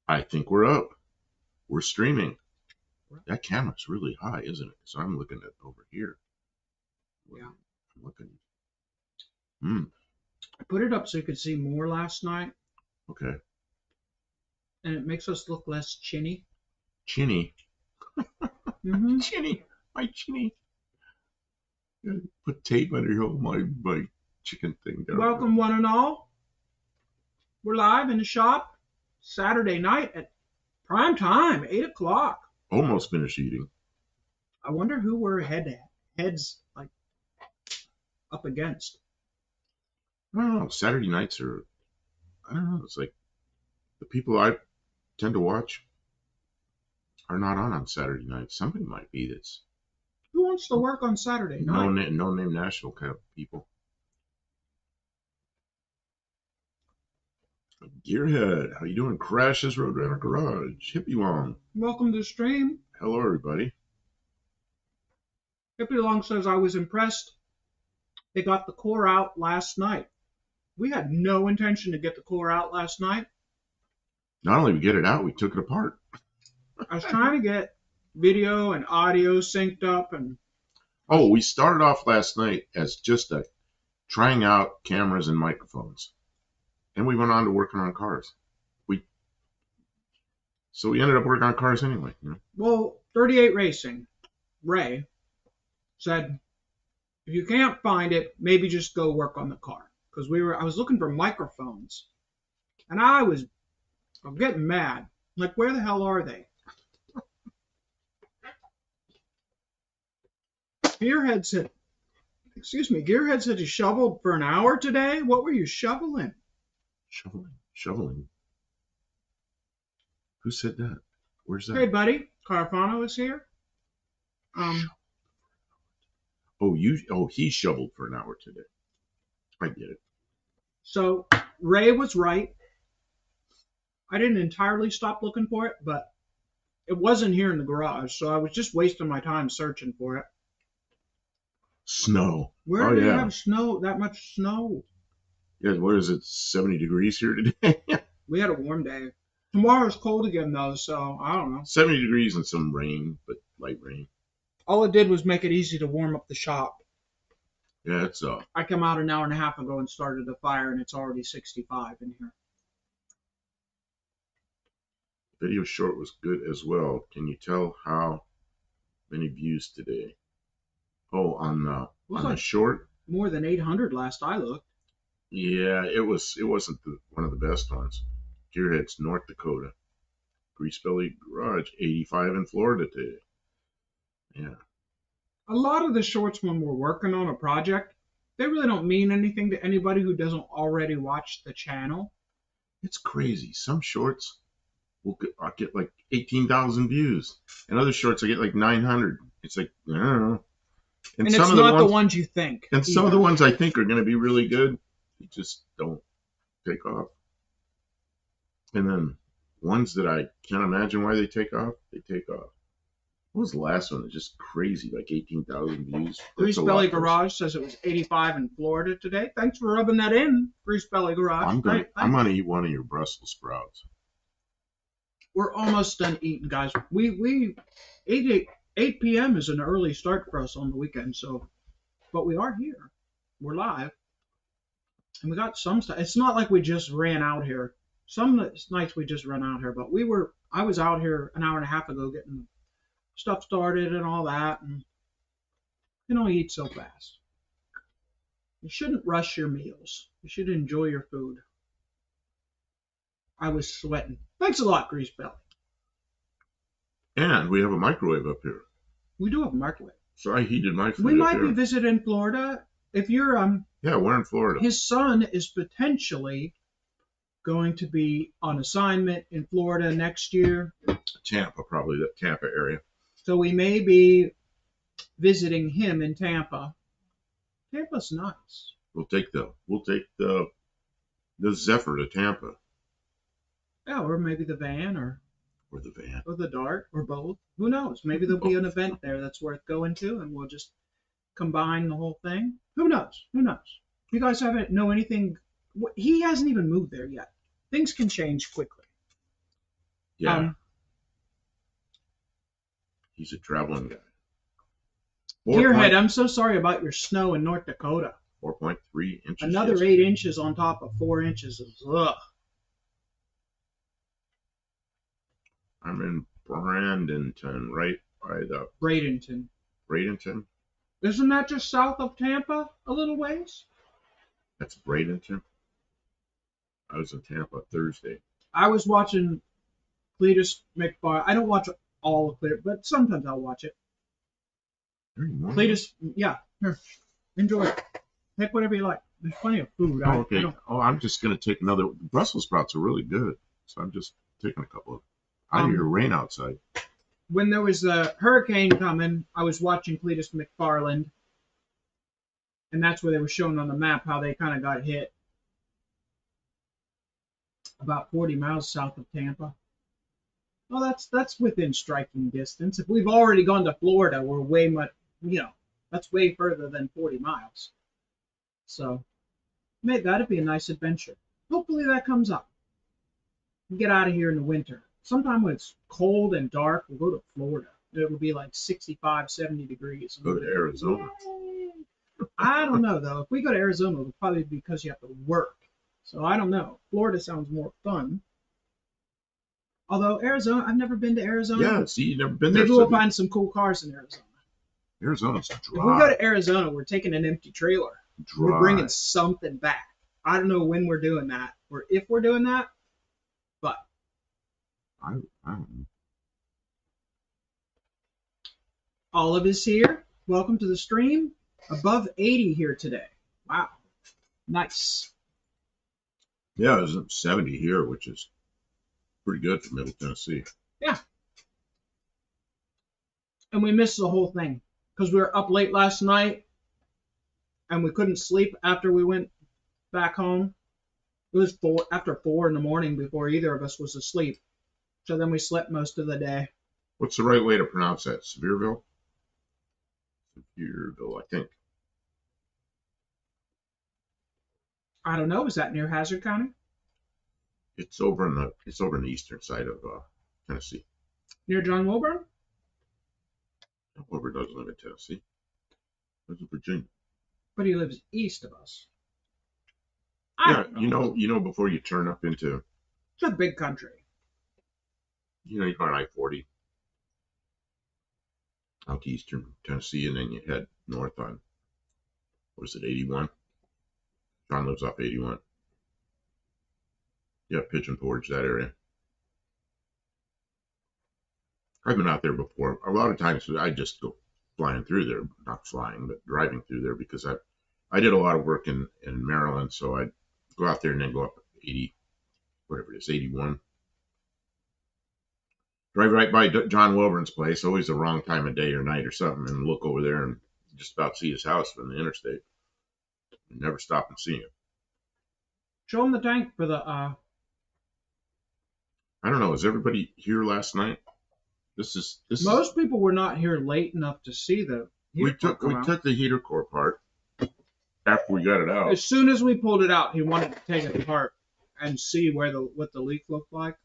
I think we're up. We're streaming. That camera's really high, isn't it? So I'm looking at over here. Yeah. I'm looking. Hmm. I put it up so you could see more last night, Okay. and it makes us look less chinny. Chinny. Mm-hmm. Chinny. My chinny. Put tape under my chicken thing there. Welcome, one and all. We're live in the shop Saturday night at prime time, 8 o'clock. Almost finished eating. I wonder who we're heads like up against. I don't know. Saturday nights are, I don't know. It's like the people I tend to watch are not on Saturday nights. Somebody might be that's Who wants to work on Saturday night? no name national kind of people. Gearhead, how you doing? Crashes Roadrunner Garage. Hippie Long. Welcome to the stream. Hello, everybody. Hippie Long says, I was impressed. They got the core out last night. We had no intention to get the core out last night. Not only did we get it out, we took it apart. I was trying to get video and audio synced up, and oh, we started off last night as just trying out cameras and microphones, and we went on to working on cars. So we ended up working on cars anyway. You know? Well, 38 Racing, Ray, said, if you can't find it, maybe just go work on the car. Because I was looking for microphones, and I'm getting mad. Like, where the hell are they? Gearhead said you shoveled for an hour today? What were you shoveling? Shoveling. Who said that? Where's that? Hey, buddy, Carfano is here. He shoveled for an hour today. I get it. So Ray was right. I didn't entirely stop looking for it, but it wasn't here in the garage, so I was just wasting my time searching for it. Snow. Where do you have snow? That much snow? Yeah, what is it? 70 degrees here today. We had a warm day. Tomorrow's cold again, though, so I don't know. 70 degrees and some rain, but light rain. All it did was make it easy to warm up the shop. Yeah, it's I come out an hour and a half ago and started the fire, and it's already 65 in here. Video short was good as well. Can you tell how many views today? Oh, on the short? More than 800 last I looked. Yeah, it wasn't one of the best ones. Gearhead's North Dakota. Grease Belly Garage, 85 in Florida today. Yeah. A lot of the shorts when we're working on a project, they really don't mean anything to anybody who doesn't already watch the channel. It's crazy. Some shorts I get like 18,000 views, and other shorts I get like 900. It's like, I don't know. And it's not the ones you think. And some of the ones I think are going to be really good, they just don't take off. And then ones that I can't imagine why they take off, they take off. What was the last one? It's just crazy, like 18,000 views. Grease Belly Garage says it was 85 in Florida today. Thanks for rubbing that in, Grease Belly Garage. I'm gonna eat one of your Brussels sprouts. We're almost done eating, guys. We 8 p.m. is an early start for us on the weekend, but we are here. We're live, and we got some stuff. It's not like we just ran out here. Some nights we just run out here, but I was out here an hour and a half ago getting stuff started and all that, and you don't eat so fast. You shouldn't rush your meals. You should enjoy your food. I was sweating. Thanks a lot, Grease Belly. And we have a microwave up here. We do have a microwave. So I heated my food. We might be visiting Florida. If you're Yeah, we're in Florida. His son is potentially going to be on assignment in Florida next year. Tampa, probably the Tampa area. So we may be visiting him in Tampa. Tampa's nice. We'll take the Zephyr to Tampa. Yeah, or maybe the van or the van. Or the Dart, or both. Who knows? Maybe there'll be an event there that's worth going to, and we'll just combine the whole thing. Who knows? Who knows? You guys haven't know anything. He hasn't even moved there yet. Things can change quickly. Yeah, he's a traveling guy. Gearhead, I'm so sorry about your snow in North Dakota. 4.3 inches. Another yesterday. 8 inches on top of 4 inches of ugh. I'm in Bradenton, right by the Bradenton. Bradenton. Isn't that just south of Tampa a little ways? That's Bradenton. I was in Tampa Thursday. I was watching Cletus McFarland. I don't watch all of Cletus, but sometimes I'll watch it. Cletus, yeah. Here, enjoy it. Take whatever you like. There's plenty of food. Oh, okay. I'm just gonna take another. Brussels sprouts are really good, so I'm just taking a couple of. I hear rain outside. When there was a hurricane coming, I was watching Cletus McFarland, and that's where they were showing on the map how they kind of got hit. About 40 miles south of Tampa. Well, that's within striking distance. If we've already gone to Florida, we're way much, that's way further than 40 miles. So, that'd be a nice adventure. Hopefully that comes up. We get out of here in the winter. Sometime when it's cold and dark, we'll go to Florida. It'll be like 65, 70 degrees. Go to Arizona. Yay. I don't know, though. If we go to Arizona, it'll probably be because you have to work. So I don't know. Florida sounds more fun. Although Arizona, I've never been to Arizona. Yeah, see, you've never been there. Maybe we'll find some cool cars in Arizona. Arizona's dry. If we go to Arizona, we're taking an empty trailer. Dry. We're bringing something back. I don't know when we're doing that or if we're doing that, but I don't know. Olive is here. Welcome to the stream. Above 80 here today. Wow. Nice. Yeah, it was 70 here, which is pretty good for Middle Tennessee. Yeah. And we missed the whole thing because we were up late last night and we couldn't sleep after we went back home. It was after 4 in the morning before either of us was asleep. So then we slept most of the day. What's the right way to pronounce that? Sevierville? Sevierville, I think. I don't know. Is that near Hazard County? It's over in the eastern side of Tennessee. Near John Wilburn? John Wilburn doesn't live in Tennessee. He lives in Virginia. But he lives east of us. Yeah, you know, before you turn up into. It's a big country. You go on I-40 out to eastern Tennessee, and then you head north on, what is it, 81? John lives off 81. Yeah, Pigeon Forge, that area. I've been out there before. A lot of times I just go flying through there, not flying, but driving through there because I did a lot of work in Maryland, so I'd go out there and then go up 80, whatever it is, 81. Drive right by John Wilburn's place, always the wrong time of day or night or something, and look over there and just about see his house from the interstate. And never stop and see him. Show him the tank for the. I don't know. Was everybody here last night? This Most people were not here late enough to see the. We took the heater core apart after we got it out. As soon as we pulled it out, he wanted to take it apart and see what the leak looked like.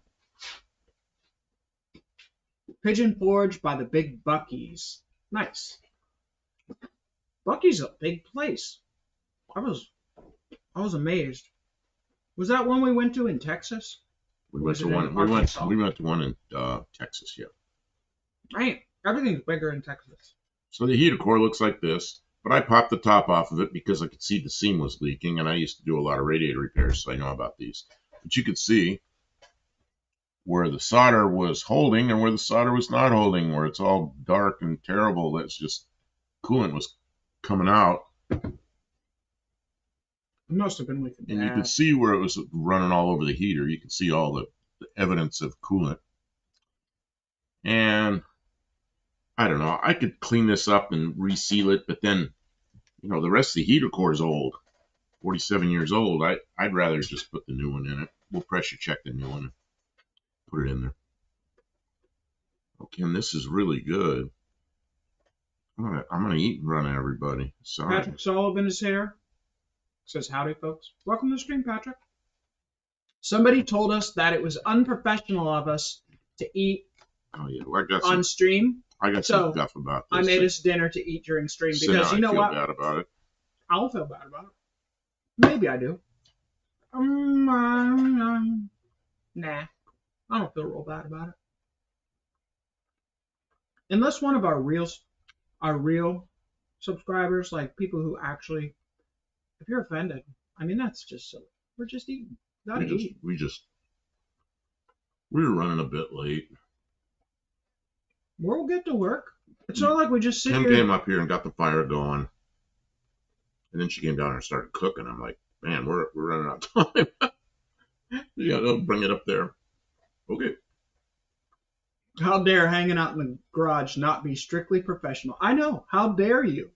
Pigeon Forge by the Big Buc-ee's. Nice. Buc-ee's a big place. I was amazed. Was that one we went to in Texas? We went to one in Texas, yeah. Man, everything's bigger in Texas. So the heater core looks like this, but I popped the top off of it because I could see the seam was leaking, and I used to do a lot of radiator repairs, so I know about these. But you could see where the solder was holding and where the solder was not holding, where it's all dark and terrible. That's just coolant was coming out. It must have been leaking. And you could see where it was running all over the heater. You could see all the evidence of coolant. And I don't know. I could clean this up and reseal it, but then, the rest of the heater core is old, 47 years old. I'd rather just put the new one in it. We'll pressure check the new one and put it in there. Okay, and this is really good. I'm gonna eat and run everybody. Sorry. Patrick Sullivan is here. Says howdy, folks. Welcome to the stream, Patrick. Somebody told us that it was unprofessional of us to eat Oh yeah, well, on stream. I got So, some guff about this. I made us dinner to eat during stream So because now you know I feel what? bad about it. I'll feel bad about it. Maybe I do. Nah, I don't feel real bad about it. Unless one of our real subscribers, like people who actually, if you're offended, I mean that's just silly. We're just eating. Gotta eat. We were running a bit late. We'll get to work. It's not like we just sit Kim here. came up here and got the fire going, and then she came down and started cooking. I'm like, man, we're running out of time. Yeah, they'll bring it up there. Okay. How dare hanging out in the garage not be strictly professional? I know. How dare you?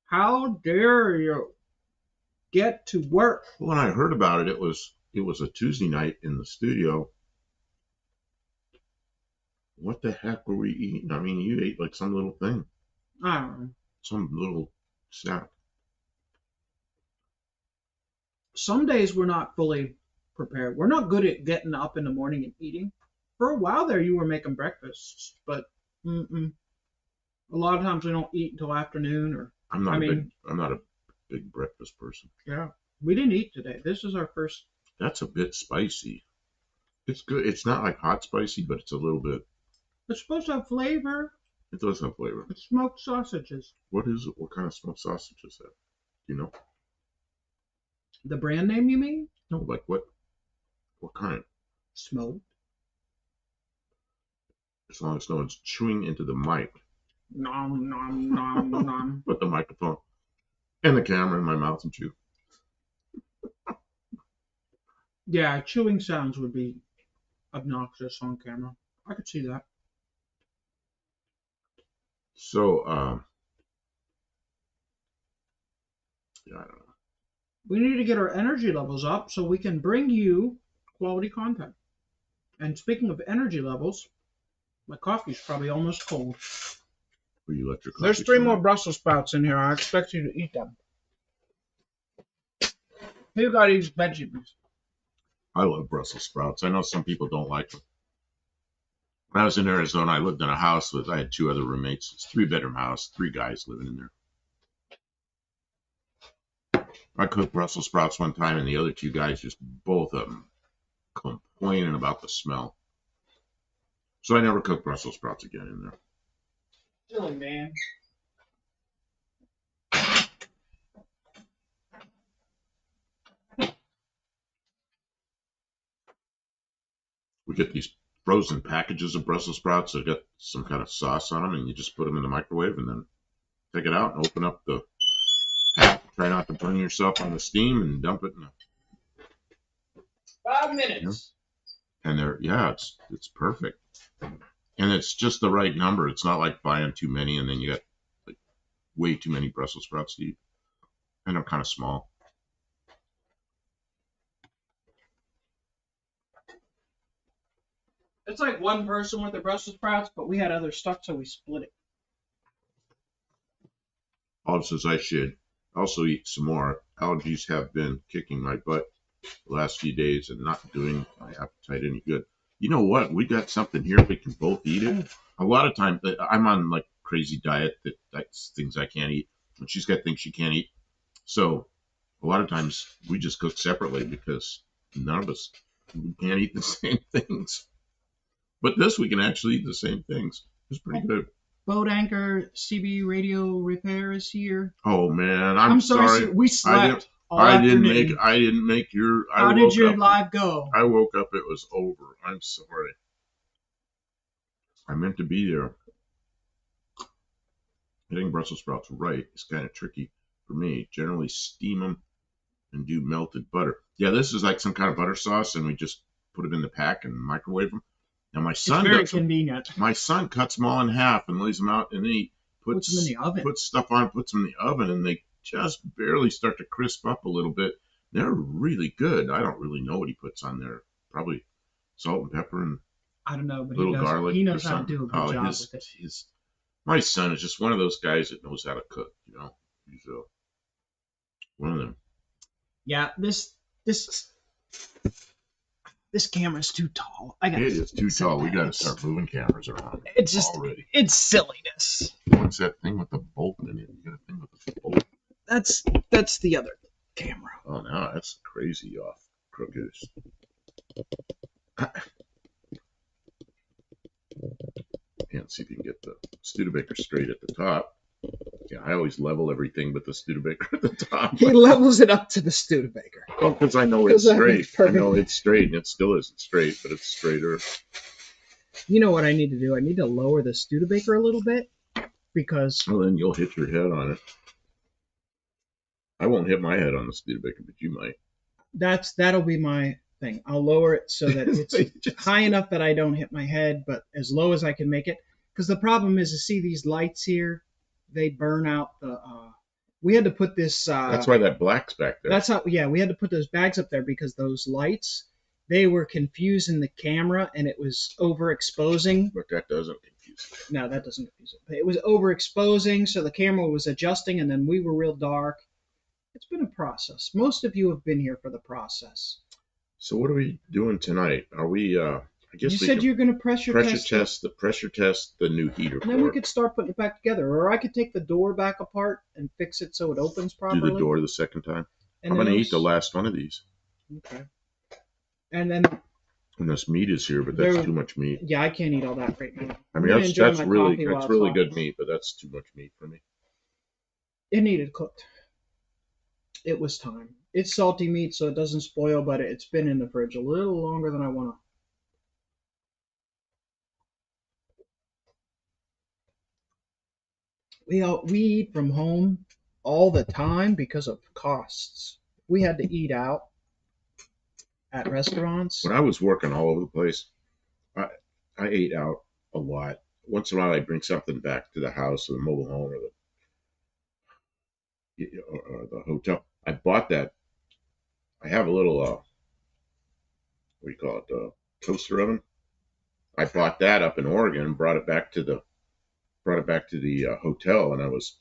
How dare you? Get to work. When I heard about it, it was a Tuesday night in the studio. What the heck were we eating? I mean, you ate like some little thing, I don't know. some little snack. Some days we're not fully prepared. We're not good at getting up in the morning and eating. For a while there, you were making breakfasts, but a lot of times we don't eat until afternoon. Or I'm not a big breakfast person. Yeah, we didn't eat today. This is our first. That's a bit spicy. It's good. It's not like hot spicy, but it's a little bit. It's supposed to have flavor. It does have flavor. It's smoked sausages. What is it? What kind of smoked sausage is that? Do you know? The brand name, you mean? No, like what? What kind? Smoked. As long as no one's chewing into the mic. Nom nom nom nom. Put the microphone and the camera in my mouth and chew. Yeah, chewing sounds would be obnoxious on camera. I could see that. So, yeah, I don't know. We need to get our energy levels up so we can bring you quality content. And speaking of energy levels, my coffee's probably almost cold. Will you let your coffee There's 3 come more out? Brussels sprouts in here. I expect you to eat them. Who got these veggies? I love Brussels sprouts. I know some people don't like them. When I was in Arizona, I lived in a house I had 2 other roommates. It's a 3-bedroom house, 3 guys living in there. I cooked Brussels sprouts one time, and the other 2 guys, just both of them, complaining about the smell. So I never cooked Brussels sprouts again in there. Silly man. We get these frozen packages of Brussels sprouts that got some kind of sauce on them, and you just put them in the microwave and then take it out and open up the pack. Try not to burn yourself on the steam and dump it in the 5 minutes. and it's perfect. And it's just the right number. It's not like buying too many and then you got like way too many Brussels sprouts to eat. And they're kind of small. It's like one person with the Brussels sprouts, but we had other stuff, so we split it. Bob says I should also eat some more. Allergies have been kicking my butt the last few days and not doing my appetite any good. You know what? We got something here. We can both eat it. A lot of times, I'm on like crazy diet that's things I can't eat. And she's got things she can't eat. So a lot of times we just cook separately because none of us can't eat the same things. But this we can actually eat the same things. It's pretty good. Boat Anchor CB Radio Repair is here. Oh man, I'm sorry. sorry. We slept all I afternoon. didn't make your. How did your live go? I woke up. It was over. I'm sorry. I meant to be there. Getting Brussels sprouts right is kind of tricky for me. Generally steam them and do melted butter. Yeah, this is like some kind of butter sauce, and we just put it in the pack and microwave them. Now my son it's very convenient. My son cuts them all in half and lays them out, and then he puts them in the oven. Puts stuff on, puts them in the oven, and they just barely start to crisp up a little bit. They're really good. I don't really know what he puts on there. Probably salt and pepper and I don't know, but little garlic. He knows how to do a good job with it. My son is just one of those guys that knows how to cook. You know, he's one of them. Yeah, this This camera's too tall. I got It is too set tall. We that. got to start moving cameras around It's just already. it's silliness. What's that thing with the bolt in it? You got a thing with the bolt. That's the other camera. Oh, now that's crazy off crooked. And see if you can get the Studebaker straight at the top. Yeah, I always level everything but the Studebaker at the top. He levels it up to the Studebaker. Well, because I know it's straight. I know it's straight, and it still isn't straight, but it's straighter. You know what I need to do? I need to lower the Studebaker a little bit because. Well, then you'll hit your head on it. I won't hit my head on the Studebaker, but you might. That'll be my thing. I'll lower it so that it's high enough that I don't hit my head, but as low as I can make it. Because the problem is, to see these lights here, they burn out the. We had to put this. That's why that black's back there. That's how. Yeah, we had to put those bags up there because those lights, they were confusing the camera and it was overexposing. But that doesn't confuse it. No, that doesn't confuse it. But it was overexposing, so the camera was adjusting, and then we were real dark. It's been a process. Most of you have been here for the process. So what are we doing tonight? Are we? I guess you said you're going to pressure test the new heater. And then we could start putting it back together, or I could take the door back apart and fix it so it opens properly. Do the door the second time. And I'm going to eat the last one of these. Okay. And then. And this meat is here, but that's too much meat. Yeah, I can't eat all that right now. I mean, that's really good meat, but that's too much meat for me. It needed cooked. It was time. It's salty meat, so it doesn't spoil, but it's been in the fridge a little longer than I want to. We eat from home all the time because of costs. We had to eat out at restaurants. When I was working all over the place, I ate out a lot. Once in a while, I'd bring something back to the house or the mobile home or the hotel. I bought that. I have a little, what do you call it, toaster oven. I bought that up in Oregon and brought it back to the hotel, and I was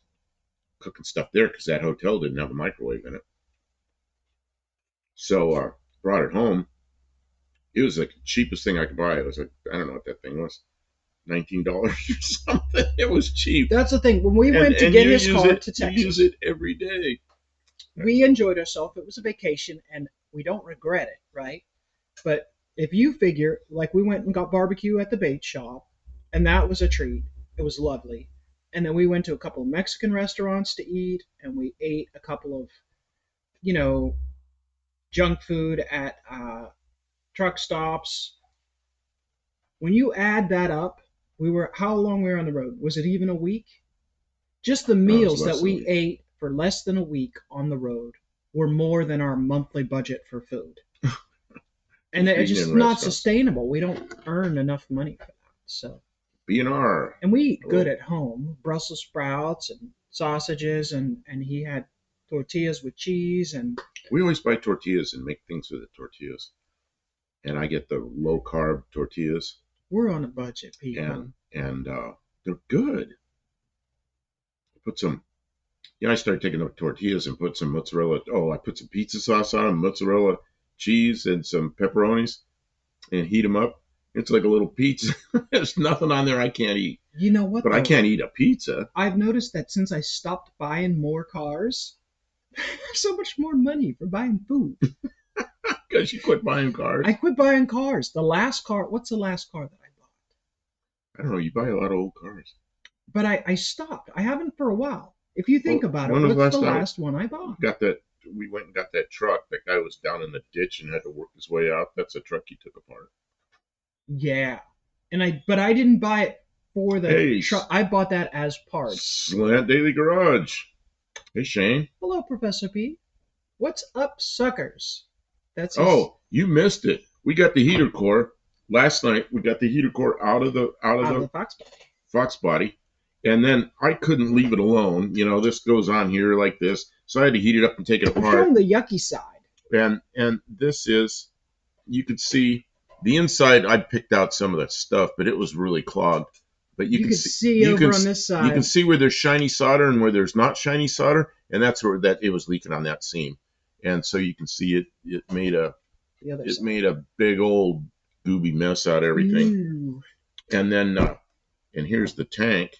cooking stuff there because that hotel didn't have a microwave in it. So brought it home. It was like the cheapest thing I could buy. It was like, I don't know what that thing was, $19 or something. It was cheap. That's the thing. When we went to get his car to Texas, you use it every day. We enjoyed ourselves. It was a vacation, and we don't regret it, right? But if you figure, like, we went and got barbecue at the bait shop, and that was a treat. It was lovely. And then we went to a couple of Mexican restaurants to eat, and we ate a couple of, junk food at truck stops. When you add that up, how long we were on the road? Was it even a week? Just the meals that we ate for less than a week on the road were more than our monthly budget for food. And it's just not sustainable. We don't earn enough money for that. So B&R. And we eat good at home. Brussels sprouts and sausages, and he had tortillas with cheese. And we always buy tortillas and make things with the tortillas. And I get the low carb tortillas. We're on a budget, people. And they're good. Put some. I started taking the tortillas and put some mozzarella. Oh, I put some pizza sauce on them, mozzarella cheese, and some pepperonis, and heat them up. It's like a little pizza. There's nothing on there I can't eat. You know what? But I can't eat a pizza. I've noticed that since I stopped buying more cars, so much more money for buying food. Because you quit buying cars. I quit buying cars. The last car. What's the last car that I bought? I don't know. You buy a lot of old cars. But I stopped. I haven't for a while. If you think about it, what's the last one I bought? We went and got that truck. That guy was down in the ditch and had to work his way out. That's a truck he took apart. Yeah. But I didn't buy it for the truck. I bought that as parts. Slant Daily Garage. Hey, Shane. Hello, Professor P. What's up, suckers? You missed it. We got the heater core last night. We got the heater core out of the Fox body. And then I couldn't leave it alone. This goes on here like this. So I had to heat it up and take it apart. From the yucky side. And this is, you could see the inside. I picked out some of that stuff, but it was really clogged. But you can see over on this side. You can see where there's shiny solder and where there's not shiny solder. And that's where it was leaking on that seam. And so you can see it made a The other It side. made a big old gooby mess out of everything. Ooh. And then, and here's the tank.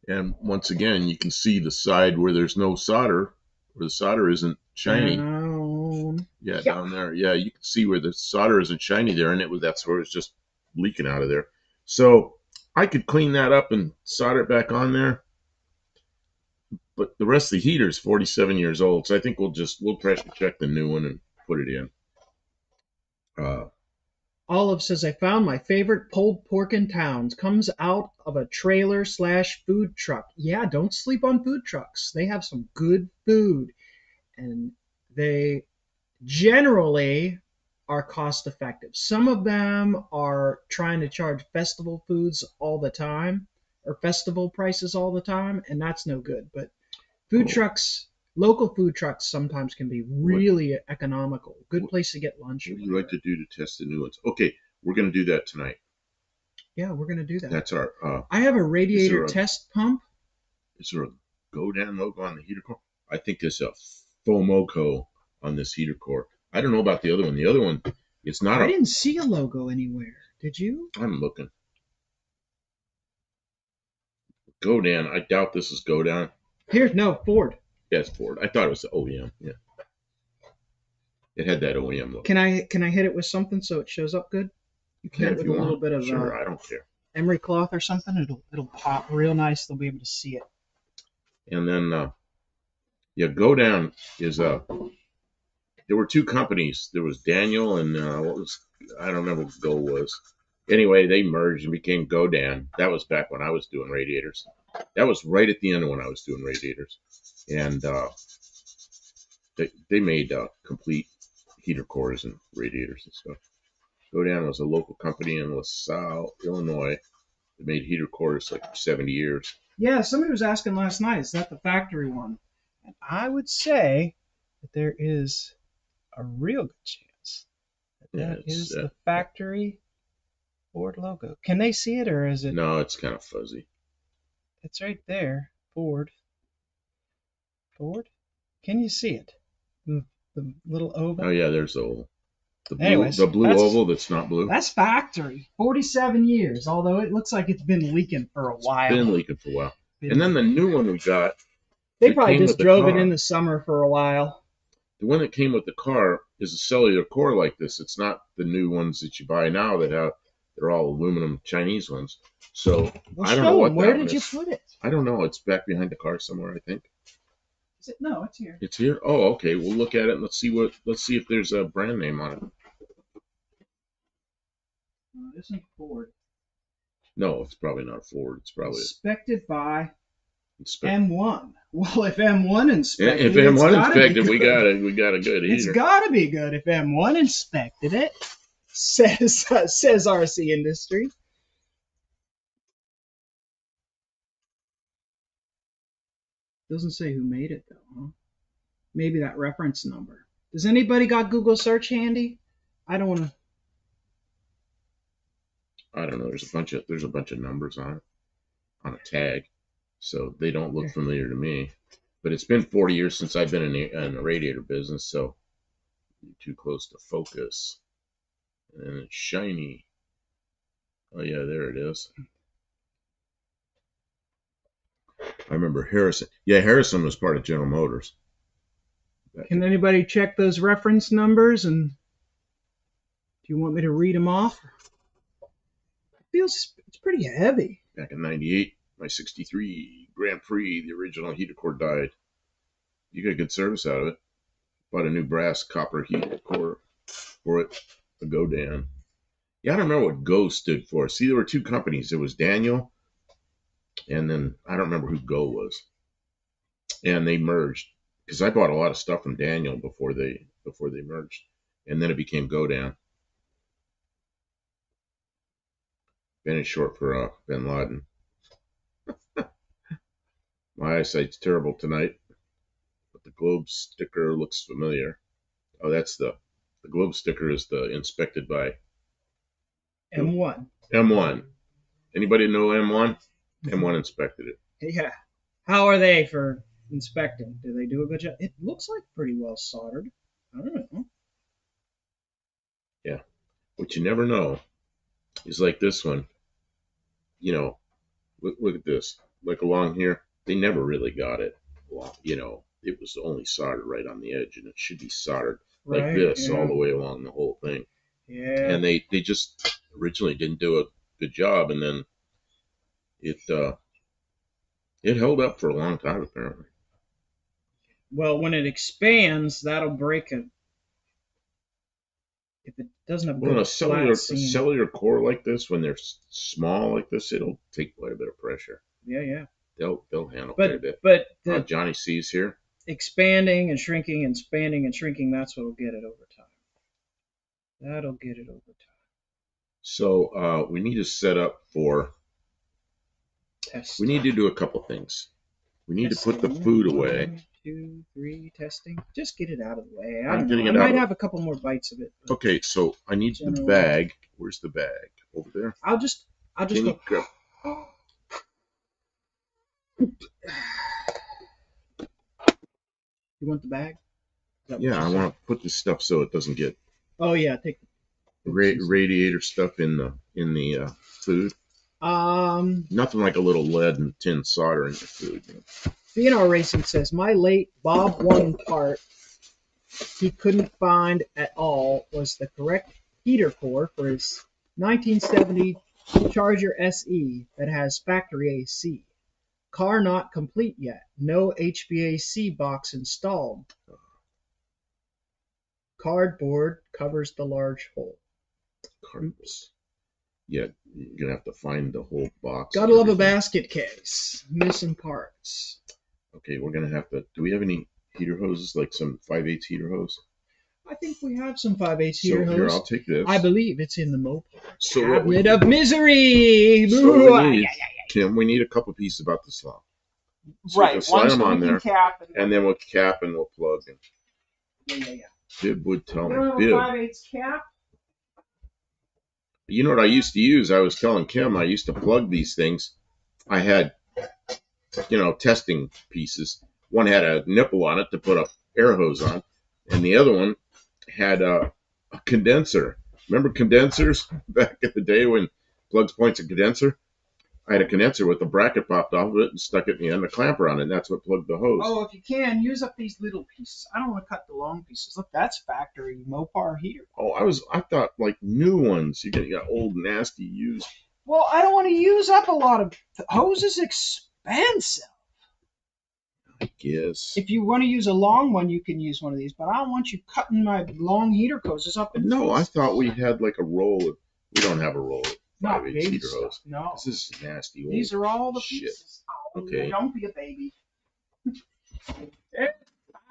And once again, you can see the side where there's no solder, where the solder isn't shiny. Down. Yeah, Yeah. down there. Yeah, you can see where the solder isn't shiny there, and that's where it's just leaking out of there. So I could clean that up and solder it back on there. But the rest of the heater is 47 years old, so I think we'll pressure check the new one and put it in. Olive says, I found my favorite pulled pork in town. Comes out of a trailer / food truck. Yeah, don't sleep on food trucks. They have some good food, and they generally are cost effective. Some of them are trying to charge festival foods all the time or festival prices all the time, and that's no good. But food Oh, trucks, local food trucks sometimes can be what really economical. Good what, place to get lunch or what do you like whatever. to do to test the new ones? Okay, we're gonna do that tonight. Yeah, we're gonna do that. That's our. I have a Is radiator there a test pump. is there a Godan logo on the heater core? I think there's a Fomoco on this heater core. I don't know about the other one. The other one, it's not I a. didn't see a logo anywhere. Did you? I'm looking. Godan. I doubt this is Godan. Here's no Ford. Yeah, it's Ford. I thought it was the OEM. Yeah, it had that OEM look. Can I hit it with something so it shows up good? You can Yeah, hit it if with you a little want. bit of Sure, I don't care. emery cloth or something. It'll pop real nice. They'll be able to see it. And then, yeah, Godan is there were two companies. There was Daniel and what was I don't remember what Go was. Anyway, they merged and became Godan. That was back when I was doing radiators. That was right at the end of when I was doing radiators, and they made complete heater cores and radiators and stuff. Godan was a local company in LaSalle, Illinois. They made heater cores like 70 years. Yeah, somebody was asking last night. Is that the factory one? And I would say that there is a real good chance that Yeah, that it's is the factory Ford logo. Can they see it or is it? no, it's kind of fuzzy. It's right there. Ford. Ford. Can you see it? The little oval. Oh yeah, there's the Anyways, blue oval that's not blue. that's factory. 47 years. Although it looks like it's been leaking for a while. Been leaking for a while. Been And then the leaking. new one we got They that probably came just with the drove it in car. the summer for a while. The one that came with the car is a cellular core like this. It's not the new ones that you buy now they're all aluminum Chinese ones. So Well, I don't know show them. what Where that one did you is. put it? I don't know. It's back behind the car somewhere, I think. Is it? No, it's here. It's here. Oh, okay. We'll look at it and let's see if there's a brand name on it. No, it isn't Ford. No, it's probably not a Ford. It's probably Inspected by inspected. M1. Well, if M1 inspected If it, it's M1 got to be inspected, good. we got a good It's heater. got to be good if M1 inspected it. Says RC Industry. Doesn't say who made it though. Huh? Maybe that reference number. Does anybody got Google search handy? I don't want to. I don't know. There's a bunch of numbers on a tag, so they don't look familiar to me. But it's been 40 years since I've been in the radiator business, so you're too close to focus. And it's shiny. Oh yeah, there it is. I remember Harrison. Yeah, Harrison was part of General Motors. Can anybody check those reference numbers? And do you want me to read them off? It feels it's pretty heavy. Back in '98, my '63 Grand Prix, the original heater core died. You got good service out of it. Bought a new brass copper heater core for it, a Godan. Yeah, I don't remember what Go stood for. See, there were two companies. There was Daniel, and then I don't remember who Go was. And they merged because I bought a lot of stuff from Daniel before they merged, and then it became Godan. Ben is short for Bin Laden. My eyesight's terrible tonight, but the globe sticker looks familiar. Oh, that's the globe sticker is the inspected by M1. M1. Anybody know M1? M1 inspected it. Yeah. How are they for inspecting? Do they do a good job? It looks like pretty well soldered. I don't know. what you never know is like this one. You know, look at this. Like along here, they never really got it. Well, it was only soldered right on the edge, and it should be soldered like Right. this all Yeah. the way along the whole thing. Yeah. And they just originally didn't do a good job, and then it held up for a long time apparently. Well, when it expands, that'll break it. If it doesn't have a Well, good a flat seam. cellular core like this, when they're small like this, it'll take quite a bit of pressure. Yeah, yeah. They'll handle quite a bit. But the Johnny C's here. expanding and shrinking and expanding and shrinking, that's what'll get it over time. That'll get it over time. So we need to set up for. Testing. We need to do a couple things. We need to put the food away. 1, 2, 3, testing. Just get it out of the way. I'm I getting it might out of- have a couple more bites of it. Okay, so I need the General- bag. Where's the bag? Over there. I'll just Can you go. grab- You want the bag? Is that what Yeah, you I said? want to put this stuff so it doesn't get Oh yeah, take. radiator stuff in the food. Nothing like a little lead and tin solder in your food. BNR Racing says my late Bob one part he couldn't find at all was the correct heater core for his 1970 Charger SE that has factory AC. Car not complete yet. No HVAC box installed. Cardboard covers the large hole. Oops. Yeah, you're gonna have to find the whole box. Gotta love a basket case. Missing parts. Okay, we're gonna have to. Do we have any heater hoses, like some 5/8 heater hose? I think we have some 5/8 heater So here, hose. I'll take this. I believe it's in the Mopar. So what we Cabinet of misery. So we need, Kim, we need a couple pieces about this long. So we can slide them on there, cap and then we'll cap and we'll plug. And yeah. Bib would tell me. You don't have a Bib. 5/8 cap? You know what I used to use? I was telling Kim I used to plug these things. I had, testing pieces. One had a nipple on it to put a air hose on, and the other one had a condenser. Remember condensers back in the day when plugs points a condenser? I had a condenser with the bracket popped off of it and stuck it in the end, a clamper on it, and that's what plugged the hose. Oh, if you can, use up these little pieces. I don't want to cut the long pieces. Look, that's factory Mopar heater. Oh, I thought like new ones. You got old, nasty, used. Well, I don't want to use up a lot of hose. Is expensive. I guess. If you want to use a long one, you can use one of these. But I don't want you cutting my long heater hoses up. No, I thought we had like a roll of. We don't have a roll of Not 5/8 baby heater stuff. hose. No. This is nasty old. These are all the shit. pieces. Oh, Okay. Don't be a baby. It's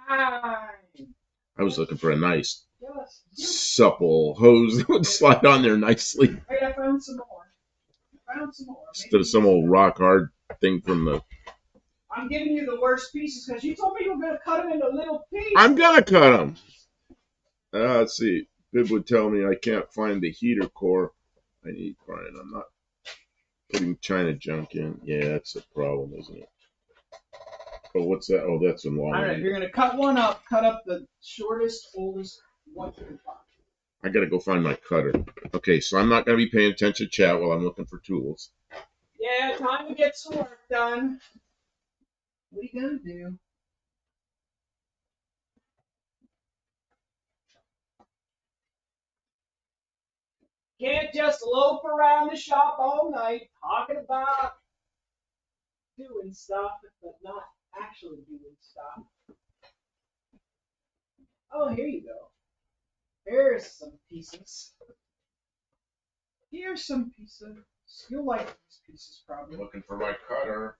fine. I was looking for a nice, Yes. supple hose that would slide on there nicely Wait, I found some more. instead of some old rock hard thing from the. I'm giving you the worst pieces because you told me you were going to cut them into little pieces. I'm gonna cut them. Let's see. Bib would tell me I can't find the heater core. I need to find. I'm not putting China junk in. Yeah, that's a problem, isn't it? Oh, what's that? Oh, that's a long All right, one. you're going to cut one up. Cut up the shortest, oldest one you can find. I gotta go find my cutter. Okay, so I'm not gonna be paying attention to chat while I'm looking for tools. Yeah, time to get some work done. What are you going to do? Can't just loaf around the shop all night talking about doing stuff, but not actually doing stuff. Oh, here you go. Here's some pieces. Here's some pieces. You'll like these pieces probably. Looking for my cutter.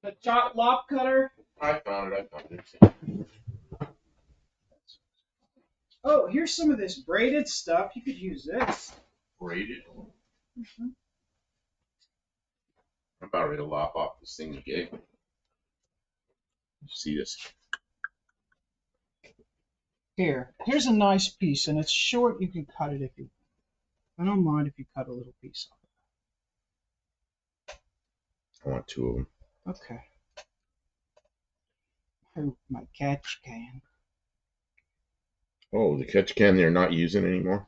The chop lop cutter. I found it. Oh, here's some of this braided stuff. You could use this. Braided. Mm-hmm. I'm about ready to lop off this thing you gave me. See this? Here's a nice piece, and it's short. You can cut it if you. I don't mind if you cut a little piece off. I want two of them. Okay. My catch can. Oh, the catch can they're not using anymore?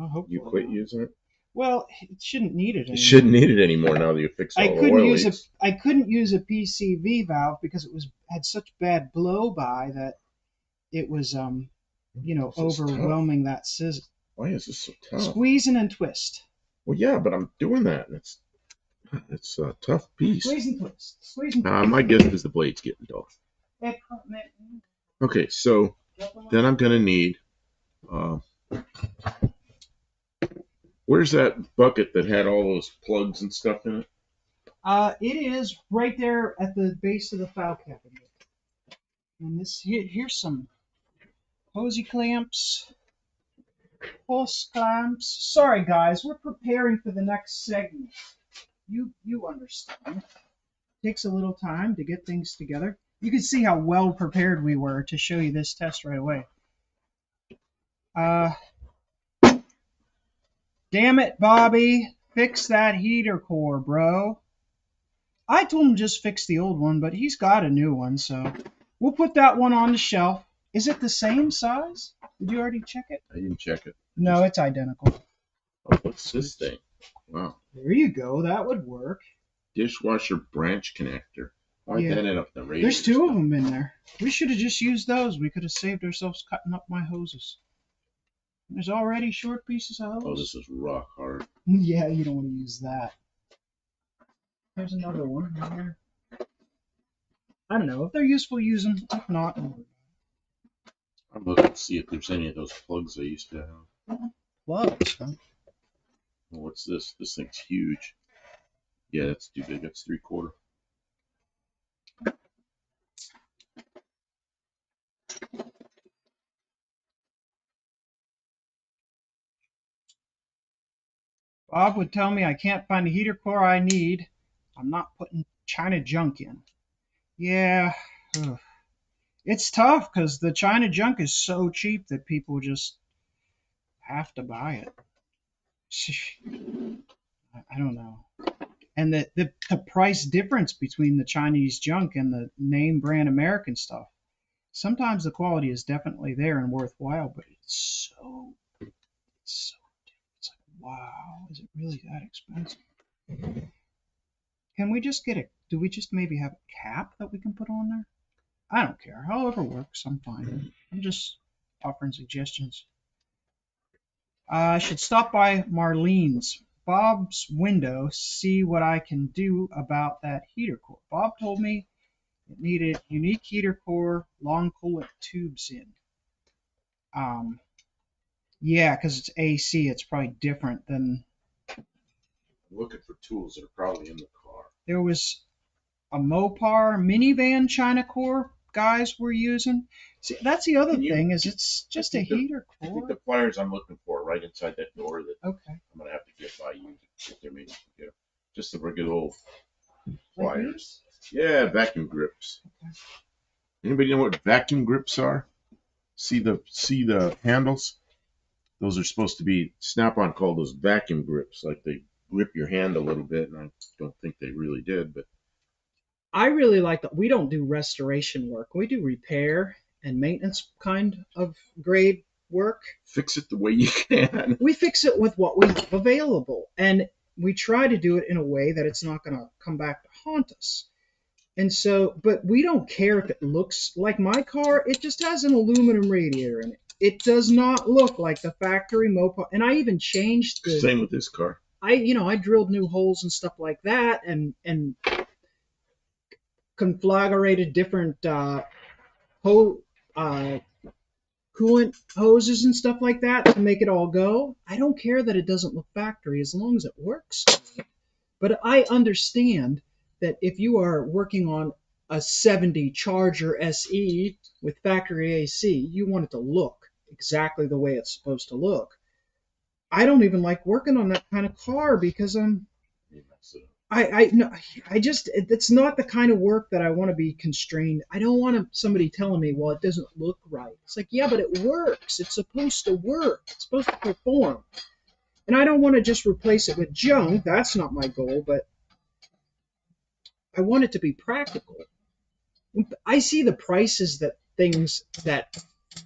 Well, hopefully You quit not. using it? Well, it shouldn't need it You anymore. shouldn't need it anymore now that you fixed all the oil leaks. I couldn't use a PCV valve because it had such bad blow by that it was This is tough. overwhelming that scissor. Why is this so tough? Squeezing and twist. Well, yeah, but I'm doing that, and it's a tough piece. Squeeze and twist. Squeeze and twist. My guess is the blade's getting dull. Okay, so then I'm gonna need. Where's that bucket that had all those plugs and stuff in it? It is right there at the base of the file cabinet. And here's some hosey clamps, hose clamps. Sorry guys, we're preparing for the next segment. You understand. It takes a little time to get things together. You can see how well prepared we were to show you this test right away. Damn it, Bobby. Fix that heater core, bro. I told him just fix the old one, but he's got a new one, so we'll put that one on the shelf. Is it the same size? Did you already check it? I didn't check it. No, it's identical. Oh, what's this thing? Wow. There you go. That would work. Dishwasher branch connector. Why'd that end up the radio? There's two of them in there. We should have just used those. We could have saved ourselves cutting up my hoses. There's already short pieces of hose. Oh, this is rock hard. Yeah, you don't want to use that. There's another one in there. I don't know. If they're useful, use them. If not, I'm looking to see if there's any of those plugs I used to have. plugs, huh? Well, what's this? This thing's huge. Yeah, that's too big. That's 3/4. Bob would tell me I can't find the heater core I need. I'm not putting China junk in. Yeah, it's tough because the China junk is so cheap that people just have to buy it. I don't know. And the price difference between the Chinese junk and the name brand American stuff. Sometimes the quality is definitely there and worthwhile, but it's like, wow, is it really that expensive? Can we just do we just maybe have a cap that we can put on there? I don't care. However works, I'm fine. I'm just offering suggestions. I should stop by Marlene's, Bob's window, see what I can do about that heater core. Bob told me it needed unique heater core, long coolant tubes in. Yeah, because it's AC, it's probably different than. I'm looking for tools that are probably in the car. There was a Mopar minivan China core guys were using. See, that's the other thing is it's just a heater core. I think the pliers I'm looking for are right inside that door that okay. I'm gonna have to get by you if they're made to get just the regular old pliers. Yeah, vacuum grips. Okay. Anybody know what vacuum grips are? See the handles? Those are supposed to be Snap-on called those vacuum grips, like they grip your hand a little bit, and I don't think they really did, but I really like that. We don't do restoration work. We do repair and maintenance kind of grade work. Fix it the way you can. We fix it with what we have available, and we try to do it in a way that it's not going to come back to haunt us. And so, but we don't care if it looks like my car. It just has an aluminum radiator in it. It does not look like the factory Mopar. And I even changed the. Same with this car. I drilled new holes and stuff like that, and conflagrated different coolant hoses and stuff like that to make it all go. I don't care that it doesn't look factory as long as it works. But I understand that if you are working on a 70 Charger SE with factory AC, you want it to look exactly the way it's supposed to look. I don't even like working on that kind of car because it's not the kind of work that I want to be constrained. I don't want somebody telling me, well, it doesn't look right. It's like, yeah, but it works. It's supposed to work. It's supposed to perform. And I don't want to just replace it with junk. That's not my goal, but I want it to be practical. I see the prices that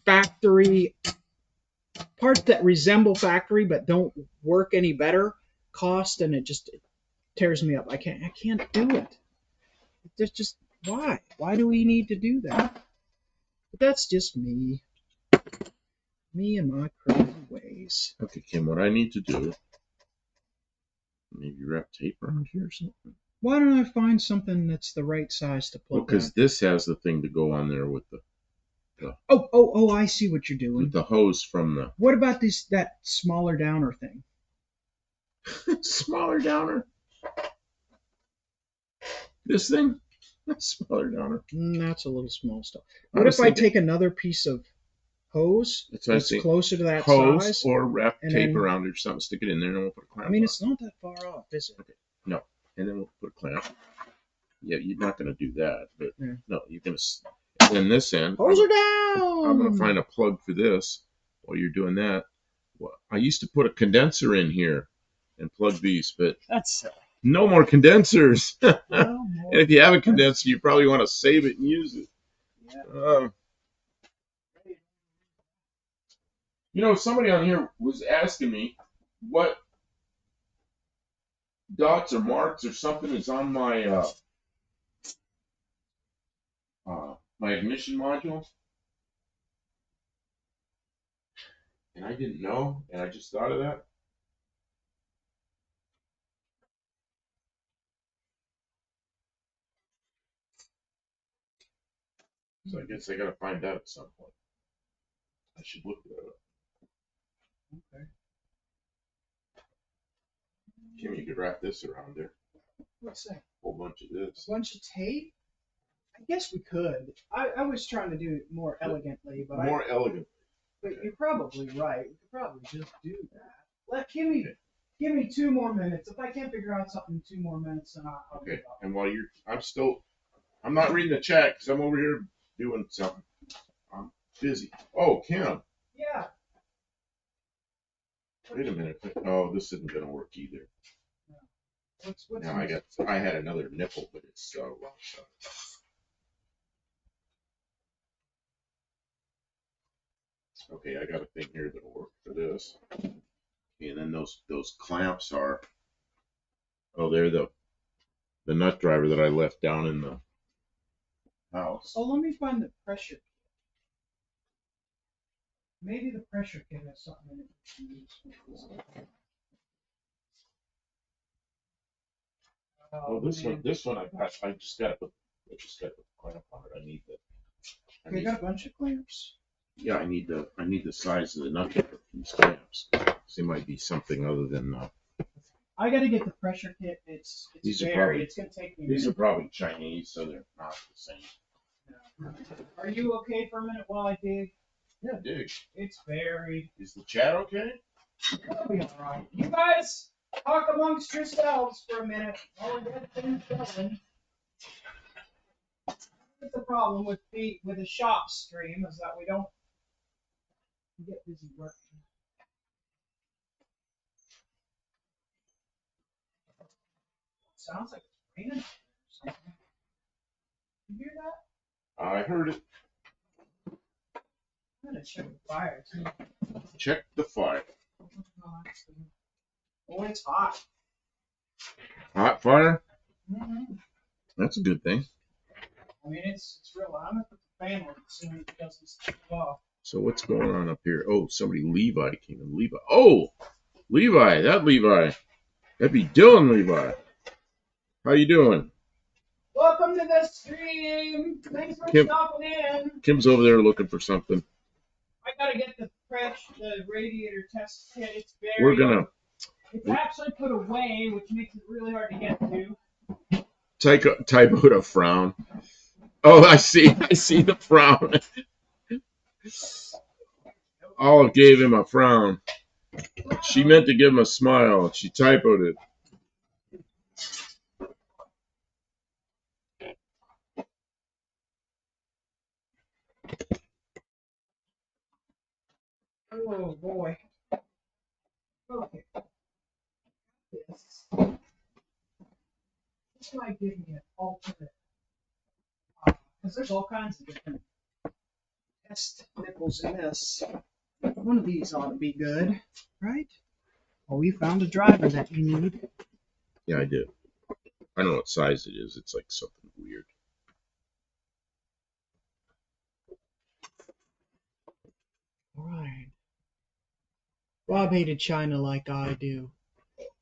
factory parts that resemble factory but don't work any better cost, and it just tears me up. I can't do it. There's just why? Why do we need to do that? But that's just me. Me and my crazy ways. Okay, Kim, what I need to do, maybe wrap tape around here or something. Why don't I find something that's the right size to Well, plug because back? this has the thing to go on there with the Oh, I see what you're doing. with the hose from the What about that smaller downer thing? smaller downer. This thing, smaller downer. That's a little small stuff. I What was if I thinking take another piece of hose that's what I that's think. closer to that Hose size? or wrap And tape then, around it or something, stick it in there, and then we'll put a clamp I mean, on. it's not that far off, is it? Okay. No, and then we'll put a clamp. Yeah, you're not going to do that, but Yeah. no, you're going to. And this end, Hose her down! I'm going to find a plug for this while you're doing that. Well, I used to put a condenser in here and plug these, but That's silly. no more condensers. No And more. if you have a condenser, you probably want to save it and use it. Yeah. Somebody on here was asking me what dots or marks or something is on my my ignition module, and I didn't know, and I just thought of that. So I guess I gotta find out at some point. I should look that up. Okay. Kim, you could wrap this around there. What's that? A whole bunch of this. A bunch of tape? I guess we could. I was trying to do it more elegantly, but More elegant. But you're probably right. We could probably just do that. Give me 2 more minutes. If I can't figure out something in 2 more minutes, then I'll Okay. give up. And while I'm not reading the chat because I'm over here doing something. I'm busy. Oh, Kim. Yeah. Wait a minute. Oh, this isn't gonna work either. What's Now I had another nipple, but it's wrong side. Okay, I got a thing here that'll work for this. And then those clamps are, they're the nut driver that I left down in the house. Oh, let me find the pressure. Maybe the pressure kit has something in it. Oh, this one I just got to put the clamp on it. You got a bunch of clamps. Yeah, I need the size of the nut driver for these clamps. So it might be something other than. I got to get the pressure kit. It's varied. It's gonna take me. These are probably Chinese, so they're not the same. Are you okay for a minute while I dig? Yeah, dig. It's varied. Is the chat okay? It'll be all right. You guys talk amongst yourselves for a minute while we get things going. That's the problem with a shop stream is that we don't get busy working. Sounds like it's raining or something. You hear that? I heard it. I'm gonna check the fire too. Check the fire. Oh, it's hot. Hot fire? Mm-hmm. That's a good thing. I mean, it's real. I'm gonna put the fan on as soon as it doesn't stick off. So what's going on up here? Oh, Levi came in. Levi. Oh, Levi. That'd be Dylan Levi. How you doing? Welcome to the stream. Thanks for stopping in. Kim's over there looking for something. I gotta get the radiator test kit. It's It's actually put away, which makes it really hard to get to. Typoed a frown. Oh, I see the frown. Olive gave him a frown. She meant to give him a smile. She typoed it. Oh boy. Okay. This might give me an alternate. Because there's all kinds of different test nipples in this. One of these ought to be good, right? Oh, you found a driver that you need. Yeah, I did. I don't know what size it is. It's like something weird. All right. Bob hated China like I do.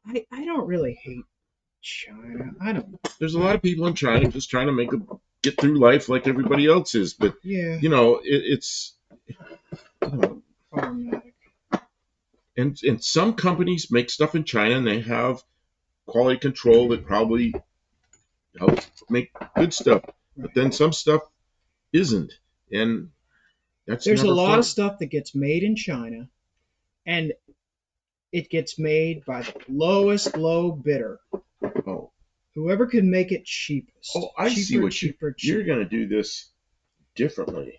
I don't really hate China. I don't. There's a lot of people in China just trying to get through life like everybody else is, but Yeah. you know, it's you know, Problematic. and some companies make stuff in China and they have quality control that probably helps make good stuff, but then some stuff isn't, and that's There's a never lot fun. of stuff that gets made in China, and it gets made by the lowest low bidder. Oh, Whoever can make it cheapest. oh, I see Cheaper, what cheaper, you're cheaper. gonna do this differently.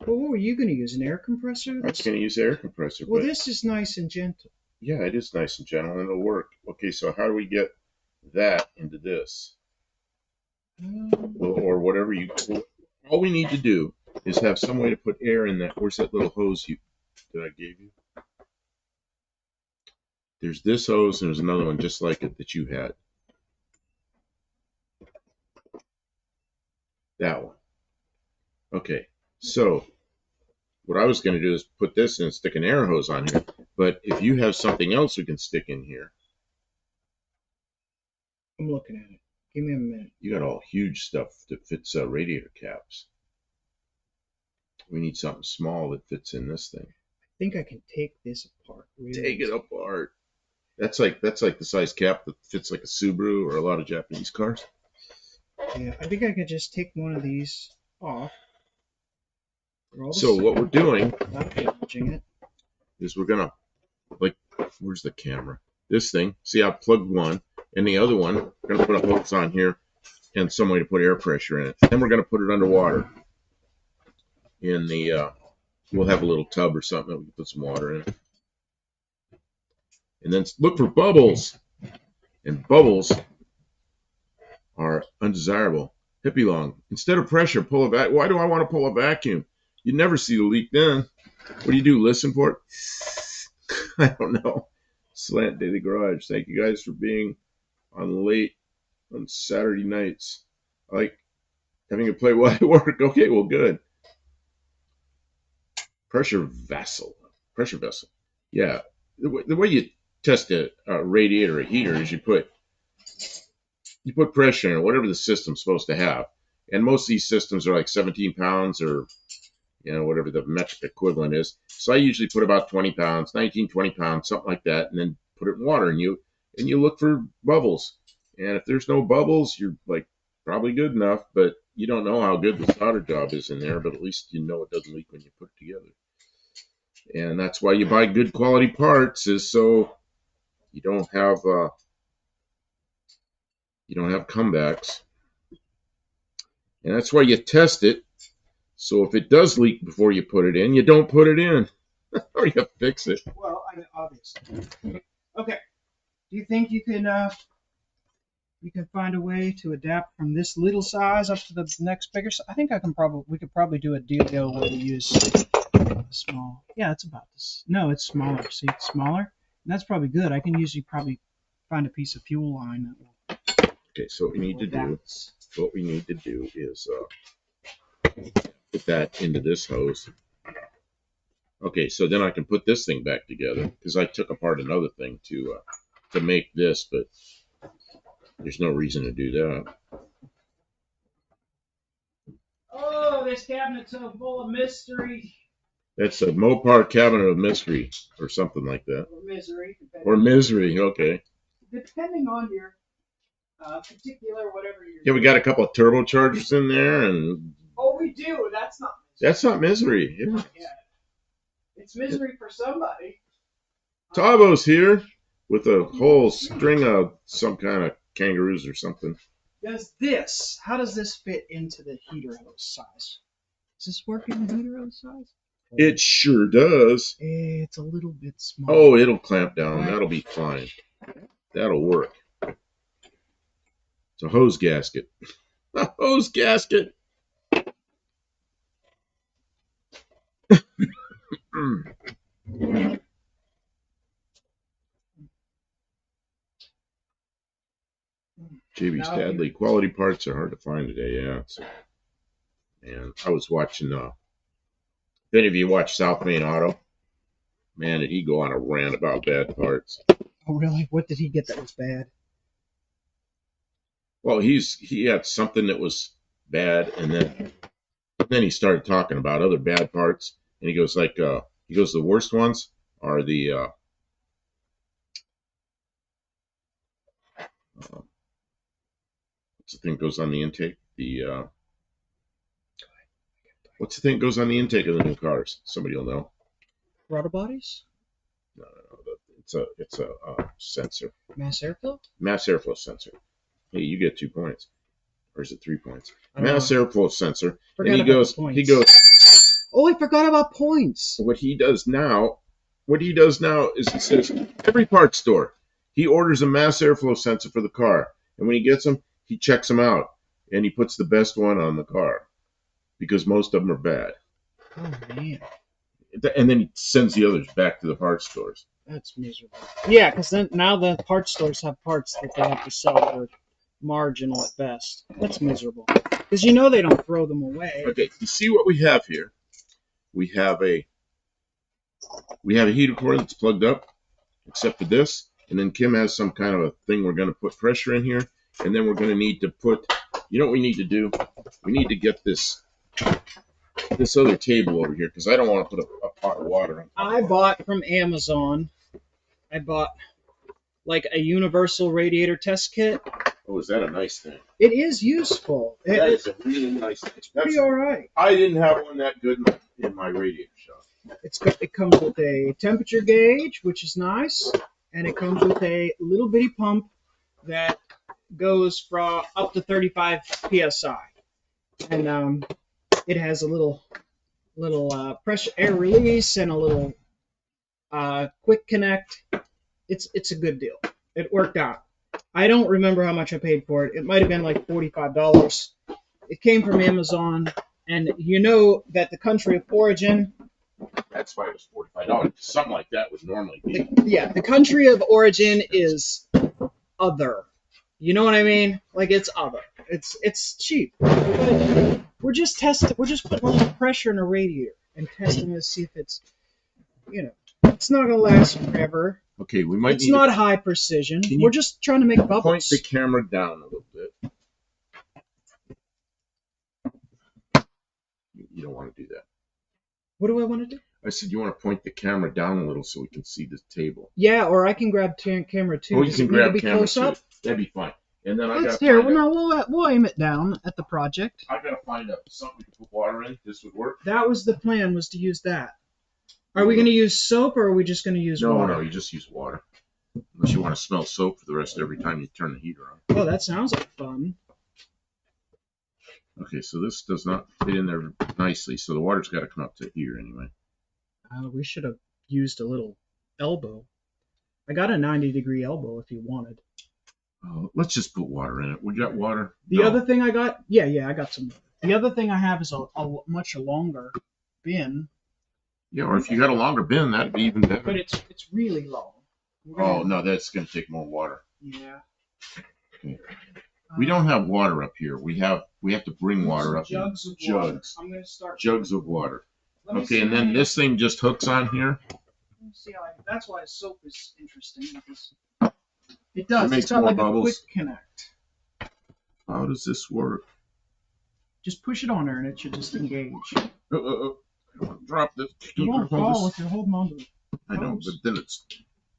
Well, what were you going to use? An air compressor? I was gonna use air compressor, Well, but this is nice and gentle. yeah, it is nice and gentle and it'll work. Okay, so how do we get that into this? Or whatever you. All we need to do is have some way to put air in that. Where's that little hose that I gave you? There's this hose and there's another one just like it that you had. That one. Okay, so what I was going to do is put this and stick an air hose on here. But if you have something else we can stick in here, I'm looking at it. Give me a minute. you got all huge stuff that fits radiator caps. We need something small that fits in this thing. I think I can take this apart. Really. Take it apart. That's like the size cap that fits like a Subaru or a lot of Japanese cars. Yeah, I think I could just take one of these off. So what we're doing Without damaging it. is we're gonna, like, where's the camera? This thing. See, I plugged one, and the other one, we're gonna put a hose on here and some way to put air pressure in it. Then we're gonna put it underwater. In the, we'll have a little tub or something that we can put some water in. And then look for bubbles. And bubbles are undesirable. Hippie lung. Instead of pressure, pull a vacuum. Why do I want to pull a vacuum? You never see the leak then. What do? Listen for it? I don't know. Slant Daily Garage. Thank you guys for being on late on Saturday nights. I like having it play while I work. Okay, well, good. Pressure vessel. Pressure vessel. Yeah. The way you test a radiator or a heater is you put pressure in it, whatever the system's supposed to have. And most of these systems are like 17 pounds or, whatever the metric equivalent is. So I usually put about 20 pounds, 19, 20 pounds, something like that, and then put it in water and you look for bubbles. And if there's no bubbles, you're like probably good enough, but you don't know how good the solder job is in there, but at least you know it doesn't leak when you put it together. And that's why you buy good quality parts, is so you don't have comebacks. And that's why you test it. So if it does leak before you put it in, you don't put it in. Or you fix it. Well, I mean, obviously. Okay. Do you think you can find a way to adapt from this little size up to the next bigger size? I think we could probably do a deal where we use small. Yeah, it's about this. No, it's smaller. See, it's smaller. And that's probably good. I can usually probably find a piece of fuel line that will. Okay, so what we need to do is put that into this hose. Okay, so then I can put this thing back together because I took apart another thing to make this, but there's no reason to do that. Oh, this cabinet's so full of mystery. That's a Mopar cabinet of mystery or something like that. Or misery. Or misery, okay. Depending on your particular whatever you're. Yeah, we got a couple of turbochargers in there, and. Oh, we do. That's not. That's not misery. Yeah. It's misery for somebody. Tavo's here with a whole string of some kind of kangaroos or something. How does this fit into the heater hose size? Does this work in the heater hose size? It sure does. It's a little bit small. Oh, it'll clamp down. That'll be fine. That'll work. It's a hose gasket. A hose gasket. JB Stadley, quality parts are hard to find today. Yeah, and I was watching. If any of you watch South Main Auto, man, did he go on a rant about bad parts? Oh, really? What did he get that was bad? Well, he had something that was bad, and then he started talking about other bad parts, and he goes the worst ones are the what's the thing goes on the intake? What's the thing goes on the intake of the new cars? Somebody will know. Throttle bodies? No. It's a sensor. Mass airflow? Mass airflow sensor. Hey, you get 2 points, or is it 3 points? Mass know. airflow sensor. Forgot and he goes. Oh, I forgot about points. What he does now is it says every parts store he orders a mass airflow sensor for the car, and when he gets them, he checks them out and he puts the best one on the car because most of them are bad. Oh man! And then he sends the others back to the parts stores. That's miserable. Yeah, because then now the parts stores have parts that they have to sell for marginal at best. That's miserable. Because you know they don't throw them away. Okay, you see what we have here? We have a heater core that's plugged up, except for this. And then Kim has some kind of a thing we're going to put pressure in here. And then we're going to need to put, you know what we need to do? We need to get this other table over here because I don't want to put a pot of water on. I bought from Amazon. I bought like a universal radiator test kit. Oh, is that a nice thing? It is useful. That is a really nice thing. It's pretty all right. I didn't have one that good in my radiator shop. It comes with a temperature gauge, which is nice, and it comes with a little bitty pump that goes from up to 35 psi, and it has a little pressure air release and a little quick connect. It's a good deal. It worked out. I don't remember how much I paid for it. It might have been like $45. It came from Amazon, and you know that the country of origin. That's why it was $45. Something like that would normally be. The country of origin is other. You know what I mean? Like it's other. It's cheap. We're just testing. We're just putting a little pressure in a radiator and testing to see if it's, it's not gonna last forever. Okay, we might. It's not high precision. We're just trying to make bubbles. Point the camera down a little bit. You don't want to do that. What do I want to do? I said you want to point the camera down a little so we can see the table. Yeah, or I can grab camera too. Oh, you can grab camera close too. Up? That'd be fine. And then we'll aim it down at the project. I gotta find out something to put water in. This would work. That was the plan, was to use that. Are we going to use soap or are we just going to use water? No, you just use water. Unless you want to smell soap for the rest of every time you turn the heater on. Oh, that sounds like fun. Okay, so this does not fit in there nicely, so the water's got to come up to here anyway. We should have used a little elbow. I got a 90-degree elbow if you wanted. Oh, let's just put water in it. We got water. The other thing I got, I got some. The other thing I have is a much longer bin. Yeah, or if you got a longer bin, that'd be even better. But it's really long. Oh no, that's going to take more water. Yeah. Okay. We don't have water up here. We have to bring water up. Jugs. I'm going to start. Jugs of water. Okay, and then this thing just hooks on here. Let me see that's why soap is interesting. Because it does. It's got like bubbles. A quick connect. How does this work? Just push it on there and it should just engage. Drop this. You won't fall if you're holding on to it. I know, but then it's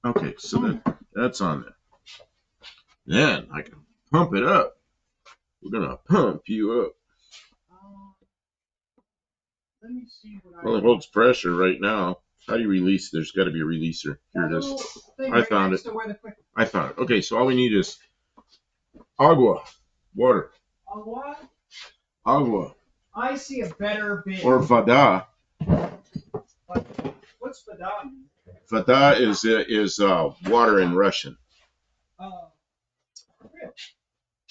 okay. So that's on there. Then I can pump it up. We're gonna pump you up. Let me see what Well, it holds pressure right now. How do you release? There's got to be a releaser. Here it is. I found it. I found it. Okay, so all we need is agua, water. Agua. I see a better bin. Or vada. What's vada mean? Vada is water in Russian.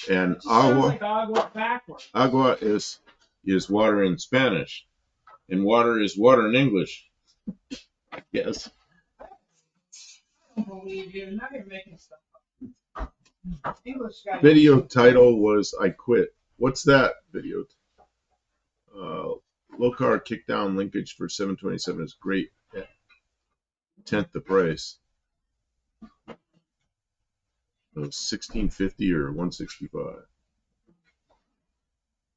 And agua. Like agua backwards. Agua is water in Spanish, and water is water in English. Yes. I don't believe you. Now you're making stuff up. English guy. Video title was I Quit. What's that video? Low car kickdown linkage for 727 is great at tenth the price. It was 1650 or 165.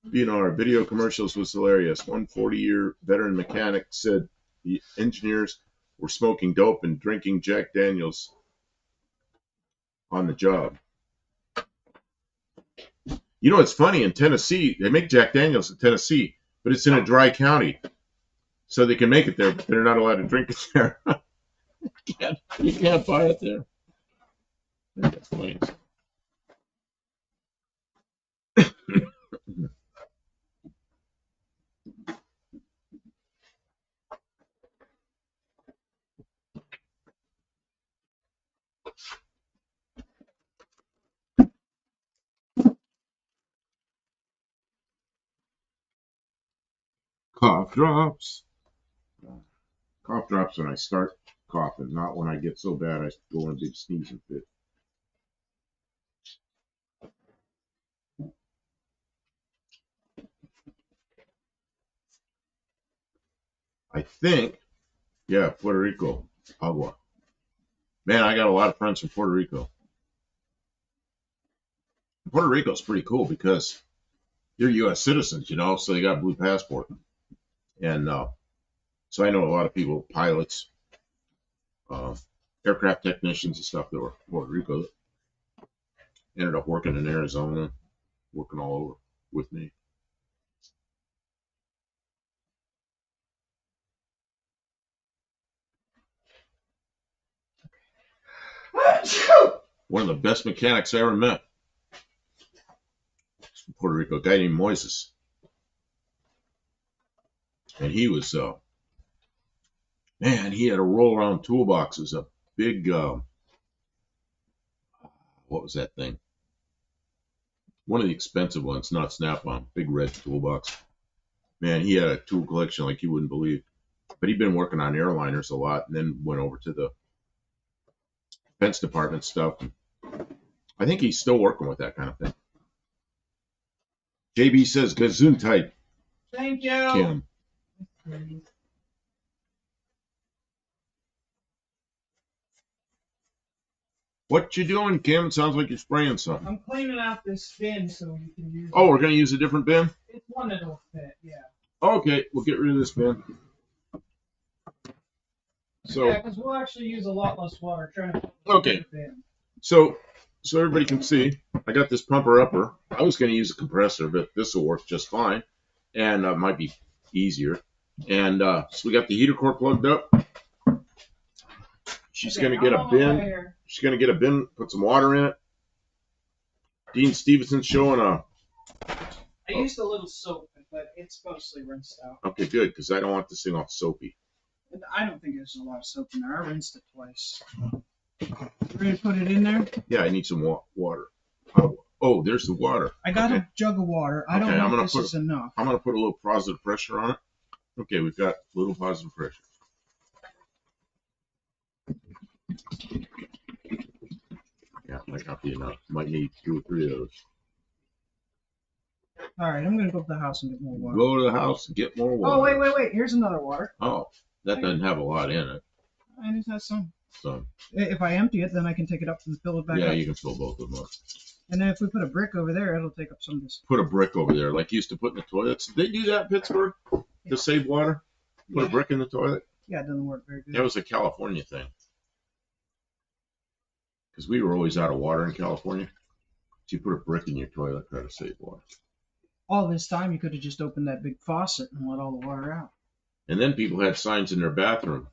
BNR video commercials was hilarious. One 40-year veteran mechanic said the engineers were smoking dope and drinking Jack Daniels on the job. You know, it's funny, in Tennessee, they make Jack Daniels in Tennessee, but it's in a dry county. So they can make it there, but they're not allowed to drink it there. You can't buy it there. That's funny. Cough drops. Cough drops when I start coughing, not when I get so bad I go in a big sneezing fit. I think, yeah, Puerto Rico, agua. Man, I got a lot of friends from Puerto Rico. Puerto Rico's pretty cool because they're U.S. citizens, you know, so they got blue passport. And so I know a lot of people, pilots, aircraft technicians and stuff that were from Puerto Rico. Ended up working in Arizona, working all over with me. One of the best mechanics I ever met. From Puerto Rico, a guy named Moises. And he was, man, he had a roll around toolboxes, a big, what was that thing? One of the expensive ones, not Snap-on, big red toolbox. Man, he had a tool collection like you wouldn't believe. But he'd been working on airliners a lot and then went over to the Defense Department stuff. I think he's still working with that kind of thing. JB says Gesundheit. Thank you. Kim. What you doing, Kim? It sounds like you're spraying something. I'm cleaning out this bin so you can use Oh, we're going to use a different bin? It's one that'll fit, yeah. Okay, we'll get rid of this bin. So, yeah, because we'll actually use a lot less water trying to okay. Bin. So everybody can see, I got this pumper upper. I was going to use a compressor, but this will work just fine, and might be easier. And so we got the heater core plugged up. She's going to get a bin. She's going to get a bin, put some water in it. Dean Stevenson's showing a. I used a little soap, but it's mostly rinsed out. Okay, good, because I don't want this thing all soapy. I don't think there's a lot of soap in there. I rinsed it twice. Ready to put it in there? Yeah, I need some water. Oh, there's the water. I got a jug of water. I don't know if this is enough. I'm going to put a little positive pressure on it. Okay, we've got a little positive pressure. Yeah, might not be enough. Might need 2 or 3 of those. All right, I'm going to go to the house and get more water. Go to the house and get more water. Oh, wait. Here's another water. Oh, that doesn't have a lot in it. I just have some. So, if I empty it, then I can take it up and fill it back up. Yeah, you can fill both of them up. And then if we put a brick over there, it'll take up some of this. Put a brick over there, like you used to put in the toilets. Did they do that in Pittsburgh to save water? Put a brick in the toilet? Yeah, it doesn't work very good. That was a California thing. Because we were always out of water in California. So you put a brick in your toilet, try to save water. All this time, you could have just opened that big faucet and let all the water out. And then people had signs in their bathroom.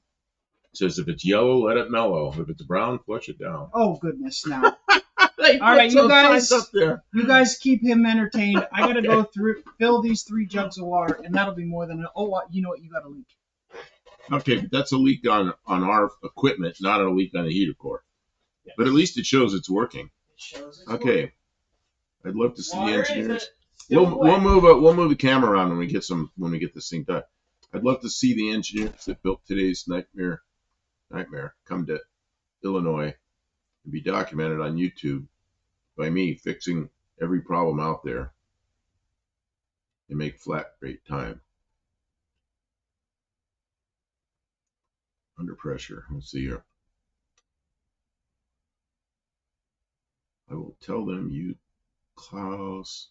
It says, if it's yellow, let it mellow. If it's brown, flush it down. Oh, goodness, now. All right, you guys, up there. You guys keep him entertained. I got to go fill these 3 jugs of water, and that'll be more than you know what? You got a leak. Okay, but that's a leak on our equipment, not a leak on the heater core. Yes. But at least it shows it's working. It shows it's okay. Working. I'd love to see the engineers. We'll move the camera around when we get this thing done. I'd love to see the engineers that built today's nightmare come to Illinois and be documented on YouTube by me fixing every problem out there and make flat rate time under pressure. Let's see here. I will tell them you clowns,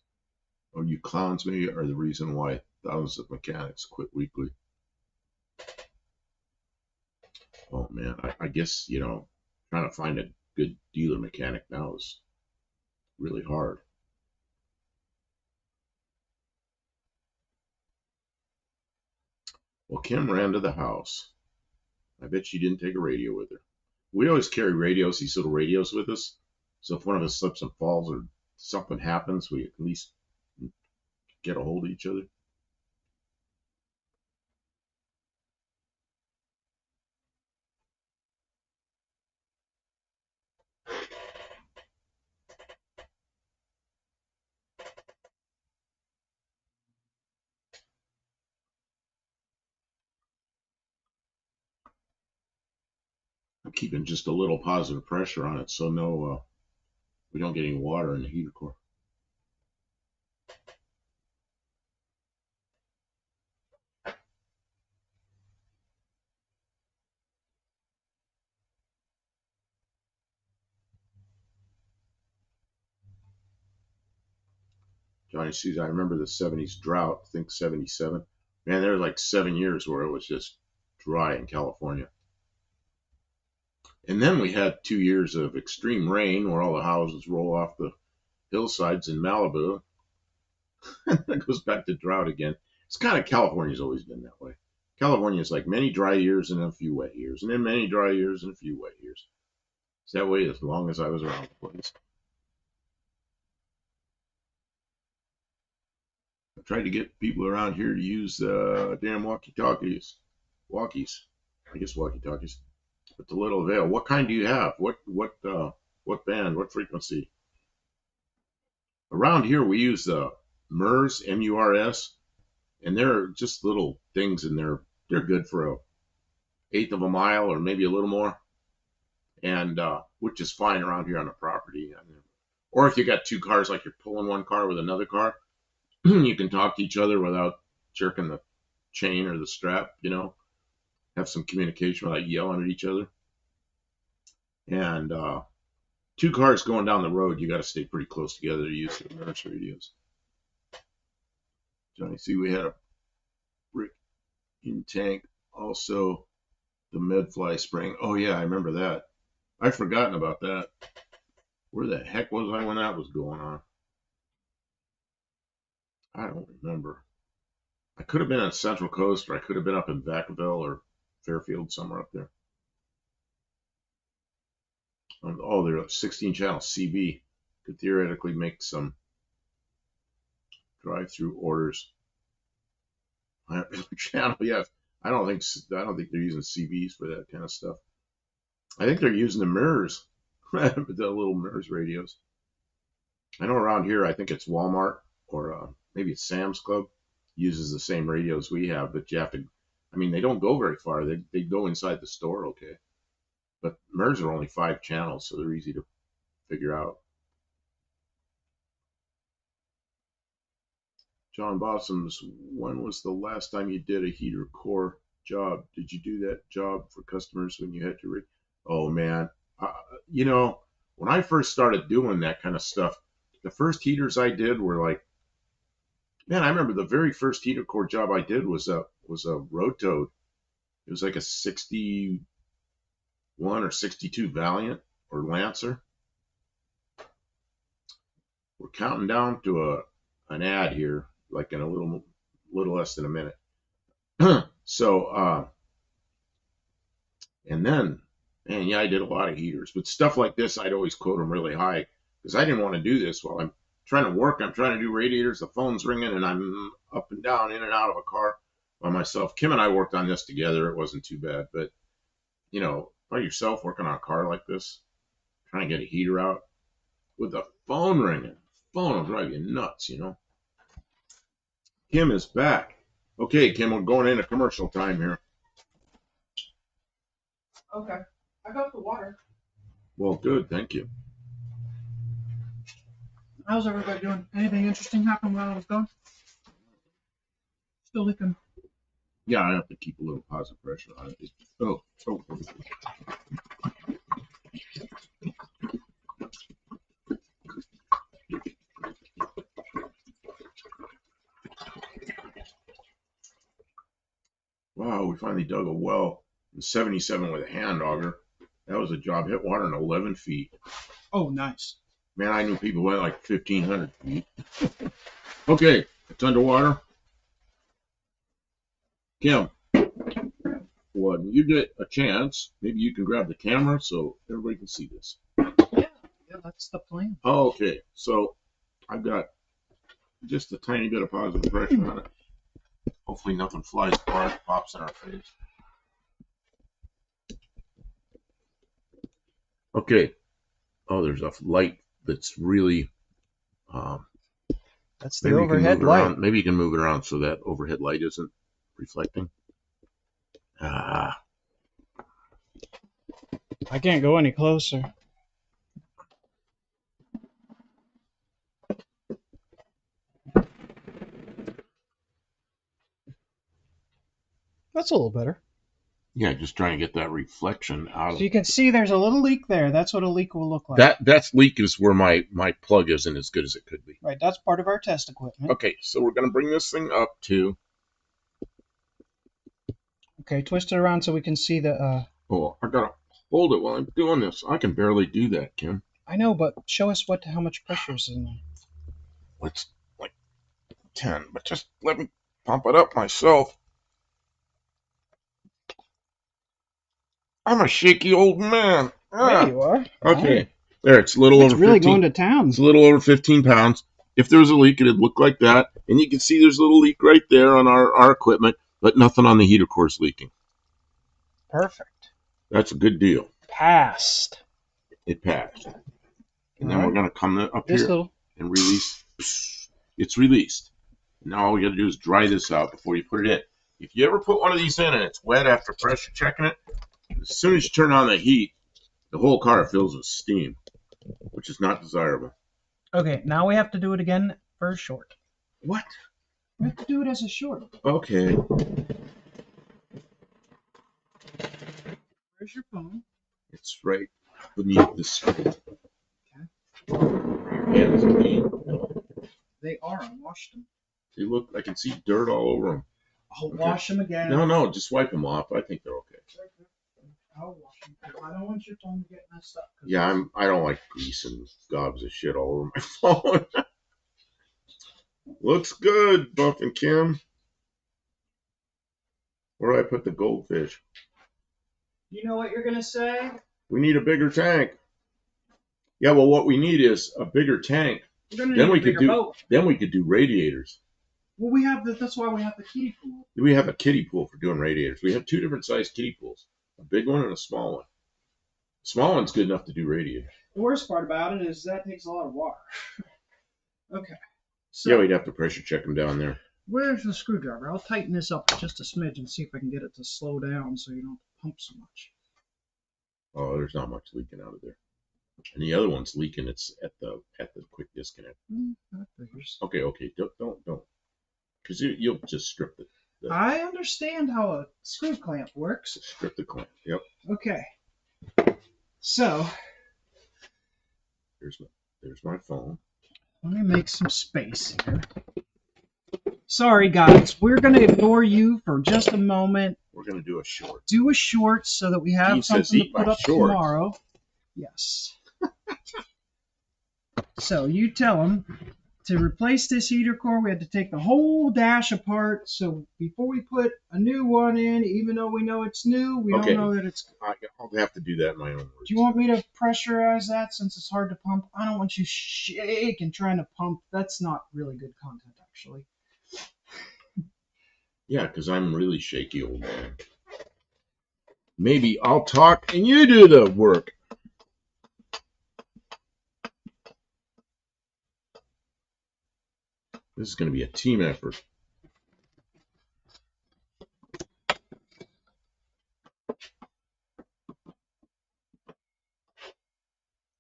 or you clowns maybe, are the reason why thousands of mechanics quit weekly. Oh man, I guess, trying to find a good dealer mechanic now is really hard. Well, Kim ran to the house. I bet she didn't take a radio with her. We always carry radios, these little radios with us. So if one of us slips and falls or something happens, we at least get a hold of each other. I'm keeping just a little positive pressure on it so we don't get any water in the heater core. Johnny sees, I remember the 70s drought, I think 77. Man, there were like 7 years where it was just dry in California. And then we had 2 years of extreme rain where all the houses roll off the hillsides in Malibu. And then it goes back to drought again. It's kind of, California's always been that way. California's like many dry years and a few wet years, and then many dry years and a few wet years. It's that way as long as I was around the place. I tried to get people around here to use damn walkie-talkies. I guess walkie-talkies. But to little avail. What kind do you have? What band? What frequency? Around here we use the MURS, M-U-R-S, and they're just little things, and they're good for a eighth of a mile or maybe a little more, and which is fine around here on the property. Or if you got two cars, like you're pulling one car with another car, you can talk to each other without jerking the chain or the strap, have some communication without yelling at each other. And two cars going down the road, you got to stay pretty close together to use the MURS radios. Johnny, see, we had a brick in tank, also the Medfly spring. Oh yeah, I remember that. I've forgotten about that. Where the heck was I when that was going on? I don't remember. I could have been on Central Coast, or I could have been up in Vacaville or Fairfield, somewhere up there. Oh, they're a 16 channel CB. Could theoretically make some drive-through orders. Channel, yes. I don't think they're using CBs for that kind of stuff. I think they're using the MURS, the little MURS radios. I know around here, I think it's Walmart or maybe it's Sam's Club uses the same radios we have, but you have to. I mean, they don't go very far. They go inside the store, okay. But MURS are only 5 channels, so they're easy to figure out. John Bossoms, when was the last time you did a heater core job? Did you do that job for customers when you had to Oh man, when I first started doing that kind of stuff, the first heaters I did were like, man, I remember the very first heater core job I did was a Rotode. It was like a 61 or 62 Valiant or Lancer. We're counting down to an ad here, like in a little less than a minute. So, and then, man, yeah, I did a lot of heaters, but stuff like this, I'd always quote them really high because I didn't want to do this while I'm trying to work. I'm trying to do radiators, the phone's ringing, and I'm up and down, in and out of a car by myself. Kim and I worked on this together. It wasn't too bad, but by yourself working on a car like this, trying to get a heater out with the phone ringing, the phone will drive you nuts, Kim is back. Okay, Kim, we're going into commercial time here. Okay. I got the water. Well, good, thank you. How's everybody doing? Anything interesting happen while I was gone? Still leaking. Yeah, I have to keep a little positive pressure on it. Oh. Wow, we finally dug a well in 77 with a hand auger. That was a job. Hit water in 11 feet. Oh, nice. Man, I knew people went like 1,500 feet. Okay, it's underwater. Kim, when you get a chance, maybe you can grab the camera so everybody can see this. Yeah, that's the plan. Oh, okay, so I've got just a tiny bit of positive pressure on it. Hopefully nothing flies apart, pops in our face. Okay. Oh, there's a light that's really. That's the Maybe you can overhead move it light. around. Maybe you can move it around so that overhead light isn't reflecting. Ah, I can't go any closer. That's a little better. yeah, just trying to get that reflection out So of. you can see there's a little leak there. That's what a leak will look like. That's leak is where my plug isn't as good as it could be. Right, that's part of our test equipment. Okay, so we're gonna bring this thing up to. Okay, twist it around so we can see the. Oh, I gotta hold it while I'm doing this. I can barely do that, Kim. I know, but show us how much pressure is in there. It's like 10, but just let me pump it up myself. I'm a shaky old man. There you are. Okay, there. It's a little It's over really 15. going to town. It's a little over 15 pounds. If there was a leak, it'd look like that. And you can see there's a little leak right there on our equipment, but nothing on the heater core's leaking. Perfect. That's a good deal. Passed. It passed. And then All we're right. going to come up This here little. and release. It's released. Now all we got to do is dry this out before you put it in. If you ever put one of these in and it's wet after pressure checking it, as soon as you turn on the heat, the whole car fills with steam, which is not desirable. Okay, now we have to do it again for a short. What? We have to do it as a short. Okay. Where's your phone? It's right beneath the screen. Okay. Your hands are clean. They are. I washed them. They look. I can see dirt all over them. I'll wash them again. No, just wipe them off. I think they're okay. I'll wash them. I don't want your phone to get messed up. Yeah, I don't like grease and gobs of shit all over my phone. Looks good, Buff and Kim. Where do I put the goldfish? You know what you're gonna say? We need a bigger tank. Yeah, well, what we need is a bigger tank. We're gonna Then need we a bigger could do. boat. Then we could do radiators. Well, we have that's why we have the kiddie pool. We have a kiddie pool for doing radiators. We have two different sized kiddie pools, a big one and a small one. The small one's good enough to do radiators. The worst part about it is that takes a lot of water. Okay. So Yeah, we'd have to pressure check them down there. where's the screwdriver? I'll tighten this up just a smidge and see if I can get it to slow down so you don't pump so much. Oh, there's not much leaking out of there. And the other one's leaking. It's at the quick disconnect. That figures. Okay. Don't. Because you'll just strip the I understand how a screw clamp works. strip the clamp. Yep. Okay. So There's my phone. let me make some space here. Sorry, guys. We're going to ignore you for just a moment. We're gonna do a short. Do a short so that we have Dean says, something to "Eat my put up shorts." tomorrow. Yes. So you tell them to replace this heater core, we had to take the whole dash apart. So before we put a new one in, even though we know it's new, we Okay. don't know that it's. I'll have to do that in my own words. Do you want me to pressurize that since it's hard to pump? I don't want you shaking trying to pump. That's not really good content, actually. Yeah, because I'm really shaky old man. Maybe I'll talk and you do the work. This is going to be a team effort.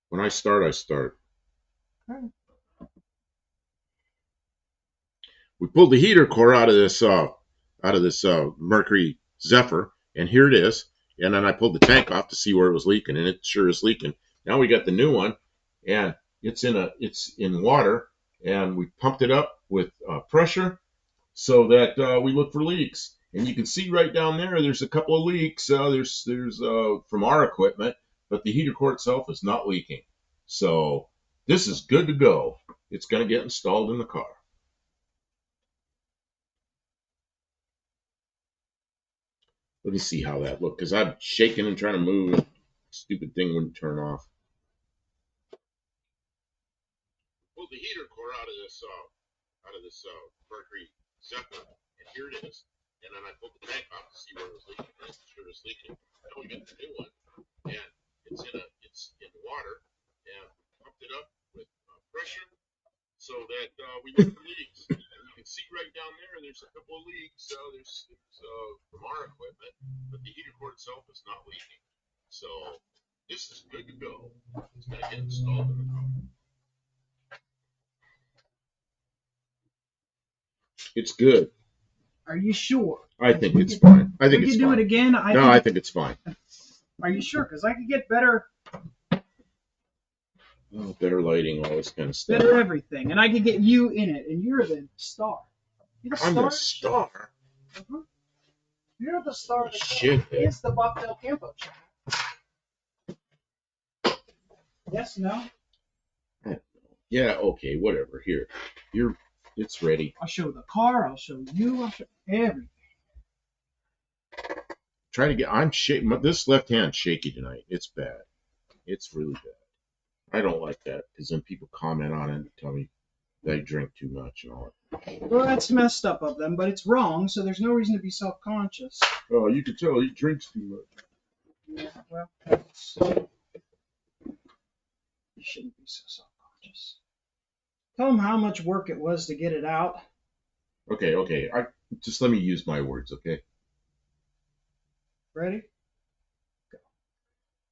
When I start, I start. Okay. We pulled the heater core out of this Mercury Zephyr, and here it is. And then I pulled the tank off to see where it was leaking, and it sure is leaking. Now we got the new one, and it's in water, and we pumped it up with pressure so that we look for leaks. And you can see right down there, there's a couple of leaks. There's from our equipment, but the heater core itself is not leaking. So this is good to go. It's going to get installed in the car. Let me see how that looked, because I'm shaking and trying to move. Stupid thing wouldn't turn off. Pulled the heater core out of this Mercury Zephyr, and here it is. And then I pulled the tank off to see where it was leaking. And it's sure it's leaking. Now we got the new one, and it's in water, and we pumped it up with pressure so that we look for leaks. And you can see right down there, there's a couple of leaks. There's from our equipment, but the heater core itself is not leaking. So this is good to go. It's going to get installed in the car. It's good. Are you sure? I think it's fine. I think we it's could do fine. it again. No, I think it's fine. Are you sure? Because I could get better. Oh, better lighting, all this kind of stuff. Better everything, and I could get you in it, and you're the star. You're the I'm star. the star. Uh-huh. You're the star. Shit. It's the Bucktail Campo channel. Yes, no. Yeah, okay, whatever. Here, it's ready. I'll show the car. I'll show you. I'll show everything. Try to get. I'm shaking. This left hand's shaky tonight. It's bad. It's really bad. I don't like that because then people comment on it and tell me that I drink too much and all that. Well, that's messed up of them, but it's wrong, so there's no reason to be self-conscious. Oh, you can tell he drinks too much. Yeah, well, you shouldn't be so self-conscious. Tell them how much work it was to get it out. Okay. Just let me use my words, okay? Ready? Go.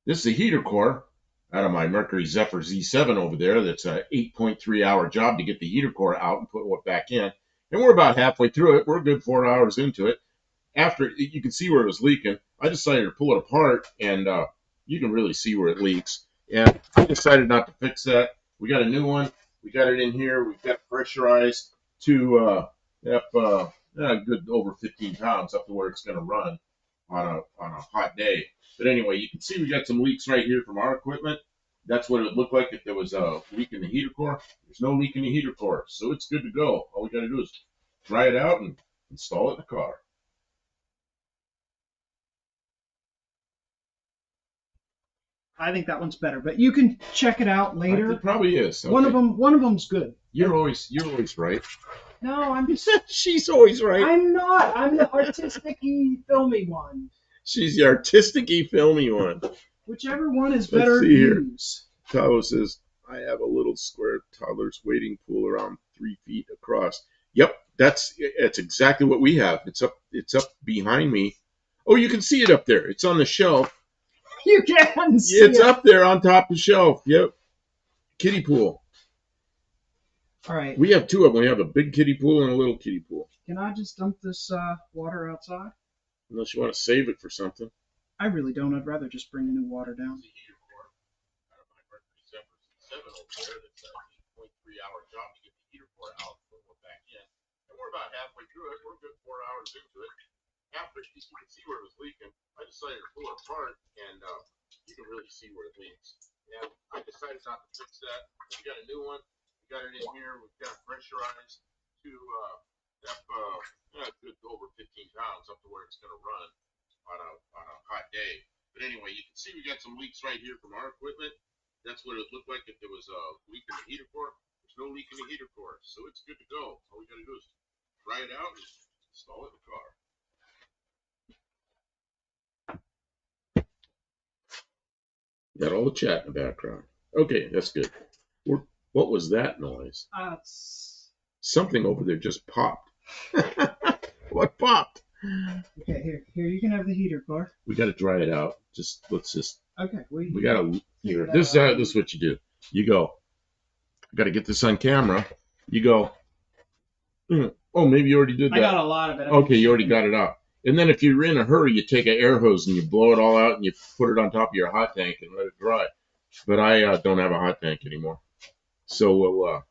This is a heater core out of my Mercury Zephyr Z7 over there. That's a 8.3 hour job to get the heater core out and put it back in. And we're about halfway through it. We're a good 4 hours into it. After you can see where it was leaking, I decided to pull it apart, and you can really see where it leaks. And I decided not to fix that. We got a new one. We got it in here. We've got pressurized to up a good over 15 pounds up to where it's going to run on a hot day. But anyway, you can see we got some leaks right here from our equipment. That's what it would look like if there was a leak in the heater core. There's no leak in the heater core, so it's good to go. All we got to do is dry it out and install it in the car. I think that one's better, but you can check it out later. It probably is. Okay. One of them's good. You're always right. No, I'm just. She's always right. I'm not. I'm the artistic-y, filmy one. She's the artistic-y, filmy one. Whichever one is better to use. Tahoe says, I have a little square toddler's wading pool around 3 feet across. Yep, that's exactly what we have. It's up behind me. Oh, you can see it up there. It's on the shelf. You can see it's up there on top of the shelf. Yep. Kiddie pool. All right. We have two of them. We have a big kiddie pool and a little kiddie pool. Can I just dump this water outside? Unless you want to save it for something. I really don't. I'd rather just bring new water down. Hour job to get the heater core out and put it back in. And we're about halfway through it. We're a good 4 hours into it. After you can see where it was leaking, I decided to pull it apart, and you can really see where it leaks. And I decided not to fix that. We got a new one. We got it in here. We've got it pressurized to good over 15 pounds up to where it's going to run on a hot day. But anyway, you can see we got some leaks right here from our equipment. That's what it would look like if there was a leak in the heater core. There's no leak in the heater core, so it's good to go. All we got to do is dry it out and install it in the car. Got all the chat in the background. Okay, that's good. What was that noise? Something over there just popped. What popped? Okay, here you can have the heater core. We got to dry it out. Let's just Okay, We gotta here. that This out. this is what you do. You go. I gotta get this on camera. You go. Oh, maybe you already did I got that. a lot of it. Okay, you already got it out. And then if you're in a hurry, you take an air hose and you blow it all out and you put it on top of your hot tank and let it dry. But I don't have a hot tank anymore, so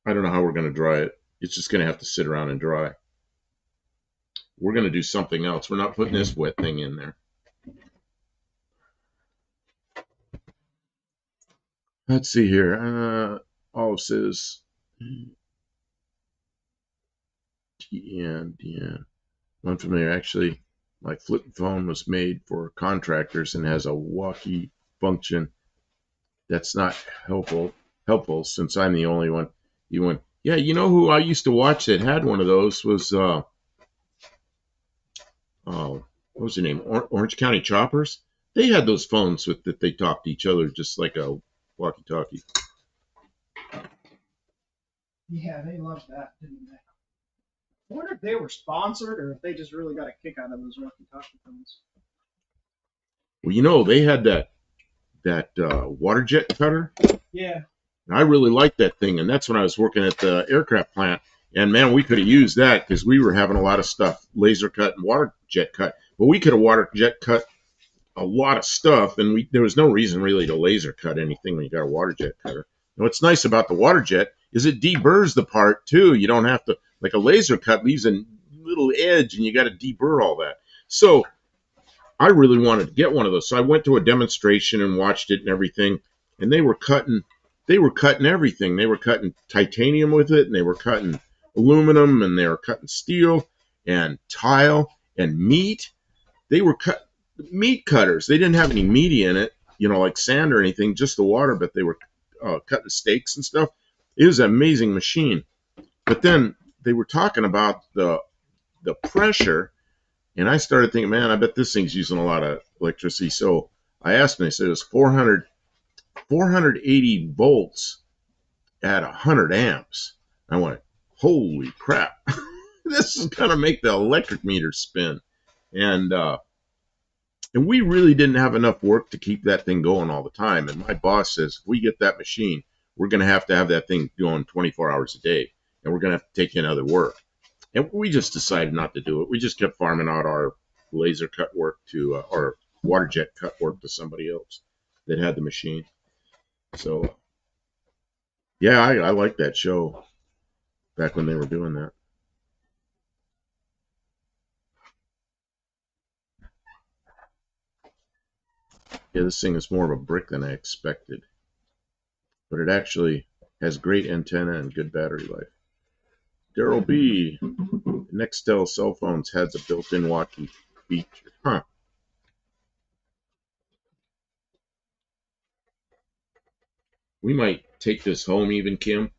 I don't know how we're gonna dry it. It's just gonna have to sit around and dry. We're gonna do something else. We're not putting this wet thing in there. Let's see here. Olive says, DN. I'm familiar. Actually, my flip phone was made for contractors and has a walkie function. That's not helpful since I'm the only one. You went, yeah, you know who I used to watch that had one of those was, what was her name? Orange County Choppers. They had those phones with that they talked to each other just like a walkie-talkie. Yeah, they loved that, didn't they? I wonder if they were sponsored or if they just really got a kick out of those walkie-talkie phones. Well, you know, they had that water jet cutter. Yeah. And I really liked that thing, and that's when I was working at the aircraft plant. And man, we could have used that because we were having a lot of stuff, laser cut and water jet cut. But we could have water jet cut a lot of stuff, and there was no reason really to laser cut anything when you got a water jet cutter. And what's nice about the water jet is it deburrs the part too. You don't have to, like a laser cut leaves a little edge, and you got to deburr all that. So I really wanted to get one of those. So I went to a demonstration and watched it and everything. And they were cutting everything. They were cutting titanium with it, and they were cutting aluminum, and they were cutting steel and tile and meat. They were cut meat cutters. They didn't have any meat in it, like sand or anything, just the water, but they were cutting steaks and stuff. It was an amazing machine. But then they were talking about the pressure. And I started thinking, man, I bet this thing's using a lot of electricity. So I asked them, they said it was 480 volts at 100 amps. I went, holy crap. This is going to make the electric meter spin. And we really didn't have enough work to keep that thing going all the time. And my boss says, if we get that machine, we're going to have that thing going 24 hours a day. And we're going to have to take in other work. And we just decided not to do it. We just kept farming out our laser cut work to, or water jet cut work to somebody else that had the machine. So, yeah, I liked that show back when they were doing that. Yeah, this thing is more of a brick than I expected. But it actually has great antenna and good battery life. Daryl B. Nextel cell phones has a built-in walkie feature. Huh. We might take this home even, Kim.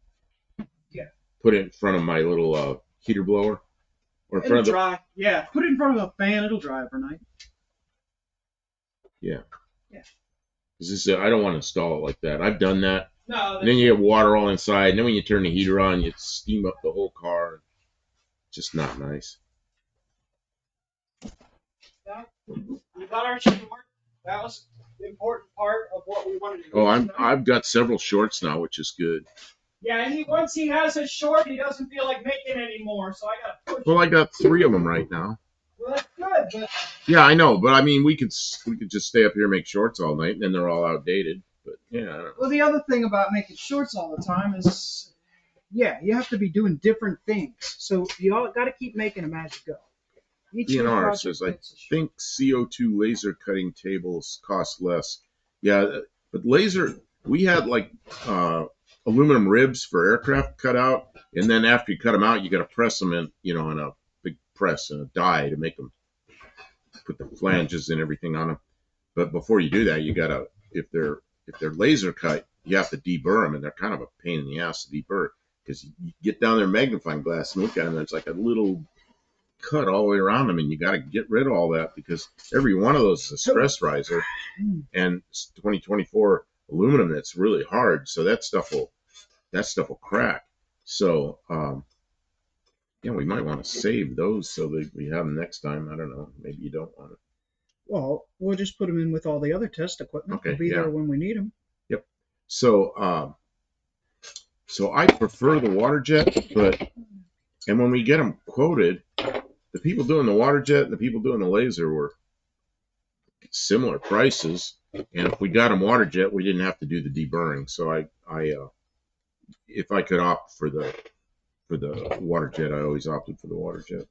Yeah. Put it in front of my little heater blower. Or in It'll front of the, dry. Yeah. Put it in front of a fan. It'll dry overnight. yeah. Yeah. Because I don't want to install it like that. I've done that. No. And then you get water all inside. And then when you turn the heater on, you steam up the whole car. Just not nice. We got our short. That was the important part of what we wanted to do. Oh, I've got several shorts now, which is good. Yeah, and once he has his short, he doesn't feel like making anymore. So I got to push. Well, I got 3 of them right now. Well, that's good, but yeah, I know, but I mean, we could just stay up here and make shorts all night, and then they're all outdated. But yeah, I don't know. Well, the other thing about making shorts all the time is, yeah, you have to be doing different things. So you all got to keep making them as you go. DNR says, I think CO2 laser cutting tables cost less. Yeah, but we had like aluminum ribs for aircraft cut out, and then after you cut them out, you got to press them in, in a big press and a die to make them, put the flanges and everything on them. But before you do that, you got to, if they're laser cut, you have to deburr them, and they're kind of a pain in the ass to deburr because you get down there magnifying glass and look at them, and it's like a little cut all the way around them, and you got to get rid of all that because every one of those is a stress riser, and 2024 aluminum that's really hard, so that stuff will crack. So yeah, we might want to save those so that we have them next time. I don't know, maybe you don't want to. Well, we'll just put them in with all the other test equipment. Okay, We'll be yeah. there when we need them. Yep. So, so I prefer the water jet, and when we get them quoted, the people doing the water jet and the people doing the laser were similar prices. And if we got them water jet, we didn't have to do the deburring. So if I could opt for the water jet, I always opted for the water jet.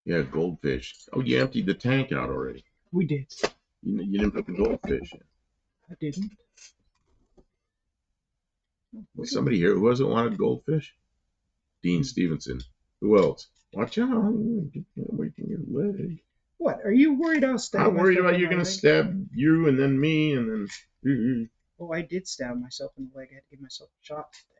Yeah, goldfish. Oh, you emptied the tank out already. We did. You didn't put the goldfish in. I didn't. Was somebody here who wasn't wanted goldfish? Dean Stevenson. Who else? Watch out. Get away from your leg. What? Are you worried I'll stab I'm worried myself about in you're my going to leg? stab you and then me and then. Oh, I did stab myself in the leg. I had to give myself a shot today.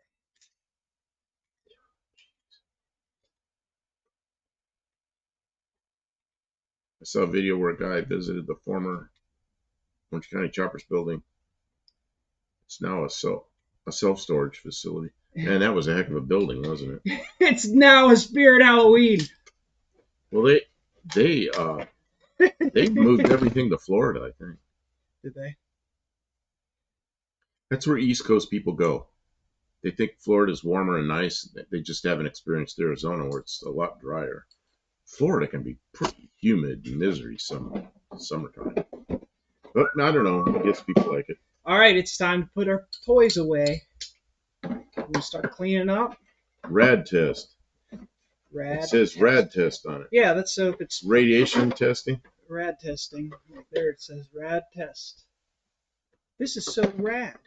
I saw a video where a guy visited the former Orange County Choppers building. It's now a self-storage facility. Man, that was a heck of a building, wasn't it? It's now a Spirit Halloween. Well, they moved everything to Florida, I think. Did they? That's where East Coast people go. They think Florida's warmer and nice. They just haven't experienced Arizona, where it's a lot drier. Florida can be pretty humid and misery summertime. But I don't know. I guess people like it. All right, it's time to put our toys away. We'll start cleaning up. Rad test. Rad. It says rad test on it. Yeah, let's so if it's Radiation testing. rad testing. Right there it says rad test. This is so rad.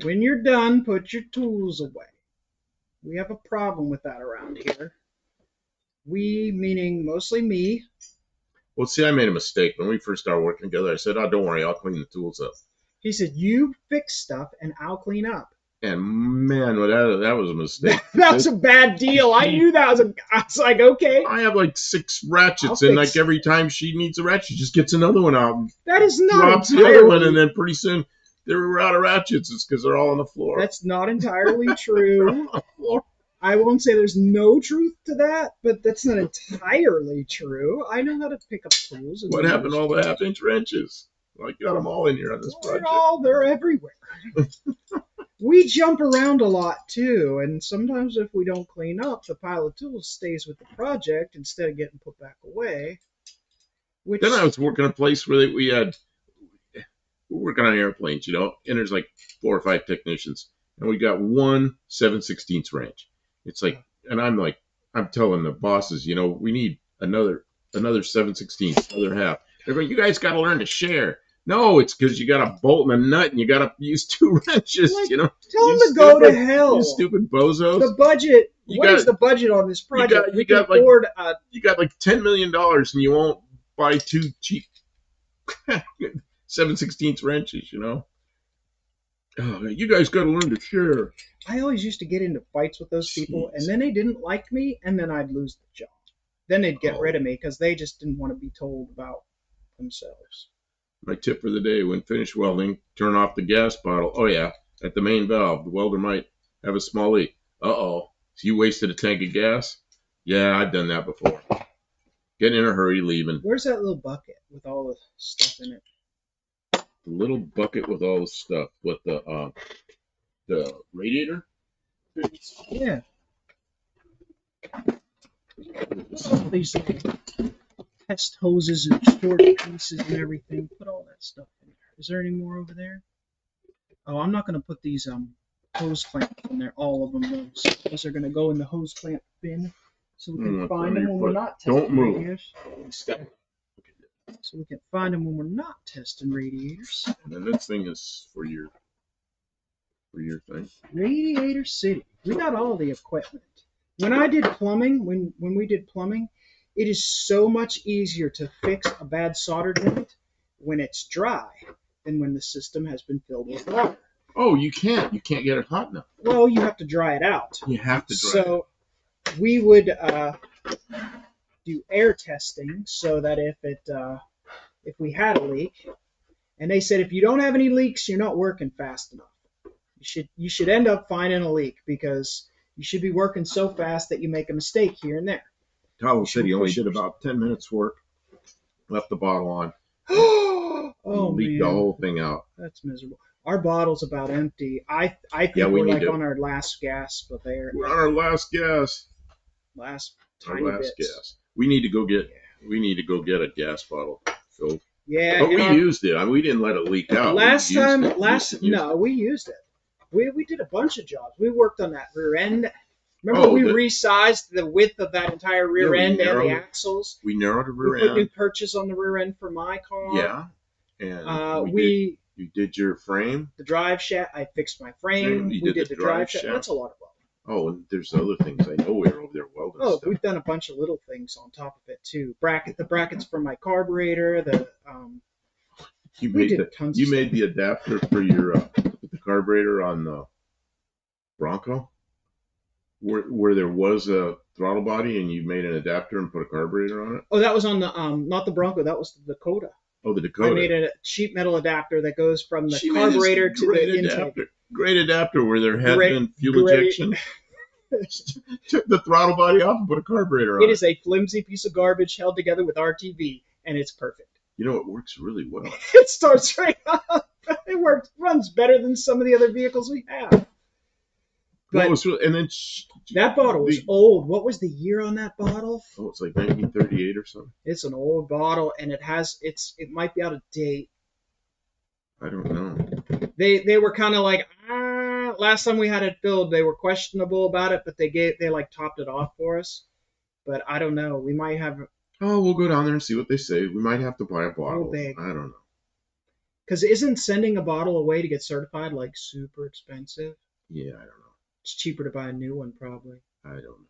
When you're done, put your tools away. We have a problem with that around here. We, meaning mostly me. Well, see, I made a mistake. When we first started working together, I said, oh, don't worry, I'll clean the tools up. He said, you fix stuff and I'll clean up. And man, well, that was a mistake. That was a bad deal. I knew that I was like, okay. I have like 6 ratchets, and like every time she needs a ratchet, she just gets another one out. That is not drops the other one, and then pretty soon they're out of ratchets. It's because they're all on the floor. That's not entirely true. I won't say there's no truth to that, but that's not entirely true. I know how to pick up tools. What happened to all the half-inch wrenches? Well, I got them all in here on this project. They're everywhere. We jump around a lot too, and sometimes if we don't clean up, the pile of tools stays with the project instead of getting put back away. Then I was working a place where we're working on airplanes, and there's like 4 or 5 technicians, and we got one 7/16 wrench. It's like, and I'm telling the bosses, we need another 7/16, another half. They're going, you guys got to learn to share. No, it's because you got a bolt and a nut, and you got to use 2 wrenches. Tell them to go to hell. You stupid bozos. The budget. What is the budget on this project? You got like $10 million, and you won't buy 2 cheap 7/16 wrenches. Oh, you guys got to learn to share. I always used to get into fights with those people, and then they didn't like me, and then I'd lose the job. Then they'd get rid of me because they just didn't want to be told about themselves. My tip for the day: when finished welding, turn off the gas bottle. Oh yeah, at the main valve, the welder might have a small leak. So you wasted a tank of gas? Yeah, I've done that before. Getting in a hurry, leaving. Where's that little bucket with all the stuff in it? The little bucket with all the stuff. With the radiator? Yeah. All these test hoses and short pieces and everything. Put all that stuff in there. Is there any more over there? Oh, I'm not going to put these hose clamps in there. All of them. Those are going to go in the hose clamp bin, so we can find them when we're not testing Don't move. radiators. So we can find them when we're not testing radiators. And then this thing is for your thing. Radiator City. We got all the equipment. When I did plumbing, when we did plumbing, It is so much easier to fix a bad solder joint when it's dry than when the system has been filled with water. Oh, you can't. You can't get it hot enough. Well, you have to dry it out. You have to dry it. So we would do air testing so that if we had a leak, and they said if you don't have any leaks, you're not working fast enough. You should end up finding a leak because you should be working so fast that you make a mistake here and there. Towel said he only did about 10 minutes work, left the bottle on, leaked the whole thing out. That's miserable. Our bottle's about empty. I think we're like on our last gasp of air. We're on our last gas. Last tiny bits. Gas. We need to go get a gas bottle filled. Yeah, but we used it. I mean, we didn't let it leak out. We used it. We did a bunch of jobs. We worked on that rear end. Remember, we resized the width of that entire rear end and the axles. We narrowed the rear end. We put new perches on the rear end for my car. Yeah, and you did your frame. The drive shaft. I fixed my frame. We did the drive shaft. That's a lot of welding. Oh, and there's other things. I know we were over there welding. Oh, we've done a bunch of little things on top of it too. The brackets for my carburetor. You made the adapter for your the carburetor on the Bronco, where there was a throttle body, and you made an adapter and put a carburetor on it. Oh, that was on the not the Bronco. That was the Dakota. Oh, the Dakota. I made a sheet metal adapter that goes from the carburetor to the intake. Great adapter where there had been fuel injection. Took the throttle body off and put a carburetor on it. It is a flimsy piece of garbage held together with RTV, and it's perfect. You know, it works really well. It starts right up. It runs better than some of the other vehicles we have. But that bottle was old. What was the year on that bottle? Oh, it's like 1938 or something. It's an old bottle, and it might be out of date. I don't know. They were kind of like, last time we had it filled, they were questionable about it, but they topped it off for us. But I don't know. We might have. Oh, we'll go down there and see what they say. We might have to buy a bottle. Real big. I don't know. Because isn't sending a bottle away to get certified like super expensive? Yeah, I don't know. It's cheaper to buy a new one, probably. I don't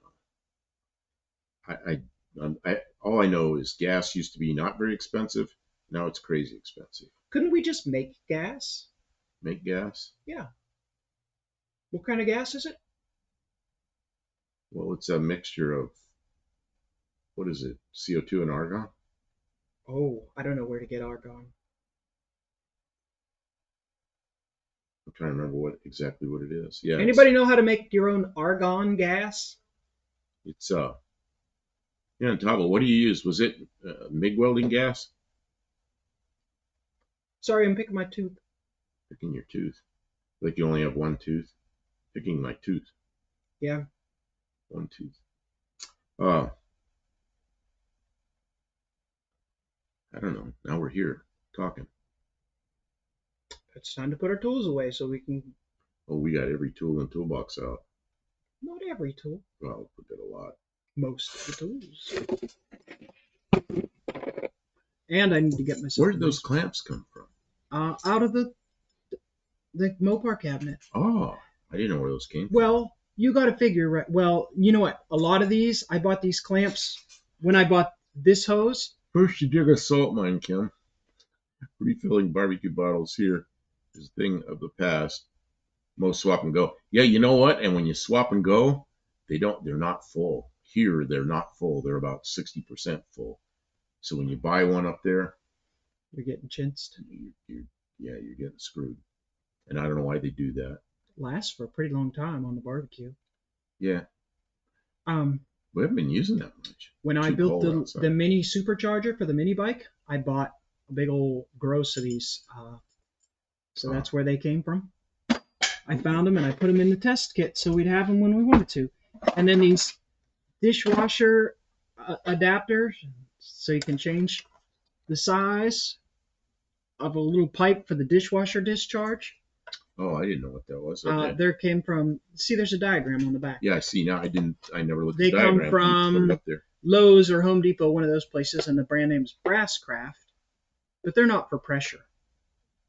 know. All I know is gas used to be not very expensive. Now it's crazy expensive. Couldn't we just make gas? Make gas? Yeah. What kind of gas is it? Well, it's a mixture of, what is it, CO2 and argon? Oh, I don't know where to get argon. I'm trying to remember exactly what it is. Yeah. Anybody know how to make your own argon gas? It's yeah, Toggle. What do you use? Was it MIG welding gas? Sorry, I'm picking my tooth. Picking your tooth? Like you only have one tooth? Picking my tooth. Yeah. One tooth. I don't know. Now we're here talking. It's time to put our tools away so we can. Oh, we got every tool in the toolbox out. Not every tool. Well, we got a lot. Most of the tools. And I need to get myself. Where did those clamps come from? Out of the Mopar cabinet. Oh, I didn't know where those came from. Well, you got to figure, right? Well, you know what? A lot of these, I bought these clamps when I bought this hose. First, you dig a salt mine, Kim. Refilling barbecue bottles here is a thing of the past. Most swap and go. Yeah, you know what? And when you swap and go, they're not full. Here, they're not full. They're about 60% full. So when you buy one up there, you're getting chinced. You're getting screwed. And I don't know why they do that. Lasts for a pretty long time on the barbecue. Yeah. We haven't been using that much. When I built the mini supercharger for the mini bike, I bought a big old gross of these. So that's where they came from. I found them and I put them in the test kit so we'd have them when we wanted to. And then these dishwasher adapters, so you can change the size of a little pipe for the dishwasher discharge. Oh, I didn't know what that was. Okay. There came from. See, there's a diagram on the back. Yeah, I see now. I never looked at the diagram. They come from up there. Lowe's or Home Depot, one of those places, and the brand name's Brasscraft. But they're not for pressure.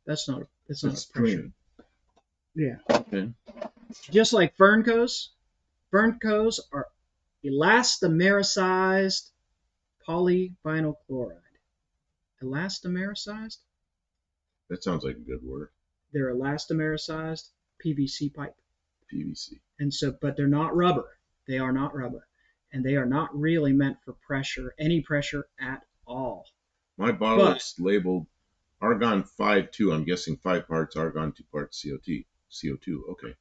That's not a pressure. Yeah. Okay. Just like Fernco's. Fernco's are elastomericized polyvinyl chloride. Elastomericized? That sounds like a good word. They're elastomericized PVC pipe. PVC. And so, but they're not rubber. They are not rubber. And they are not really meant for pressure, any pressure at all. My bottle is labeled Argon 5-2. I'm guessing 5 parts argon, 2 parts CO2. CO2. Okay.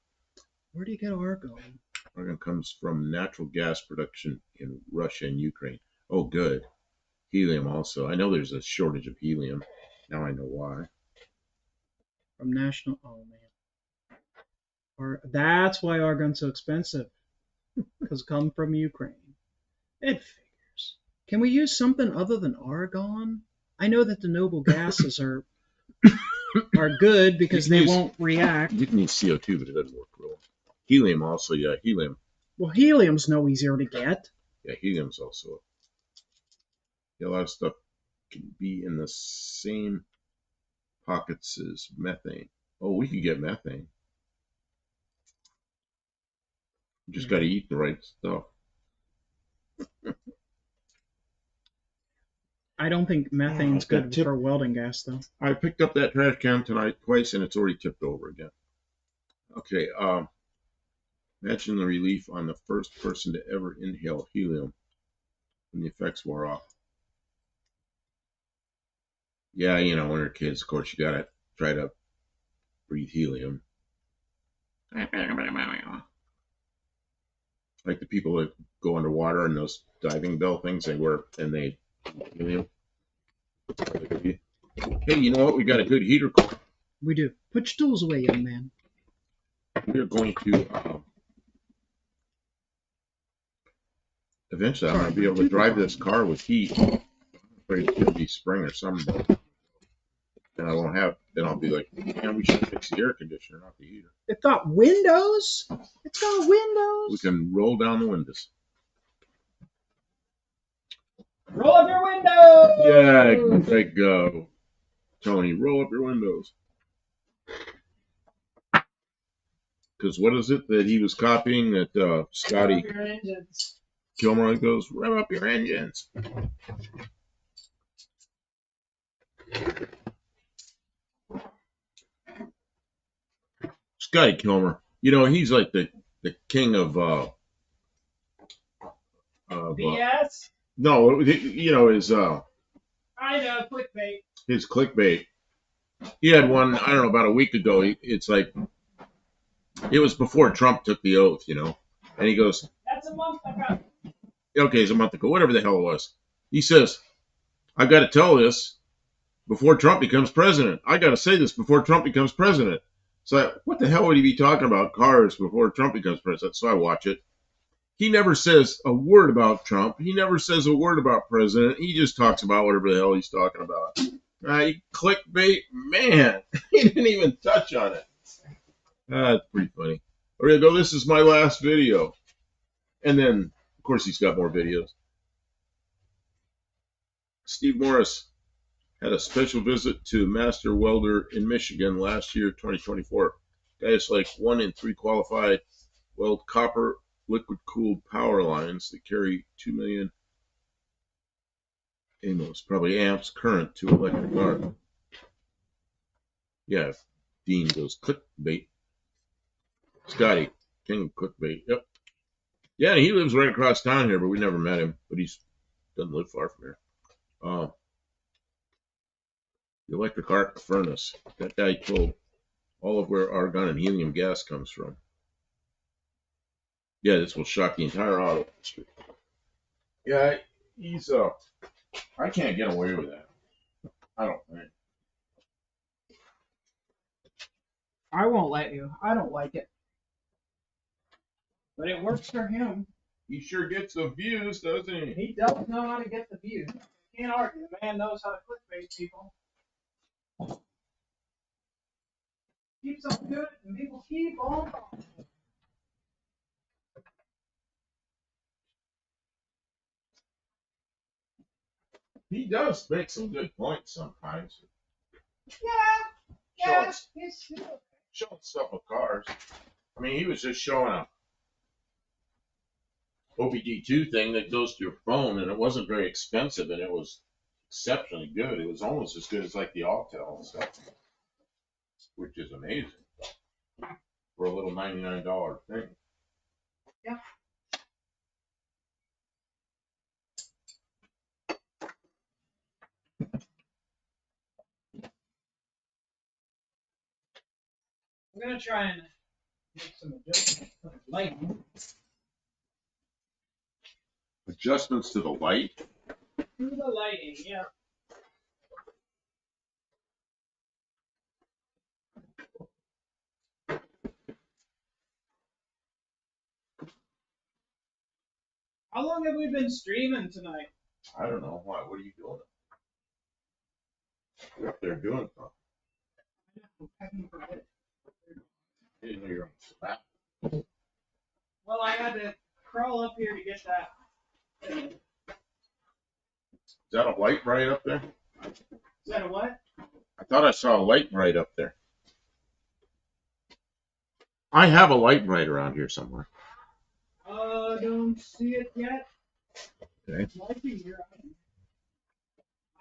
Where do you get argon? Argon comes from natural gas production in Russia and Ukraine. Oh, good. Helium also. I know there's a shortage of helium. Now I know why. From national. Oh man. That's why argon's so expensive. Because it comes from Ukraine. It figures. Can we use something other than argon? I know that the noble gases are good because they won't react. You can use CO2, but it doesn't work real. Helium also, yeah, helium. Well, helium's no easier to get. Yeah, helium's also. Yeah, a lot of stuff can be in the same pockets as methane. Oh, we could get methane. You just got to eat the right stuff. I don't think methane's good for welding gas, though. I picked up that trash can tonight twice, and it's already tipped over again. Okay, imagine the relief on the first person to ever inhale helium when the effects wore off. Yeah, you know, when you're kids, of course, you got to try to breathe helium. Like the people that go underwater in those diving bell things they wear, and they helium. Hey, you know what? We got a good heater core. We do. Put your tools away, young man. We're going to eventually I'm going to be able to drive this car with heat. I'm afraid it's going to be spring or summer. And I won't have, then I'll be like, man, we should fix the air conditioner, not the heater. It's got windows. It's got windows. We can roll down the windows. Roll up your windows. Yeah, there go. Tony, roll up your windows. Because what is it that he was copying that Scotty Kilmer goes, rev up your engines. Scotty Kilmer, you know, he's like the king of BS? No, you know, his I know, clickbait. His clickbait. He had one, I don't know, about a week ago. It's like, it was before Trump took the oath, you know. And he goes, that's a month ago. Okay, it's a month ago, whatever the hell it was. He says, I've got to tell this before Trump becomes president. I got to say this before Trump becomes president. So what the hell would he be talking about cars before Trump becomes president? So I watch it. He never says a word about Trump. He never says a word about president. He just talks about whatever the hell he's talking about. Clickbait, man. He didn't even touch on it. That's pretty funny. We're going to go, this is my last video. And then, of course, he's got more videos. Steve Morris had a special visit to Master Welder in Michigan last year, 2024. Guys like 1 in 3 qualified weld copper liquid-cooled power lines that carry 2 million probably amps current to electric arc. Yeah, Dean goes clickbait. Scotty, king of clickbait. Yep. Yeah, he lives right across town here, but we never met him. But he's doesn't live far from here. The electric arc furnace. That guy told all of where argon and helium gas comes from. Yeah, this will shock the entire auto industry. Yeah, he's I can't get away with that. I don't think. I won't let you. I don't like it. But it works for him. He sure gets the views, doesn't he? He does know how to get the views. Can't argue. The man knows how to clickbait people. Keeps on doing it, and people keep on talking. He does make some good points sometimes. Yeah. Showing stuff with cars. I mean, he was just showing OBD2 thing that goes to your phone, and it wasn't very expensive, and it was exceptionally good. It was almost as good as like the Altel stuff, which is amazing for a little $99 thing. Yeah. I'm gonna try and make some adjustments to the lighting. Adjustments to the light. To the lighting, yeah. How long have we been streaming tonight? I don't know why. What are you doing? You're up there doing something. I didn't know you were on slap. Well, I had to crawl up here to get that. Is that a light bright up there? Is that a what? I thought I saw a light bright up there. I have a light bright around here somewhere. Don't see it yet. Okay. It might be here.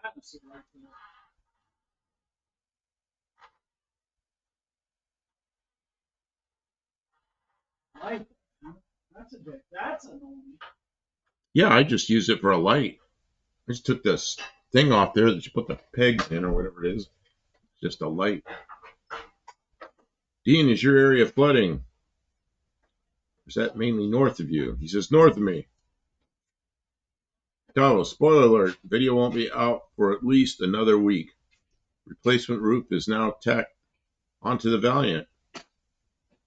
I don't see it right now. Light. That's a bit. That's annoying. Yeah, I just use it for a light. I just took this thing off there that you put the pegs in or whatever it is. Just a light. Dean, is your area flooding? Is that mainly north of you? He says, north of me. Oh, spoiler alert, video won't be out for at least another week. Replacement roof is now tacked onto the Valiant.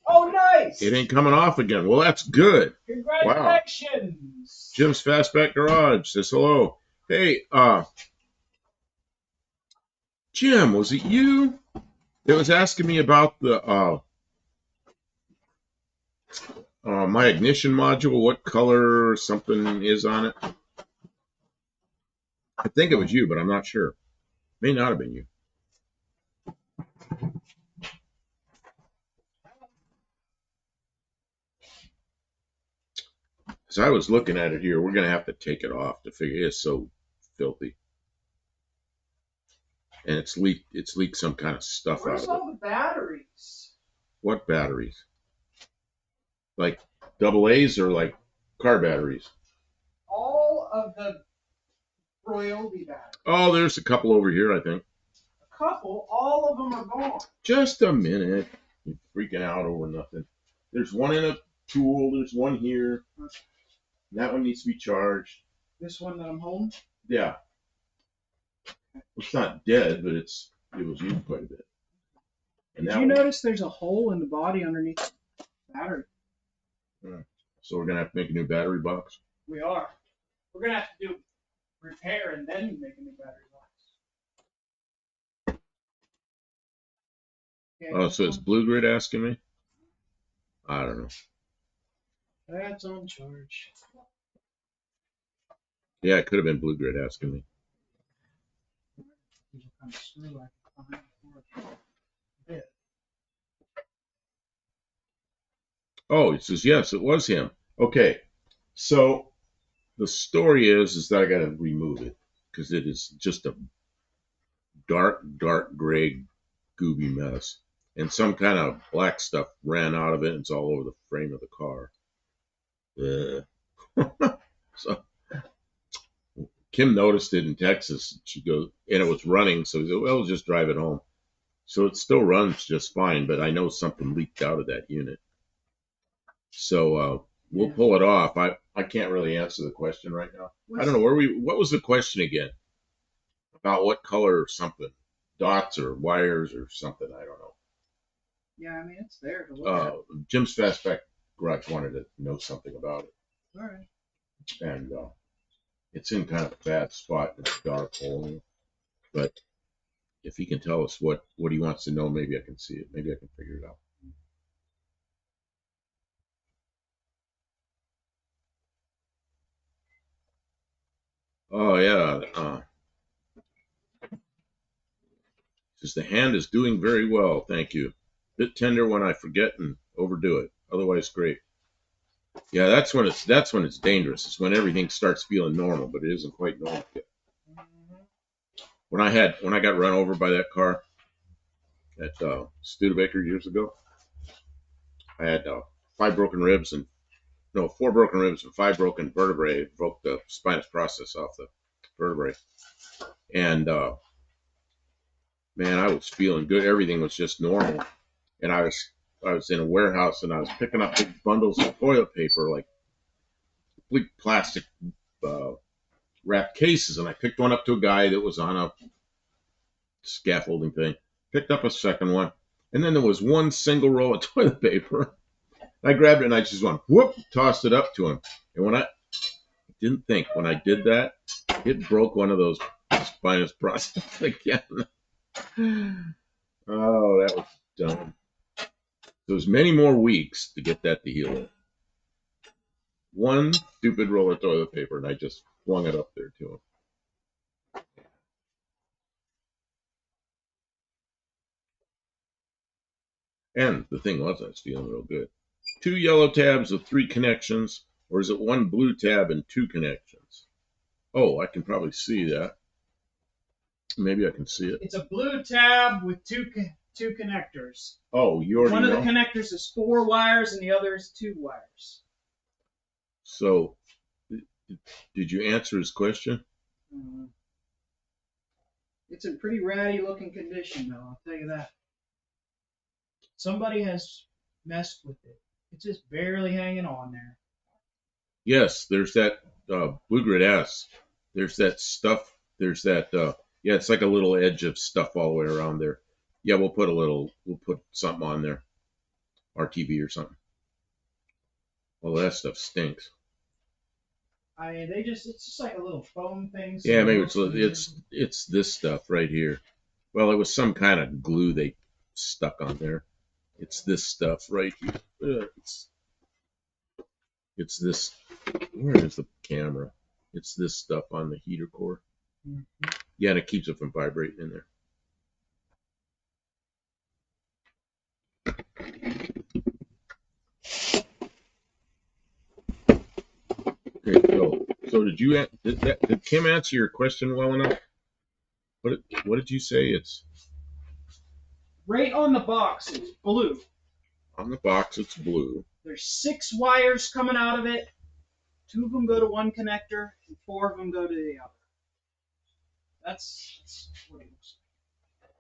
Oh, nice! It ain't coming off again. Well, that's good. Congratulations! Wow. Jim's Fastback Garage says hello. Hey, Jim, was it you that was asking me about the my ignition module, what color or something is on it? I think it was you, but I'm not sure. May not have been you. As I was looking at it here, we're going to have to take it off to figure it's so filthy. And it's leaked some kind of stuff Where's out of all it. the batteries? What batteries? Like double A's or like car batteries? All of the Ryobi batteries. Oh, there's a couple over here, I think. A couple? All of them are gone. Just a minute. You're freaking out over nothing. There's one in a tool. There's one here. That one needs to be charged. This one that I'm holding? Yeah. It's not dead, but it was used quite a bit. And Did you notice there's a hole in the body underneath the battery? So we're going to have to make a new battery box? We are. We're going to have to do repair and then make a new battery box. Okay, Oh, so it's Blue Grid asking me? I don't know. That's on charge. Yeah, it could have been Blue Grid asking me. Oh, it says, yes, it was him. Okay, so the story is that I got to remove it because it is just a dark gray, gooby mess. And some kind of black stuff ran out of it and it's all over the frame of the car. So Kim noticed it in Texas. She goes, and it was running, so he said, well, just drive it home. So it still runs just fine, but I know something leaked out of that unit. So we'll pull it off. I can't really answer the question right now. I don't know what was the question again? About what color or something? Dots or wires or something, I don't know. Yeah, I mean, it's there to look at. Jim's Fastback Garage wanted to know something about it. All right. And it's in kind of a bad spot in a dark hole. But if he can tell us what he wants to know, maybe I can see it. Maybe I can figure it out. Oh, yeah. Says the hand is doing very well. Thank you. Bit tender when I forget and overdo it. Otherwise, great. Yeah, that's when it's dangerous. It's when everything starts feeling normal, but it isn't quite normal yet. When I got run over by that car at Studebaker years ago, I had five broken ribs and no, four broken ribs and five broken vertebrae. Broke the spinous process off the vertebrae, and man, I was feeling good. Everything was just normal, and I was in a warehouse and I was picking up big bundles of toilet paper, like big plastic uh, wrapped cases, and I picked one up to a guy that was on a scaffolding thing. Picked up a second one, and then there was one single roll of toilet paper. I grabbed it and I just went whoop, tossed it up to him. And when I didn't think when I did that, it broke one of those spinous process again. Oh, that was dumb. There was many more weeks to get that to heal. One stupid roll of toilet paper, and I just flung it up there to him. And the thing was, I was feeling real good. 2 yellow tabs with 3 connections, or is it 1 blue tab and 2 connections? Oh, I can probably see that. Maybe I can see it. It's a blue tab with two connectors. Oh, you already One know? of the connectors is 4 wires and the other is 2 wires. So, did you answer his question? It's in pretty ratty looking condition, though, I'll tell you that. Somebody has messed with it. It's just barely hanging on there. Yes, there's that blue grid S. There's that stuff. There's that. Yeah, it's like a little edge of stuff all the way around there. Yeah, we'll put something on there, RTV or something. Well, that stuff stinks. I mean, it's just like a little foam thing. So Yeah, maybe it's this stuff right here. Well, it was some kind of glue they stuck on there. It's this stuff right here. It's this. Where is the camera? It's this stuff on the heater core. Mm-hmm. Yeah, and it keeps it from vibrating in there. Okay, so did Kim answer your question well enough? What did you say? It's right on the box. It's blue. on the box. It's blue. There's 6 wires coming out of it. 2 of them go to one connector, and 4 of them go to the other. That's what it looks like.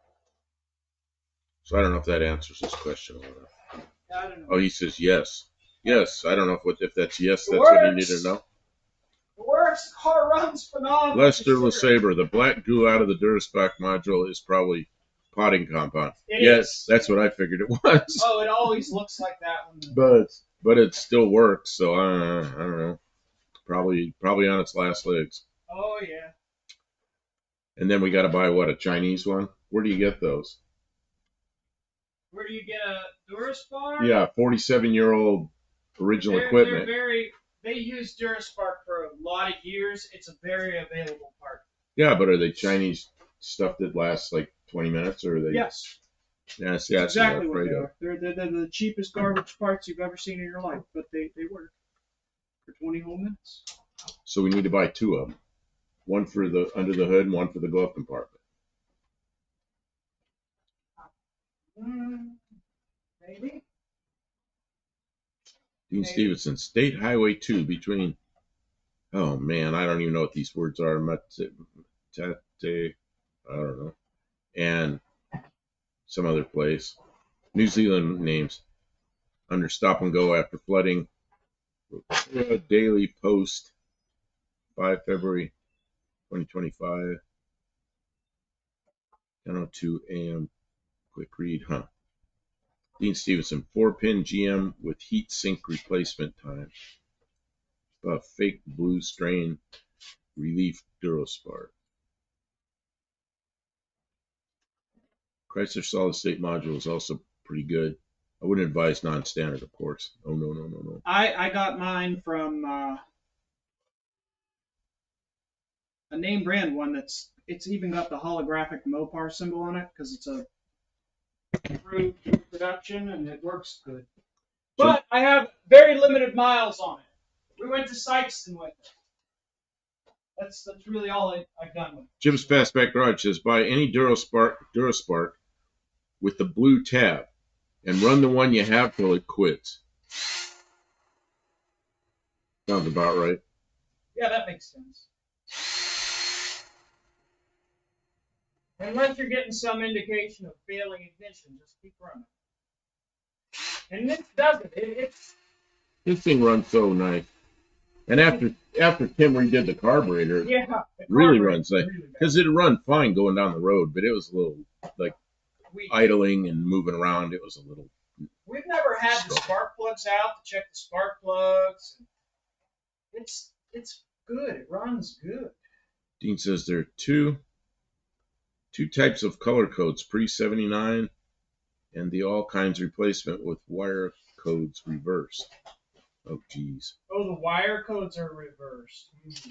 So I don't know if that answers his question well enough. I don't know. Oh, he says yes. Yes, I don't know if that's yes. That's works. what he needed to know. It works. The car runs phenomenal. Lester LeSabre, the black goo out of the Duraspac module is probably potting compound. Yes, that's what I figured it was. Oh, it always looks like that one. But it still works, so I don't know. Probably on its last legs. Oh yeah. And then we got to buy a Chinese one? Where do you get those? Where do you get a Duraspark? Yeah, 47-year-old original equipment. They use Duraspark for a lot of years. It's a very available part. Yeah, but are they Chinese stuff that lasts like 20 minutes, or are they? Yes. Yeah, that's exactly what they are. They're the cheapest garbage parts you've ever seen in your life, but they work for 20 whole minutes. So we need to buy 2 of them. One for the under the hood and one for the glove compartment. Maybe. Dean Stevenson, State Highway 2 between, oh man, I don't even know what these words are. I don't know. And some other place. New Zealand names. Under stop and go after flooding. Daily Post, 5 February 2025. 10:02 a.m. Quick read, huh? Dean Stevenson, 4-pin GM with heat sink replacement time. Fake blue strain relief Duraspark. Chrysler solid state module is also pretty good. I wouldn't advise non-standard, of course. Oh no. I got mine from a name brand one it's even got the holographic Mopar symbol on it because it's a through production and it works good. But I have very limited miles on it. We went to Sykeston with it. That's really all I've done with it. Jim's Fastback Garage says buy any Duraspark with the blue tab and run the one you have till it quits. Sounds about right. Yeah, that makes sense. Unless you're getting some indication of failing ignition, just keep running. And this doesn't. This thing runs so nice. And after Tim redid the carburetor, yeah, it really runs like because it'd run fine going down the road, but it was a little like idling and moving around. It was a little. We've never had the spark plugs out to check the spark plugs. It's good. It runs good. Dean says there are two types of color codes, pre-79 and the all kinds replacement with wire codes reversed. Oh, geez. Oh, the wire codes are reversed. It's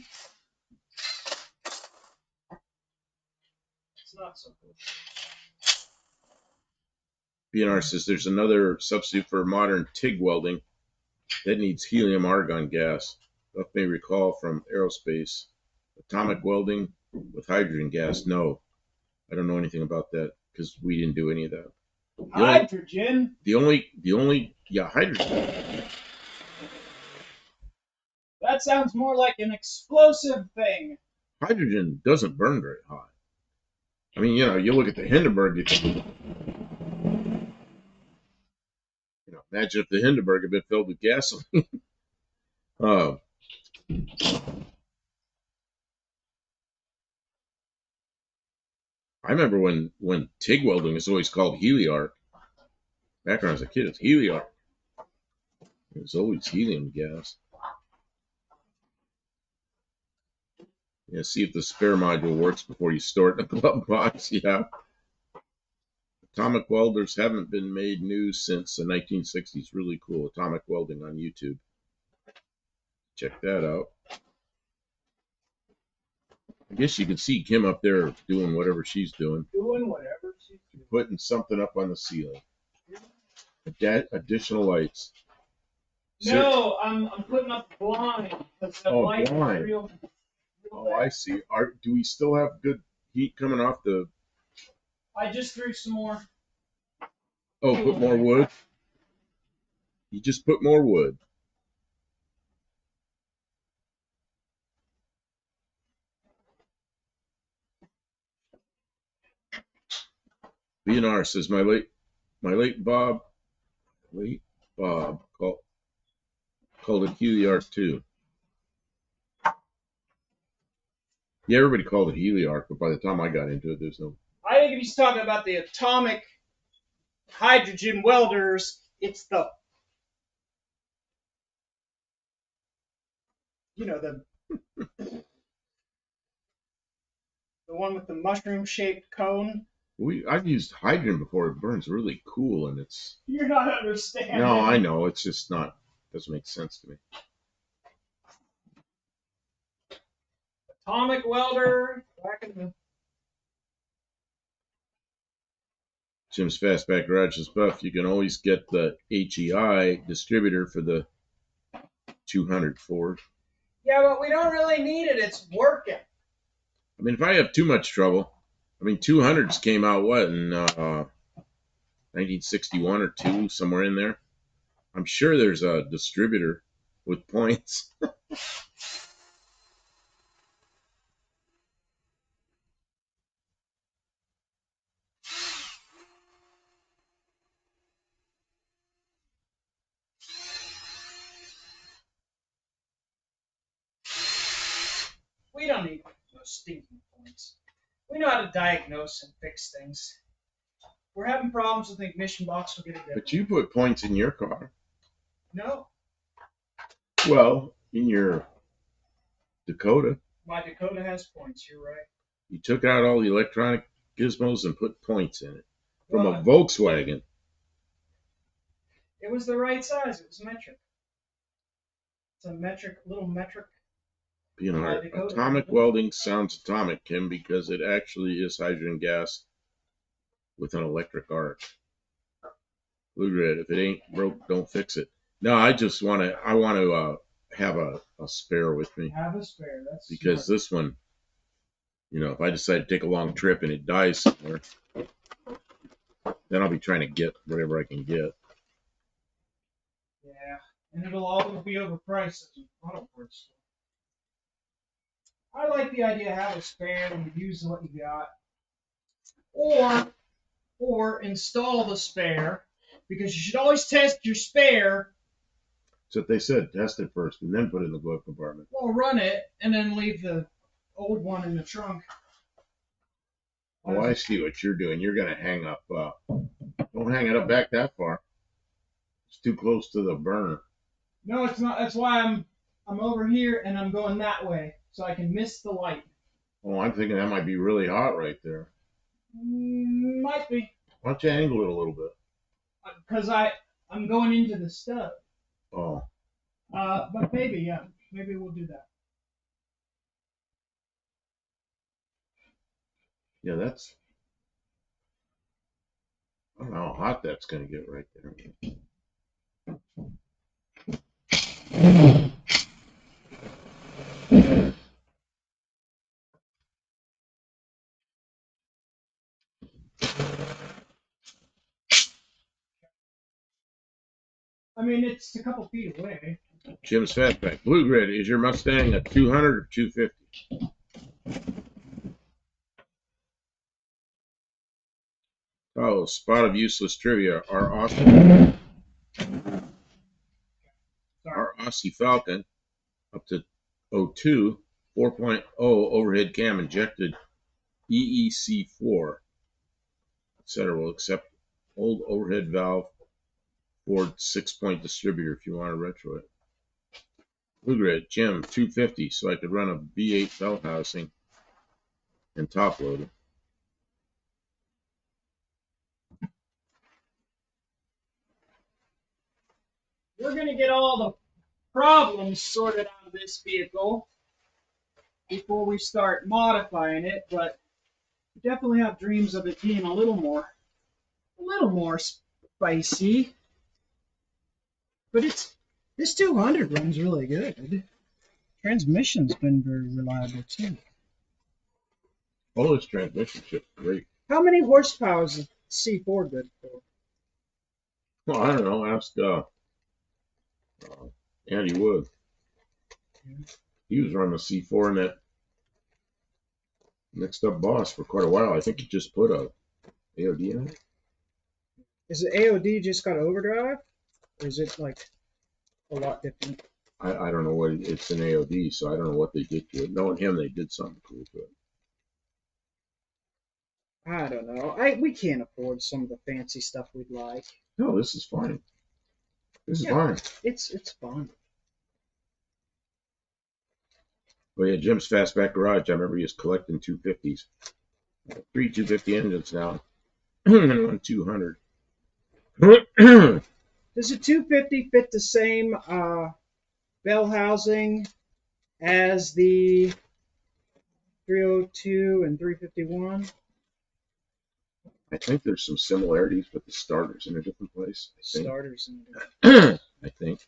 not so good. BNR says there's another substitute for modern TIG welding that needs helium argon gas. Buff may recall from aerospace. Atomic welding with hydrogen gas. No, I don't know anything about that because we didn't do any of that. Hydrogen? Yeah, hydrogen. That sounds more like an explosive thing. Hydrogen doesn't burn very hot. I mean, you look at the Hindenburg, imagine if the Hindenburg had been filled with gasoline. I remember when TIG welding was always called heliarc. Back when I was a kid, it's heliarc. It was always helium gas. Yeah, see if the spare module works before you store it in a glove box. Yeah. Atomic welders haven't been made new since the 1960s. Really cool. Atomic welding on YouTube. Check that out. I guess you can see Kim up there doing whatever she's doing. Doing whatever she's doing. Putting something up on the ceiling. Additional lights. No, I'm putting up the blind. Blind. Real I see. Do we still have good heat coming off the... I just threw some more. Oh, put more wood? You just put more wood. BNR says my late Bob called it heliarc too. Yeah, everybody called it heliarc, but by the time I got into it, there's no... I think if he's talking about the atomic hydrogen welders, it's the... the one with the mushroom-shaped cone. I've used hydrogen before. It burns really cool, and it's... You're not understanding. No, I know. It's just not... doesn't make sense to me. Atomic welder. Back in the... Jim's Fastback Garage is buff. You can always get the HEI distributor for the 200 Ford. Yeah, but we don't really need it. It's working. I mean, if I have too much trouble, 200s came out, what, in 1961 or 2, somewhere in there? I'm sure there's a distributor with points. We don't need those stinking points. We know how to diagnose and fix things. We're having problems with the ignition box. We'll get it. But you put points in your car. No. Well, in your Dakota. My Dakota has points. You're right. You took out all the electronic gizmos and put points in it from a Volkswagen. It was the right size. It was metric. It's a little metric. Atomic welding sounds atomic, Kim, because it actually is hydrogen gas with an electric arc. Blue Red, if it ain't broke, don't fix it. No, I just want to. I want to have a spare with me Have a spare. That's because smart. this one, if I decide to take a long trip and it dies somewhere, then I'll be trying to get whatever I can get. Yeah, and it'll always be overpriced at the auto parts store. I like the idea of have a spare and use what you got, or install the spare because you should always test your spare. So what they said, test it first and then put it in the glove compartment. Well, run it and then leave the old one in the trunk. Oh, I see what you're doing. You're gonna hang up. Don't hang it up back that far. It's too close to the burner. No, it's not. That's why I'm over here and I'm going that way so I can miss the light. Oh, I'm thinking that might be really hot right there. Might be Why don't you angle it a little bit? because I'm going into the stub. Oh, But maybe, yeah, maybe we'll do that. yeah, that's. I don't know how hot that's gonna get right there. I mean, it's a couple feet away. Jim's Fastback. Blue Grid, is your Mustang a 200 or 250? Oh, spot of useless trivia. Our Aussie Falcon up to 02 4.0 overhead cam injected EEC4, etc. will accept old overhead valve Ford 6-point distributor if you want to retro it. Blue Grid, Jim, 250, so I could run a V8 belt housing and top load it. We're gonna get all the problems sorted out of this vehicle before we start modifying it, but we definitely have dreams of it being a little more spicy. But this 200 runs really good. Transmission's been very reliable too. Oh, this transmission ship's great. How many horsepower is the C4 good for? Well, I don't know. Ask Andy Wood. He was running a C4 in that mixed up boss for quite a while. I think he just put a AOD in it. Is the AOD just got overdrive? Or is it like a lot different? I don't know what it's an AOD, so I don't know what they did to it. Knowing him, they did something cool to it. I don't know. We can't afford some of the fancy stuff we'd like. No, this is fine. This is fine. It's fun. But yeah, Jim's Fastback Garage, I remember he was collecting 250s. 3 250 engines now. And one 200. Does the 250 fit the same bell housing as the 302 and 351? I think there's some similarities, but the starter's in a different place. Starters in it. I think.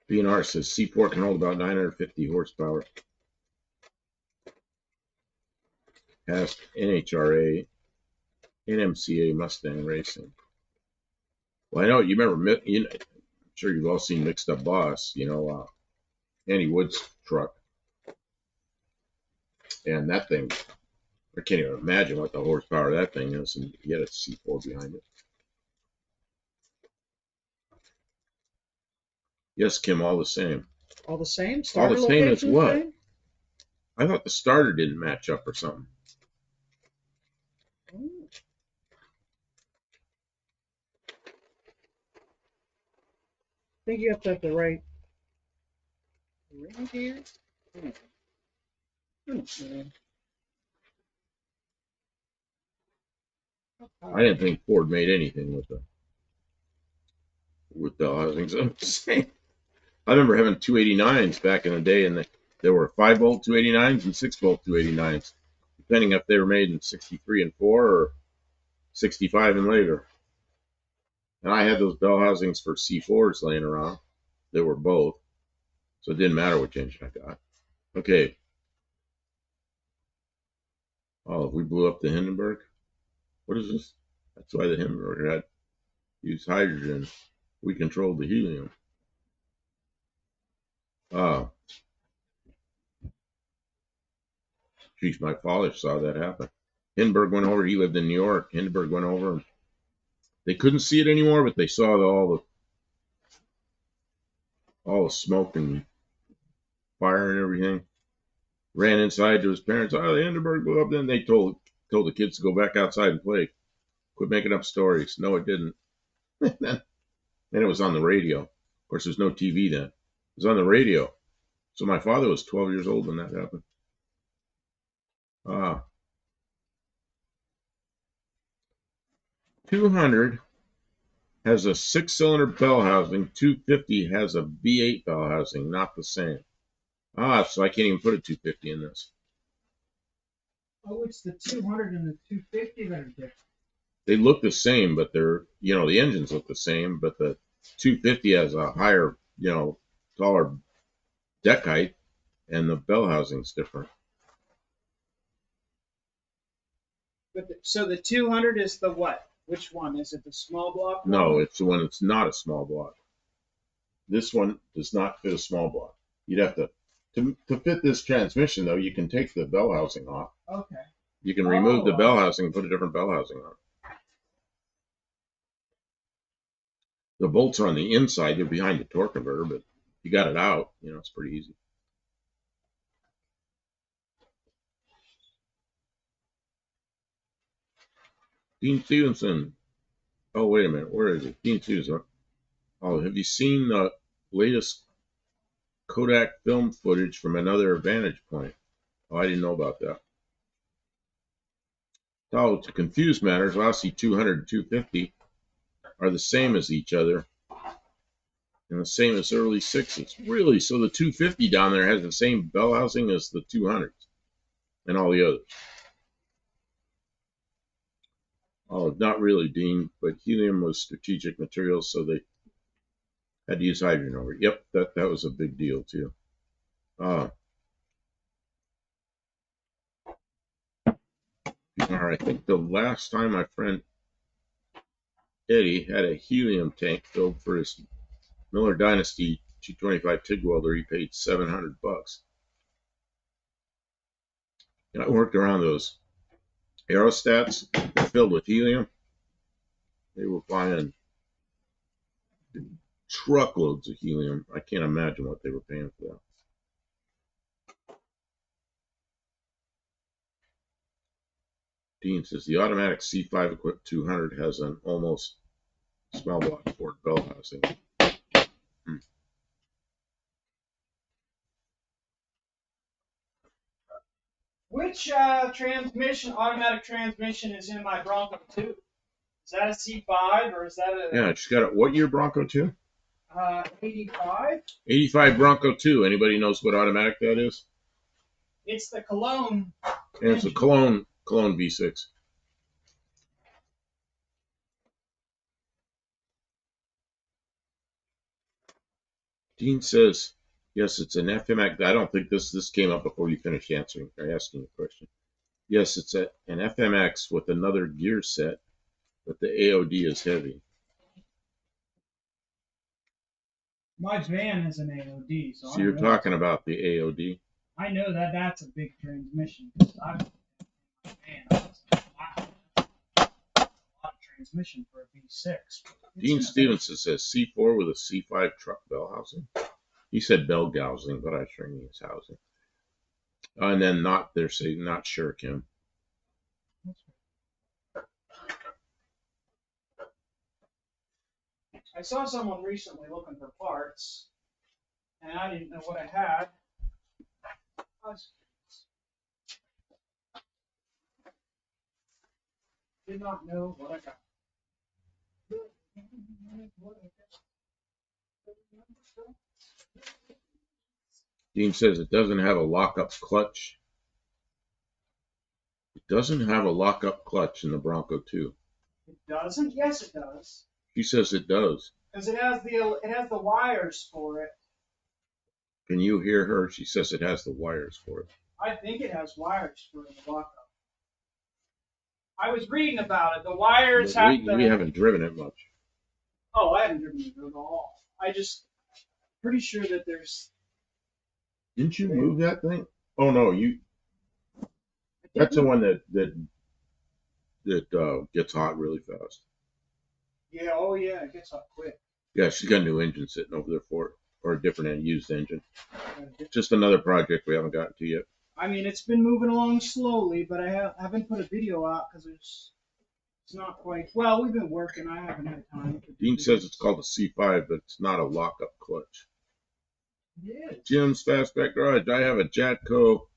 BNR says C4 can hold about 950 horsepower. Past NHRA, NMCA Mustang Racing. Well, I know you remember. I'm sure you've all seen Mixed Up Boss. Andy Wood's truck, and that thing. I can't even imagine what the horsepower of that thing is, and you had a C4 behind it. Yes, Kim, all the same. All the same? All the same as what? Same? I thought the starter didn't match up or something. Oh. I think you have to have the right ring here. I didn't think Ford made anything with the housings. I'm just saying. I remember having 289s back in the day, and there were 5-volt 289s and 6-volt 289s, depending if they were made in 63 and 4 or 65 and later. And I had those bell housings for C4s laying around. They were both. So it didn't matter which engine I got. Okay. Oh, we blew up the Hindenburg? What is this? That's why the Hindenburg had used hydrogen. We controlled the helium. Oh, geez, my father saw that happen. Hindenburg went over. He lived in New York. Hindenburg went over. And they couldn't see it anymore, but they saw all the smoke and fire and everything. Ran inside to his parents. Oh, the Hindenburg blew up. Then they told the kids to go back outside and play. Quit making up stories. No, it didn't. And it was on the radio. Of course, there's no TV then. It was on the radio. So my father was 12 years old when that happened. Ah, 200 has a 6-cylinder bell housing. 250 has a V8 bell housing. Not the same. Ah, so I can't even put a 250 in this. Oh, it's the 200 and the 250 that are different. They look the same, but the engines look the same, but the 250 has a higher, taller deck height, and the bell housing's different. But so the 200 is the what? Which one? Is it the small block one? No, it's the one that's not a small block. This one does not fit a small block. You'd have to fit this transmission, though, you can take the bell housing off. Okay. You can remove the bell housing and put a different bell housing on. The bolts are on the inside. They're behind the torque converter, but you got it out. It's pretty easy. Dean Stevenson. Oh, wait a minute. Where is it? Dean Stevenson. Oh, have you seen the latest Kodak film footage from another vantage point? Oh, I didn't know about that. So, to confuse matters, see 200 and 250 are the same as each other and the same as early 6s. Really? So the 250 down there has the same bell housing as the 200s and all the others. Oh, not really, Dean, but helium was strategic material, so they had to use hydrogen over it. Yep, that was a big deal, too. All right, I think the last time my friend Eddie had a helium tank filled for his Miller Dynasty 225 TIG welder, he paid $700. And I worked around those aerostats filled with helium. They were buying truckloads of helium. I can't imagine what they were paying for that. Dean says the automatic C5 equipped 200 has an almost small block Ford bell housing. Which automatic transmission is in my Bronco 2? Is that a C5 or is that a... Yeah, she's got a, what year Bronco 2? 85? 85 Bronco 2. Anybody knows what automatic that is? It's the Cologne. And it's a Cologne V6. Dean says, yes, it's an FMX. I don't think this came up before you finished asking the question. Yes, it's an FMX with another gear set, but the AOD is heavy. My van has an AOD, so you're talking about the AOD? I know that's a big transmission. I've man, wow, a lot of transmission for a V6. Dean Stevenson says C4 with a C5 truck bell housing. He said bell housing, but I sure mean it's housing. And then they're saying not sure, Kim. I saw someone recently looking for parts, and I didn't know what I had. Did not know what I got. Dean says it doesn't have a lockup clutch. It doesn't have a lockup clutch in the Bronco 2. It doesn't? Yes, it does. She says it does. Because it has the wires for it. Can you hear her? She says it has the wires for it. I think it has wires for the lockup. I was reading about it. The wires have we haven't driven it much. Oh, I haven't driven it at all. Pretty sure that there's. Didn't you move that thing? Oh no, you. That's the one that gets hot really fast. Yeah. Oh yeah, it gets hot quick. Yeah, she's got a new engine sitting over there for it, or a different used engine. Just another project we haven't gotten to yet. I mean, it's been moving along slowly, but I haven't put a video out because it's not quite. Well, we've been working. I haven't had time. Dean says it's called a C5, but it's not a lockup clutch. It is. Jim's Fastback Garage. I have a Jatco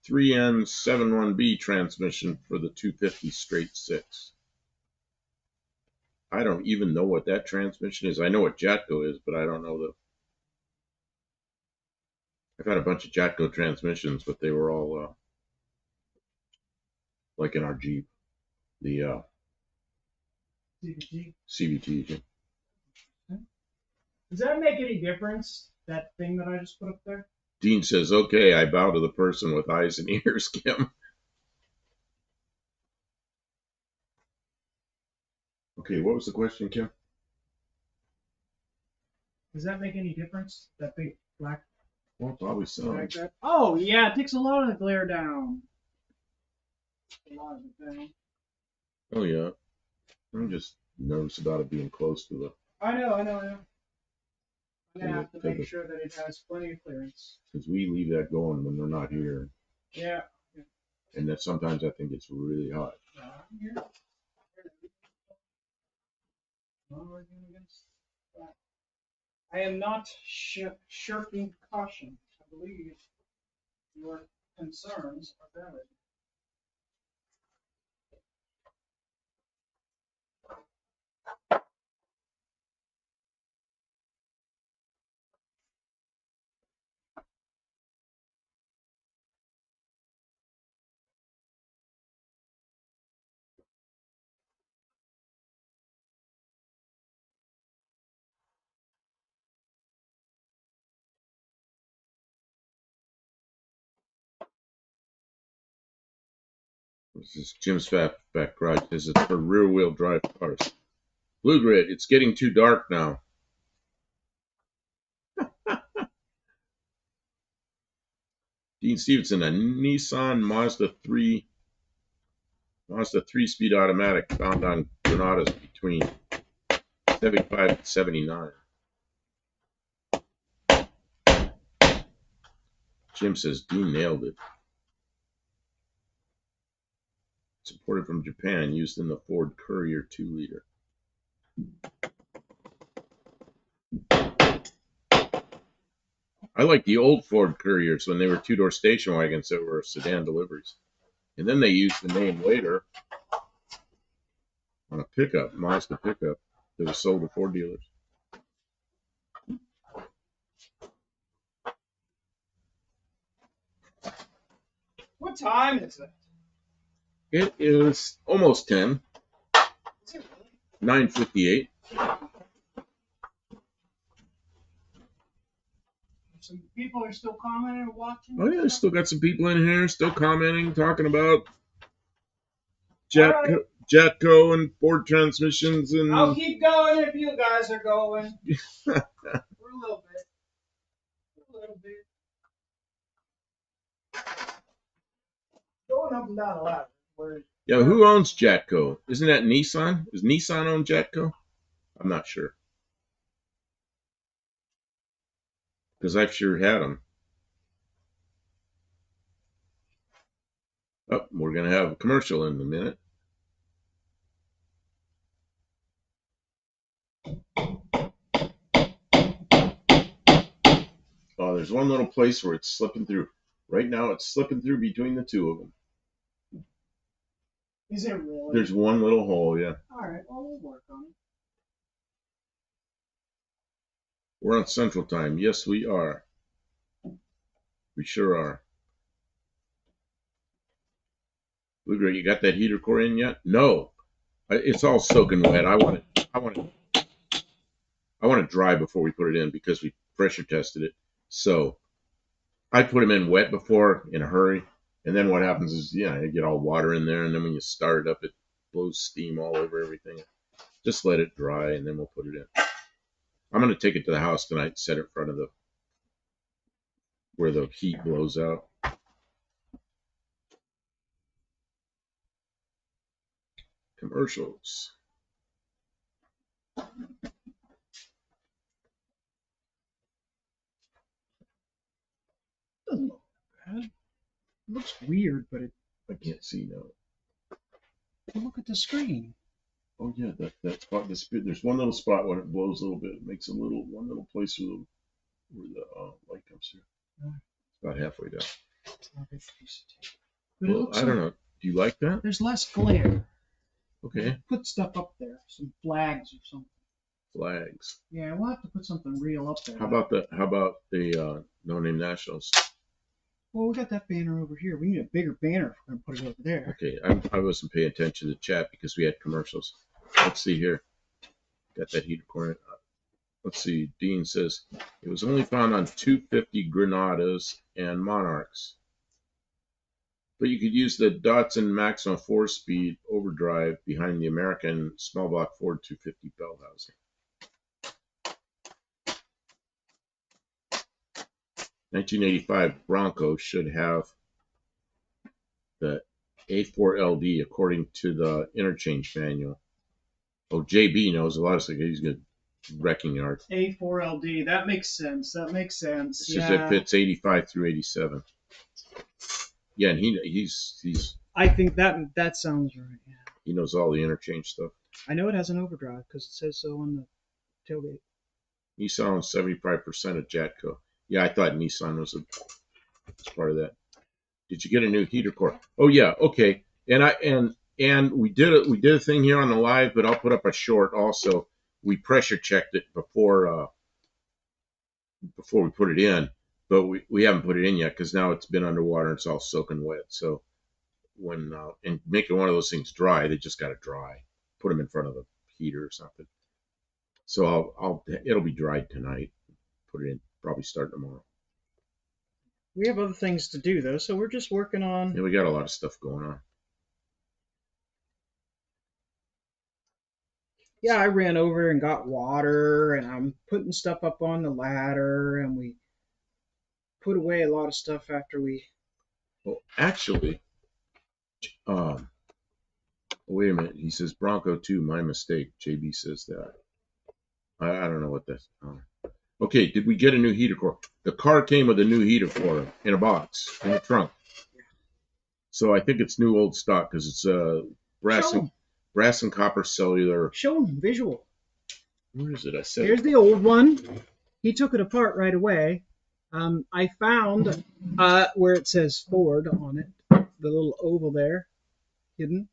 3N71B transmission for the 250 straight 6. I don't even know what that transmission is. I know what Jatco is, but I don't know I've had a bunch of Jatco transmissions, but they were all like in our Jeep, the CVT. Does that make any difference? That thing that I just put up there? Dean says, "Okay, I bow to the person with eyes and ears, Kim." Okay, what was the question, Kim? Does that make any difference? That big black. Well, probably so. Oh yeah, it takes a lot of the glare down. A lot of it down. Oh yeah, I'm just nervous about it being close to the. I know. I'm gonna have to make sure that it has plenty of clearance. Because we leave that going when they're not here. Yeah. And that sometimes I think it's really hot. I am not shirking caution. I believe your concerns are valid. This is Jim's Back Garage. This is for rear-wheel drive cars. Blue Grid, it's getting too dark now. Dean Stevenson, a Nissan Mazda 3-speed automatic found on Granadas between 75 and 79. Jim says Dean nailed it. It's imported from Japan, used in the Ford Courier 2-liter. I like the old Ford Couriers when they were two-door station wagons that were sedan deliveries. And then they used the name later on a pickup, Mazda pickup, that was sold to Ford dealers. What time is it? It is almost 10. Is it really? 9:58. Some people are still commenting and watching. Oh yeah, still got some people in here still commenting, talking about Jatco and Ford transmissions and. I'll keep going if you guys are going. For a little bit. Going up and down a ladder. Yeah, who owns Jatco? Isn't that Nissan? Does Nissan own Jatco? I'm not sure. Because I've sure had them. Oh, we're going to have a commercial in a minute. Oh, there's one little place where it's slipping through. Right now, it's slipping through between the two of them. Is it really? There's one little hole, yeah. All right, well, we'll work on it. We're on Central Time. Yes, we are. We sure are. Blue, you got that heater core in yet? No. It's all soaking wet. I want it I want it dry before we put it in because we pressure tested it. So I put them in wet before in a hurry. And then what happens is, yeah, you get all water in there. And then when you start it up, it blows steam all over everything. Just let it dry and then we'll put it in. I'm going to take it to the house tonight, set it in front of where the heat blows out. Commercials. Doesn't look bad. It looks weird, but I can't see now. look at the screen. Oh yeah, that spot. There's one little spot when it blows a little bit. It makes one little place where the light comes through. It's about halfway down. But Well, I don't know. Do you like that? There's less glare. Okay. Put stuff up there, some flags or something. Flags. Yeah, we'll have to put something real up there. How about the No Name Nationals? Well, we got that banner over here. We need a bigger banner if we're gonna put it over there. Okay, I wasn't paying attention to the chat because we had commercials. Let's see here. Got that heater core. Let's see. Dean says it was only found on 250 Granadas and Monarchs. But you could use the Datsun maximum 4-speed overdrive behind the American small block Ford 250 bell housing. 1985 Bronco should have the A4LD according to the interchange manual. Oh, JB knows a lot of stuff. He's good. Wrecking yard. A4LD. That makes sense. It says it fits 85 through 87. Yeah, and he's. I think that sounds right. Yeah. He knows all the interchange stuff. I know it has an overdrive because it says so on the tailgate. Nissan 75% of Jatco. Yeah, I thought Nissan was part of that. Did you get a new heater core? Oh yeah, okay. And we did a thing here on the live, but I'll put up a short also. We pressure checked it before we put it in, but we haven't put it in yet because now it's been underwater and it's all soaking wet. So when and making one of those things dry, they just got to dry. Put them in front of a heater or something. So it'll be dried tonight. Put it in. Probably start tomorrow. We have other things to do though, so we're just working on. Yeah, we got a lot of stuff going on. Yeah, I ran over and got water, and I'm putting stuff up on the ladder, and we put away a lot of stuff after we. Well, actually, wait a minute. He says Bronco 2, my mistake. JB says that. I don't know what that's. Okay, did we get a new heater core? The car came with a new heater core in a box in the trunk. So I think it's new old stock because it's brass and copper cellular. Show them visual. Where is it? I said. Here's the old one. He took it apart right away. I found where it says Ford on it, the little oval there, hidden.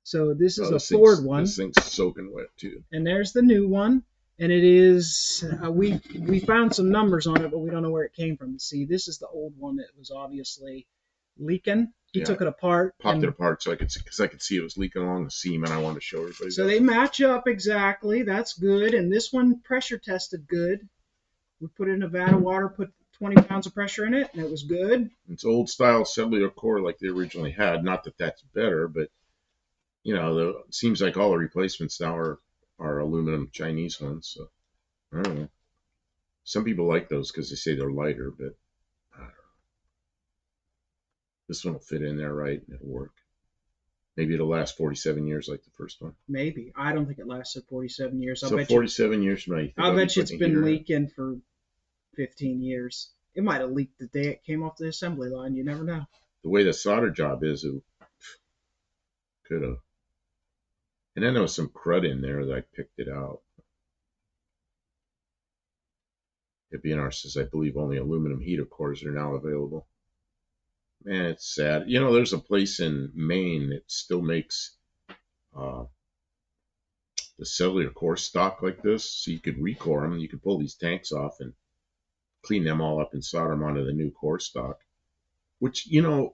So this is a Ford one. This thing's soaking wet too. And there's the new one. And it is, we found some numbers on it, but we don't know where it came from. See, this is the old one that was obviously leaking. He took it apart. Popped it apart so I could see, because I could see it was leaking along the seam, and I wanted to show everybody. So they match up exactly. That's good. And this one pressure tested good. We put it in a vat of water, put 20 pounds of pressure in it, and it was good. It's old style cellular core like they originally had. Not that that's better, but it seems like all the replacements now are aluminum Chinese ones. So I don't know. Some people like those because they say they're lighter, but I don't know. This one will fit in there right and it'll work. Maybe it'll last 47 years like the first one. Maybe. I don't think it lasted 47 years. So 47 years from now, I'll bet you it's been leaking for 15 years. It might have leaked the day it came off the assembly line. You never know. The way the solder job is, it could have. And then there was some crud in there that I picked it out. BNR says, I believe only aluminum heater cores are now available. Man, it's sad. There's a place in Maine that still makes the cellular core stock like this, so you could recore them. You could pull these tanks off and clean them all up and solder them onto the new core stock. Which, I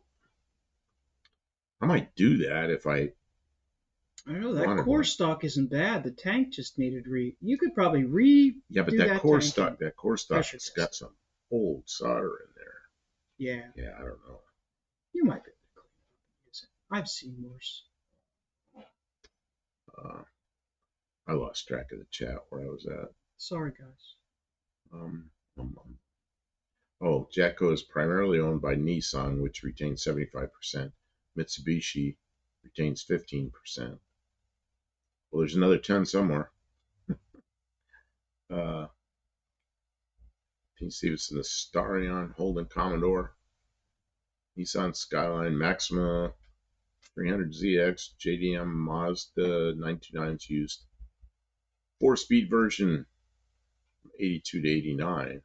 might do that if I I don't know. That Wanted core one. stock isn't bad. The tank just needed You could probably Yeah, but redo that tank and that core pressure stock's test got it. some old solder in there. Yeah, Yeah, I don't know. you might be able to clean it up and use it. I've seen worse. Uh, I lost track of the chat where I was at. Sorry, guys. Um, um, um, oh, Jatco is primarily owned by Nissan, which retains 75%. Mitsubishi retains 15%. Well, there's another 10 somewhere. Pete Stevenson, the Starion, Holden Commodore, Nissan Skyline, Maxima, 300ZX, JDM, Mazda 929s used. 4-speed version, 82 to 89.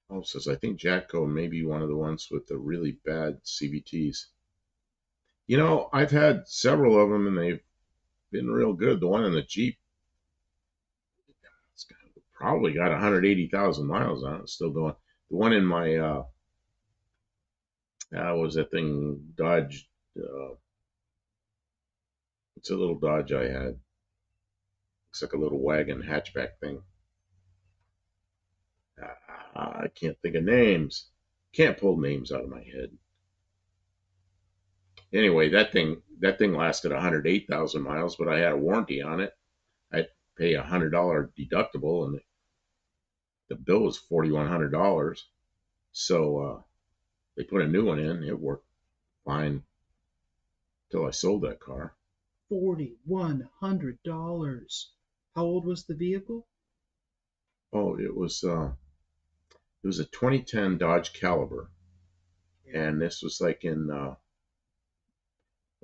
Oh, says, I think Jatco may be one of the ones with the really bad CVTs. You know, I've had several of them and they've been real good. The one in the Jeep, it's probably got 180,000 miles on it. It's still going. The one in my, what was that thing? Dodge. It's a little Dodge I had. Looks like a little wagon hatchback thing. I can't think of names. Can't pull names out of my head. Anyway, that thing lasted 108,000 miles, but I had a warranty on it. I'd pay $100 deductible, and the bill was $4,100. So they put a new one in. It worked fine until I sold that car. $4,100. How old was the vehicle? Oh, it was a 2010 Dodge Caliber, and this was like in well,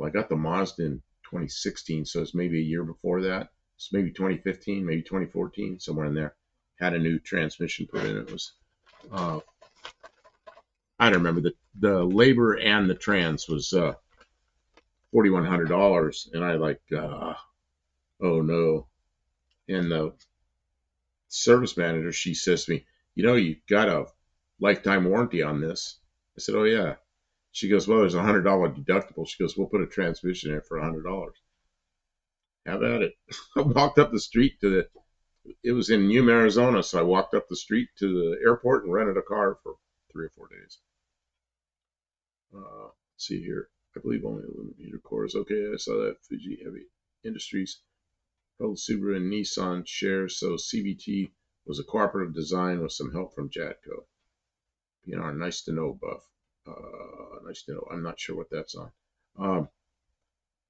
I got the Mazda in 2016, so it's maybe a year before that. It's maybe 2015, maybe 2014, somewhere in there. Had a new transmission put in. It was uh, I don't remember the labor and the trans was $4,100, and I like oh no. And the service manager, she says to me, you know, you got a lifetime warranty on this. I said, oh yeah. She goes, well, there's $100 deductible. She goes, we'll put a transmission in it for $100. Have at it. I walked up the street to it was in Yuma, Arizona, so I walked up the street to the airport and rented a car for 3 or 4 days. Let's see here. I believe only aluminum heater cores. Okay, I saw that. Fuji Heavy Industries held Subaru and Nissan shares, so CVT was a cooperative design with some help from Jatco. PNR, nice to know, Buff. Nice to know. I'm not sure what that's on.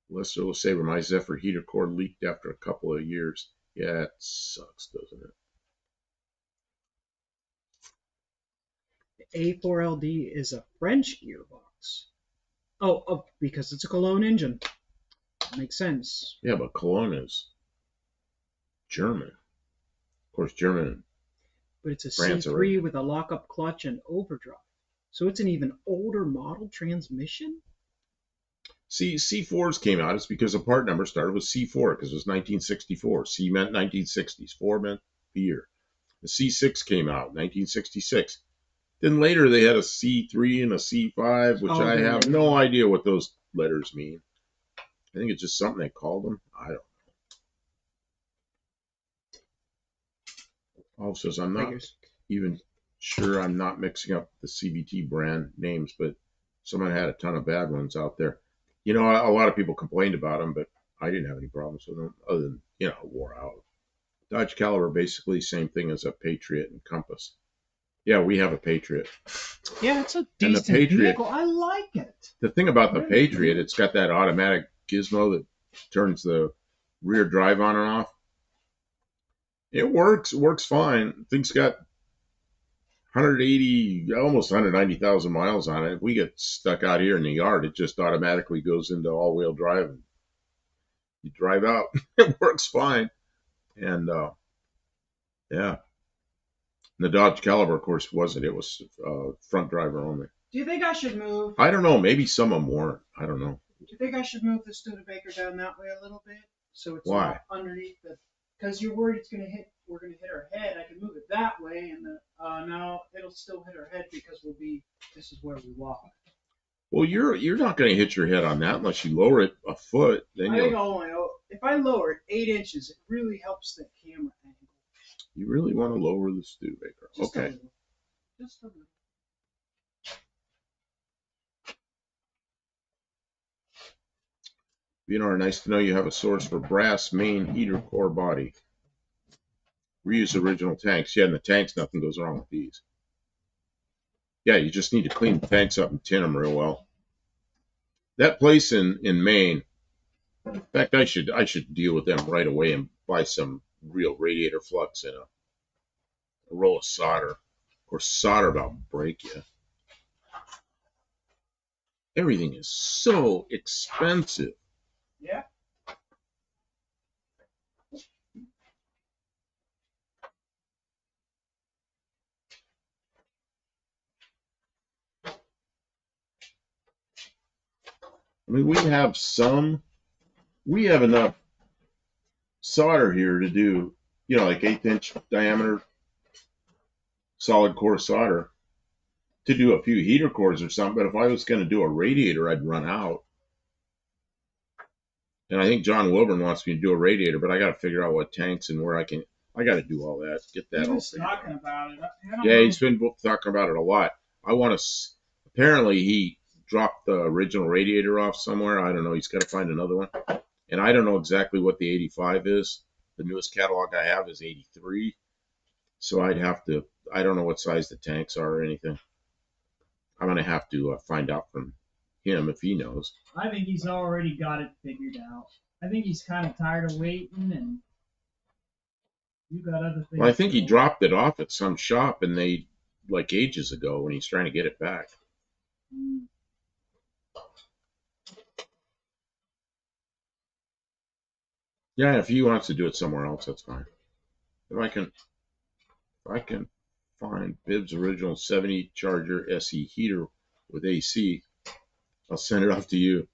Lester Saber, my Zephyr heater core leaked after a couple of years. Yeah, it sucks, doesn't it? A4LD is a French gearbox. Oh, because it's a Cologne engine. Makes sense. Yeah, but Cologne is German. Of course, German. But it's a France C3 with a lockup clutch and overdrive. So it's an even older model transmission? See, C4s came out. It's because the part number started with C4 because it was 1964. C meant 1960s. 4 meant the year. The C6 came out 1966. Then later they had a C3 and a C5, which I have no idea what those letters mean. I think it's just something they called them. I don't know. Also, says I'm not even sure I'm not mixing up the CVT brand names, but someone had a ton of bad ones out there. You know, a lot of people complained about them, but I didn't have any problems with them other than, you know, wore out. Dodge Caliber, basically same thing as a Patriot and Compass. Yeah, we have a Patriot. Yeah, it's a decent vehicle. I like it. The thing about the Patriot, it's got that automatic gizmo that turns the rear drive on and off. It works fine. The thing's got 180, almost 190,000 miles on it. If we get stuck out here in the yard, it just automatically goes into all-wheel drive and you drive out. It works fine. And yeah, the Dodge Caliber, of course, wasn't. It was front driver only. Do you think I should move? I don't know. Maybe some of them weren't. I don't know. Do you think I should move the Studebaker down that way a little bit so it's Why? not underneath the? Because you're worried it's gonna hit. We're gonna hit our head. I can move it that way, and no, it'll still hit our head because we'll be. This is where we walk. Well, you're not going to hit your head on that unless you lower it a foot. Then I think if I lower it 8 inches, it really helps the camera angle. you really want to lower the Studebaker. Just a Okay. little. Just a little. Nice to know you have a source for brass main heater core body. Reuse original tanks. Yeah, and the tanks, nothing goes wrong with these. Yeah, you just need to clean the tanks up and tin them real well. That place in Maine, in fact, I should deal with them right away and buy some real radiator flux and a roll of solder. Of course, solder about break you. Everything is so expensive. Yeah. I mean, we have enough solder here to do, like 1/8 inch diameter solid core solder to do a few heater cores or something. But if I was going to do a radiator, I'd run out. And I think John Wilburn wants me to do a radiator, but I got to figure out what tanks and where I got to do all that, get that all figured out. Talking about it. Yeah, he's been talking about it a lot. Apparently he dropped the original radiator off somewhere. I don't know. He's got to find another one. And I don't know exactly what the 85 is. The newest catalog I have is 83. So I don't know what size the tanks are or anything. I'm going to have to find out from him if he knows. I think he's already got it figured out. I think he's kind of tired of waiting, and you got other things. Well, I think he dropped it off at some shop, and they, like ages ago, when he's trying to get it back. Yeah, if he wants to do it somewhere else, that's fine. If I can find Bibb's original 70 Charger SE heater with AC, I'll send it off to you.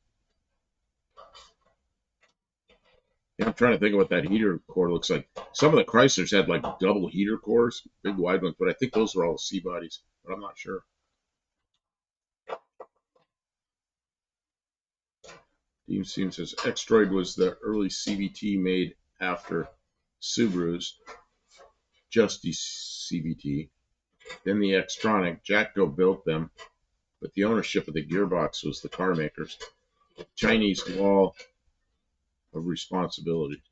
Yeah, I'm trying to think of what that heater core looks like. Some of the Chryslers had like double heater cores, big wide ones, but I think those were all C bodies, but I'm not sure. Dean Seam says X-Droid was the early CVT made after Subaru's Justy CVT. Then the Xtronic, Jatco built them, but the ownership of the gearbox was the car makers. Chinese wall of responsibility.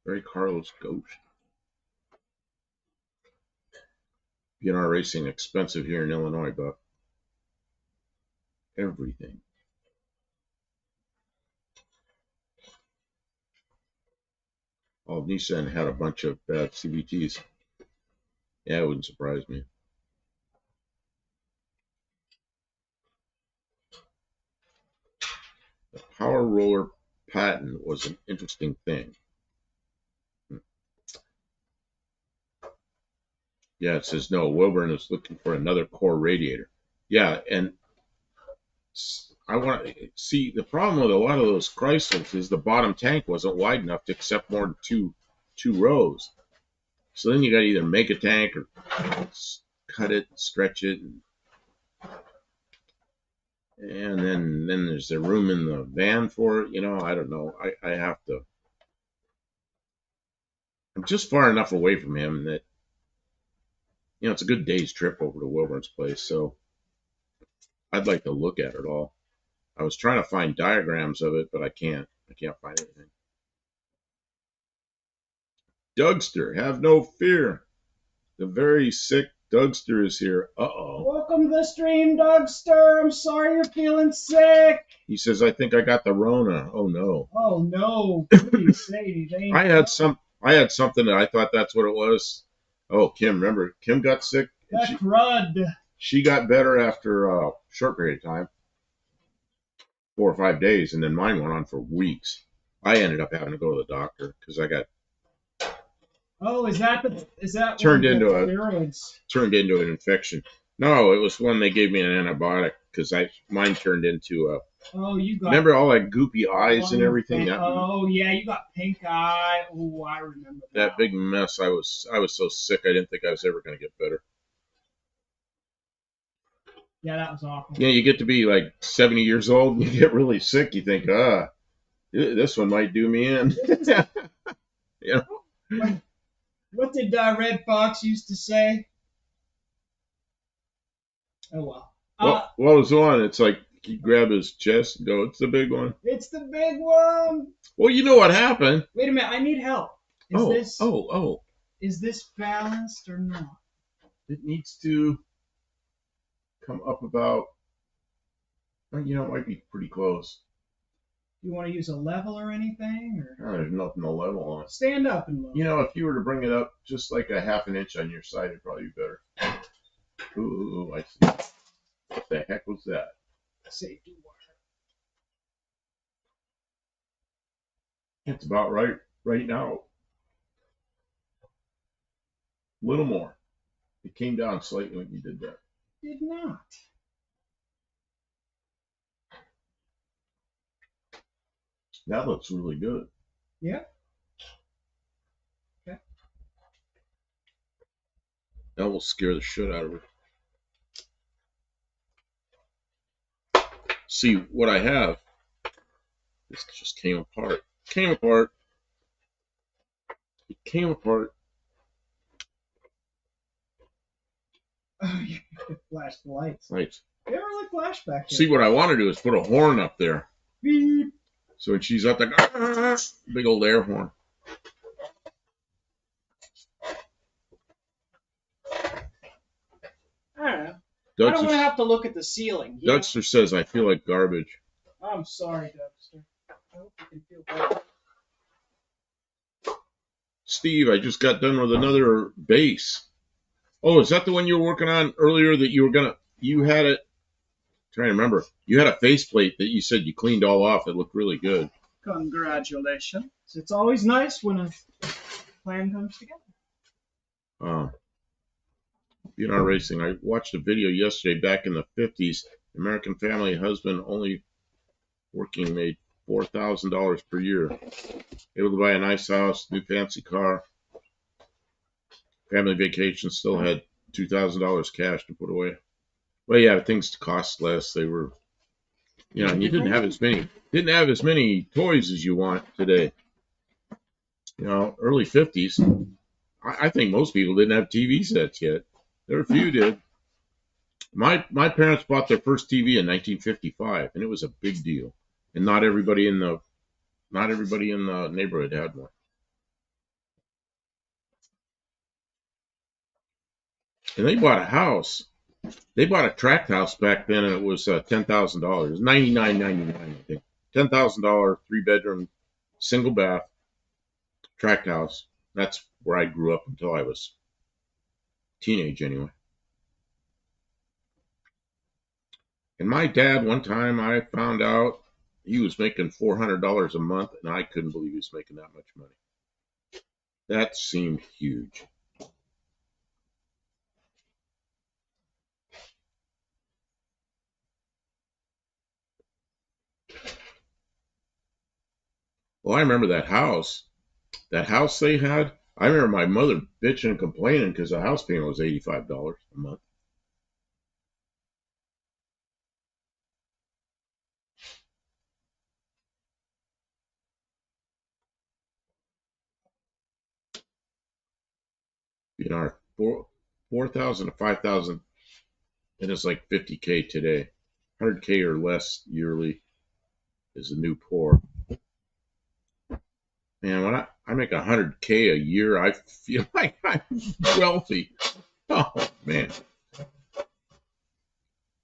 Very Carlos Ghost. BNR racing expensive here in Illinois, but everything. Oh, Nissan had a bunch of bad CVTs. Yeah, it wouldn't surprise me. The power roller patent was an interesting thing. Yeah, it says no. Wilburn is looking for another core radiator. Yeah, and I want to see the problem with a lot of those Chryslers is the bottom tank wasn't wide enough to accept more than two rows. So then you got to either make a tank or cut it, stretch it, and then there's the room in the van for it. I don't know. I have to. I'm just far enough away from him that it's a good day's trip over to Wilburn's place. So I'd like to look at it all. I was trying to find diagrams of it, but I can't. I can't find anything. Dougster, have no fear. The very sick Dougster is here. Uh-oh. Welcome to the stream, Dougster. I'm sorry you're feeling sick. He says, I think I got the Rona. Oh, no. Oh, no. Please say anything. I had something that I thought that's what it was. Oh, Kim, remember? Kim got sick. That crud. She got better after a short period of time. 4 or 5 days, and then mine went on for weeks. I ended up having to go to the doctor because I got is that turned into an infection. No, it was when they gave me an antibiotic because mine turned into you got. Remember all that goopy eyes and everything? Yeah, you got pink eye. Oh, I remember that big mess. I was so sick. I didn't think I was ever going to get better. Yeah, that was awful. Yeah, you get to be like 70 years old and you get really sick. You think, this one might do me in. You know? What did Red Fox used to say? Oh well. What was on? It's like he grab his chest and go, it's the big one. It's the big one. Well, you know what happened. Wait a minute, I need help. Is this balanced or not? It needs to come up about, it might be pretty close. You want to use a level or anything? Or? There's nothing to level on. Stand up and look. If you were to bring it up just like a half an inch on your side, it'd probably be better. Ooh, I see. What the heck was that? Safety wire. It's about right now. A little more. It came down slightly when you did that. Did not. That looks really good. Yeah. Okay. That will scare the shit out of her. See, what I have, this just came apart. It came apart. Oh, you flash the lights. Lights. You ever look flashback? See, what I want to do is put a horn up there. Beep. So when she's up there, big old air horn. I don't know. I don't want to have to look at the ceiling. Dexter says I feel like garbage. I'm sorry, Dexter. I hope you can feel better. Steve, I just got done with another base. Oh, is that the one you were working on earlier that you had it? I'm trying to remember. You had a faceplate that you said you cleaned all off. It looked really good. Congratulations. It's always nice when a plan comes together. BNR Racing. I watched a video yesterday back in the 50s. American family husband only working made $4,000 per year. Able to buy a nice house, new fancy car. Family vacation, still had $2,000 cash to put away. Well, yeah, things cost less. They were, and you didn't have as many toys as you want today. Early 50s. I think most people didn't have TV sets yet. There were a few did. My parents bought their first TV in 1955, and it was a big deal. And not everybody in the neighborhood had one. And they bought a house. They bought a tract house back then, and it was $10,000. It was $99.99, I think. $10,000, 3-bedroom, single bath, tract house. That's where I grew up until I was teenage, anyway. And my dad, one time I found out he was making $400 a month, and I couldn't believe he was making that much money. That seemed huge. Well, I remember that house. That house they had, I remember my mother bitching and complaining because the house payment was $85 a month. Our 4,000 to 5,000, and it's like 50K today. 100K or less yearly is the new poor. Man, when I make 100K a year, I feel like I'm wealthy. Oh, man.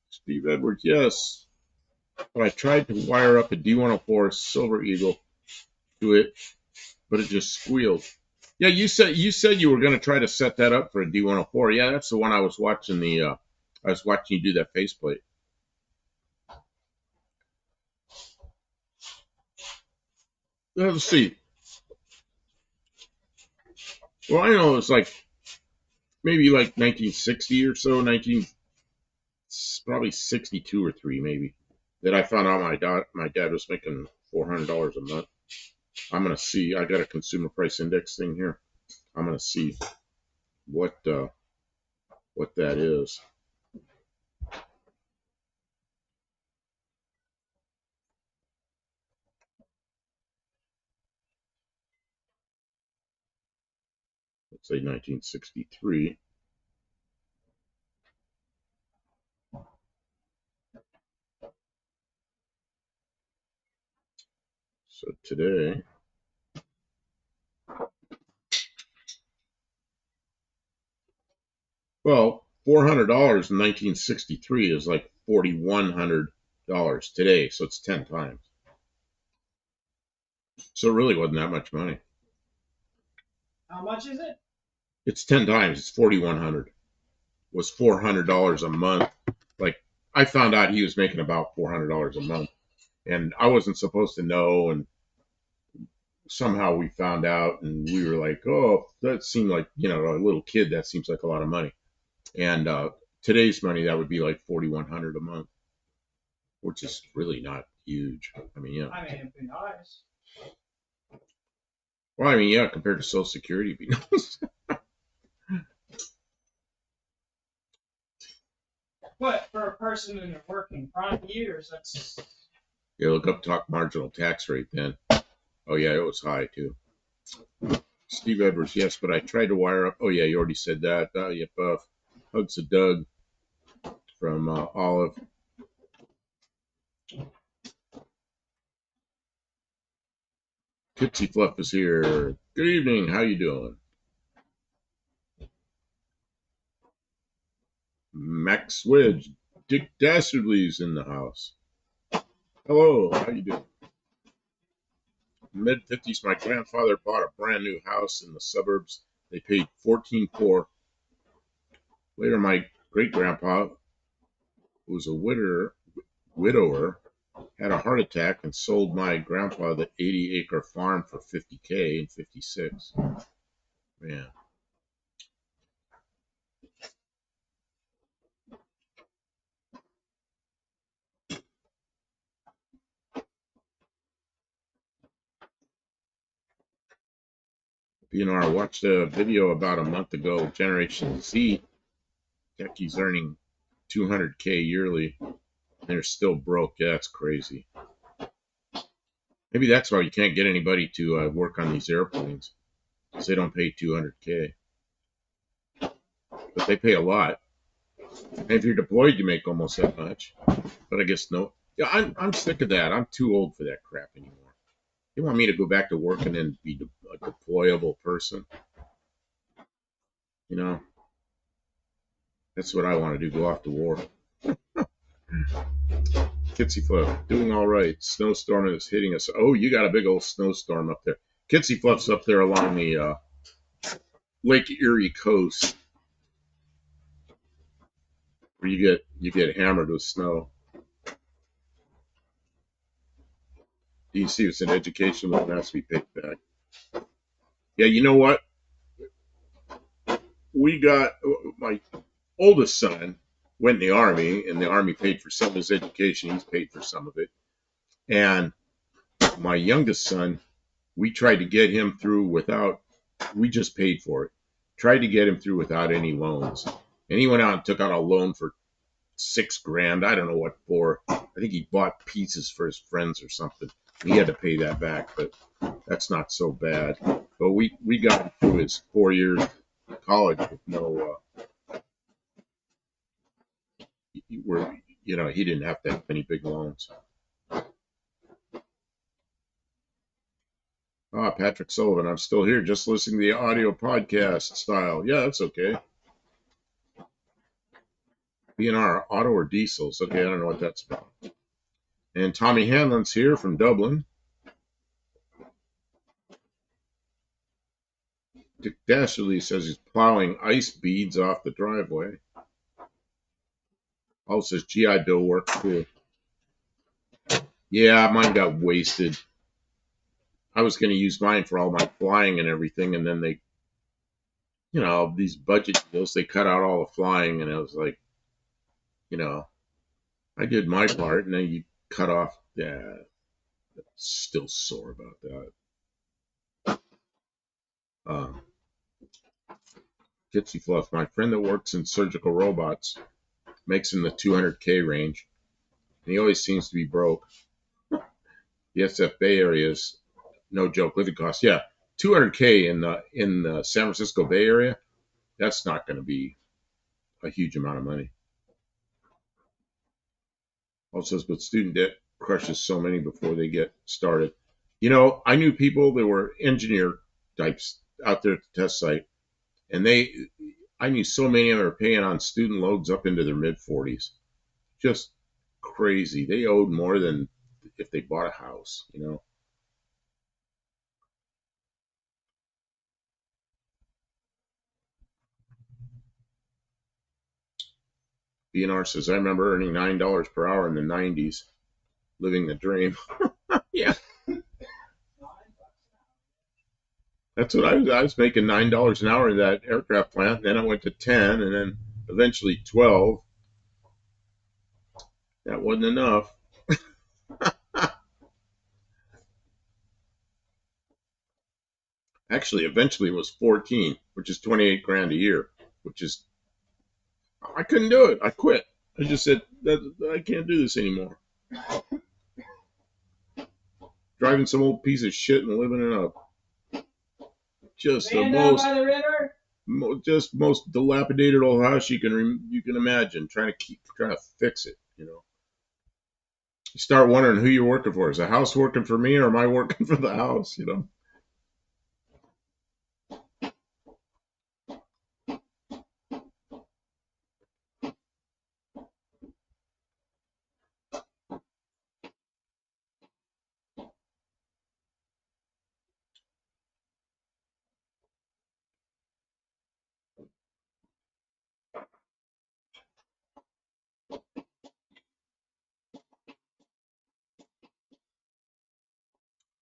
Steve Edwards, yes. But I tried to wire up a D104 Silver Eagle to it, but it just squealed. Yeah, you said you were going to try to set that up for a D104. Yeah, that's the one I was watching I was watching you do that faceplate. Let's see. Well, I know it's like maybe like 1960 or so, probably 62 or 3 maybe, that I found out my dad was making $400 a month. I'm gonna see. I got a consumer price index thing here. I'm gonna see what that is. say 1963. So today, well, $400 in 1963 is like $4,100 today, so it's 10 times. So it really wasn't that much money. How much is it? It's 10 times. It's 4,100. Was $400 a month. Like, I found out he was making about $400 a month, and I wasn't supposed to know, and somehow we found out, and we were like, oh, that seemed like, a little kid, that seems like a lot of money. And today's money, that would be like $4,100 a month, which is really not huge. I mean, I mean, it'd be nice. Well, I mean, yeah, compared to Social Security, it'd be nice. But for a person in their working prime years, that's. Yeah, look up top marginal tax rate then. Oh, yeah, it was high too. Steve Edwards, yes, but I tried to wire up. Oh, yeah, you already said that. Yep. Hugs to Doug from Olive. Tipsy Fluff is here. Good evening. How you doing? Max Wedge. Dick Dastardly's in the house. Hello. How you doing? Mid-50s, my grandfather bought a brand new house in the suburbs. They paid $14,400 for. Later, my great-grandpa, who was a widower, had a heart attack and sold my grandpa the 80-acre farm for $50,000 in '56. Man. I watched a video about a month ago, Generation Z. He's earning $200,000 yearly, and they're still broke. Yeah, that's crazy. Maybe that's why you can't get anybody to work on these airplanes, because they don't pay $200,000. But they pay a lot. And if you're deployed, you make almost that much. But I guess no. Yeah, I'm sick of that. I'm too old for that crap anymore. You want me to go back to work and then be a deployable person? That's what I want to do. Go off to war. Kitsy Fluff, doing all right. Snowstorm is hitting us. Oh, you got a big old snowstorm up there. Kitsy Fluff's up there along the Lake Erie coast, where you get hammered with snow. You see, it's an education that has to be paid back. Yeah, you know what? We got my oldest son went in the Army, and the Army paid for some of his education. He's paid for some of it. And my youngest son, we tried to get him through we just paid for it. Tried to get him through without any loans. And he went out and took out a loan for $6,000. I don't know what for. I think he bought pieces for his friends or something. He had to pay that back, but that's not so bad. But we got him through his 4 years of college with no, he didn't have to have any big loans. Patrick Sullivan, I'm still here, just listening to the audio podcast style. Yeah, that's okay. B&R, auto or diesels? Okay, I don't know what that's about. And Tommy Hanlon's here from Dublin. Dick Dashley says he's plowing ice beads off the driveway. Also says GI Bill work too. Yeah, mine got wasted. I was going to use mine for all my flying and everything, and then they, these budget deals, they cut out all the flying, and I was like, I did my part, and then you cut off. Yeah, still sore about that. Gypsy Fluff, my friend that works in surgical robots, makes in the $200,000 range, and he always seems to be broke. The SF Bay Area is no joke. Living costs, yeah. 200K in the San Francisco Bay Area, that's not going to be a huge amount of money. Also, but student debt crushes so many before they get started. You know, I knew people that were engineer types out there at the test site, and I knew so many of them were paying on student loans up into their mid 40s. Just crazy. They owed more than if they bought a house, you know. BNR says, I remember earning $9 per hour in the 90s, living the dream. Yeah, that's what I was making $9 an hour in that aircraft plant. Then I went to 10 and then eventually 12. That wasn't enough. Actually, eventually it was 14, which is 28 grand a year, which is, I couldn't do it. I quit. I just said, I can't do this anymore. Driving some old piece of shit and living in a just the Van down most by the river. just most dilapidated old house you can imagine. Trying to fix it. You know, you start wondering who you're working for. Is the house working for me or am I working for the house? You know.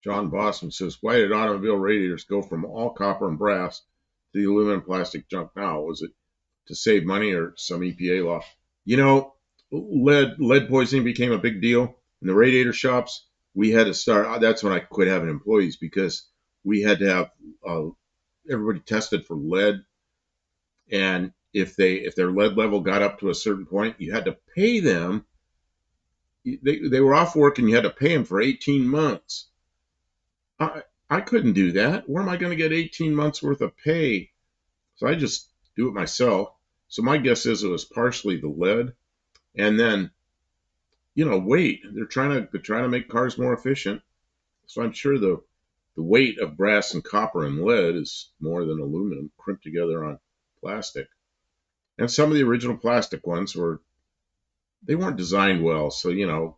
John Boston says, why did automobile radiators go from all copper and brass to the aluminum plastic junk now? Was it to save money or some EPA law? You know, lead poisoning became a big deal in the radiator shops. We had to start. That's when I quit having employees because we had to have everybody tested for lead, and if their lead level got up to a certain point, you had to pay them. They were off work and you had to pay them for 18 months. I couldn't do that. Where am I going to get 18 months worth of pay? So I just do it myself. So my guess is it was partially the lead, and then weight. They're trying to make cars more efficient. So I'm sure the weight of brass and copper and lead is more than aluminum crimped together on plastic. And some of the original plastic ones they weren't designed well. So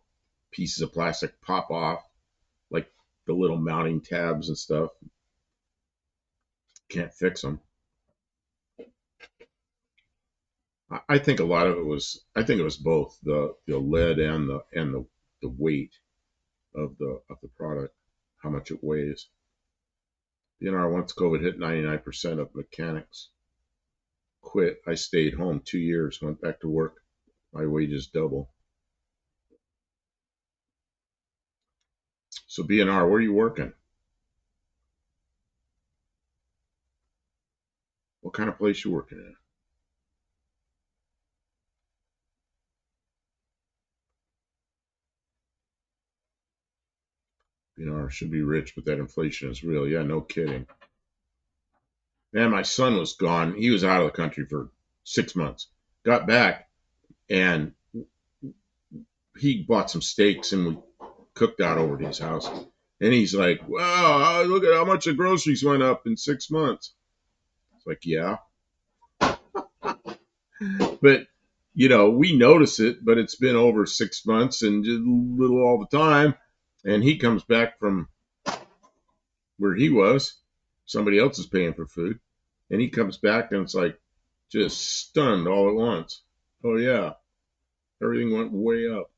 pieces of plastic pop off, like the little mounting tabs and stuff. Can't fix them. I think a lot of it was. I think it was both the lead and the weight of the product, how much it weighs. Once COVID hit, 99% of mechanics quit. I stayed home 2 years, went back to work. My wages double. So BNR, where are you working? What kind of place you working in? BNR should be rich, but that inflation is real. Yeah, no kidding. Man, my son was gone. He was out of the country for 6 months. Got back and he bought some steaks and we cooked out over to his house. And he's like, wow, look at how much the groceries went up in 6 months. It's like, yeah. But, we notice it, but it's been over 6 months and just little all the time. And he comes back from where he was. Somebody else is paying for food. And he comes back and it's like just stunned all at once. Oh, yeah. Everything went way up.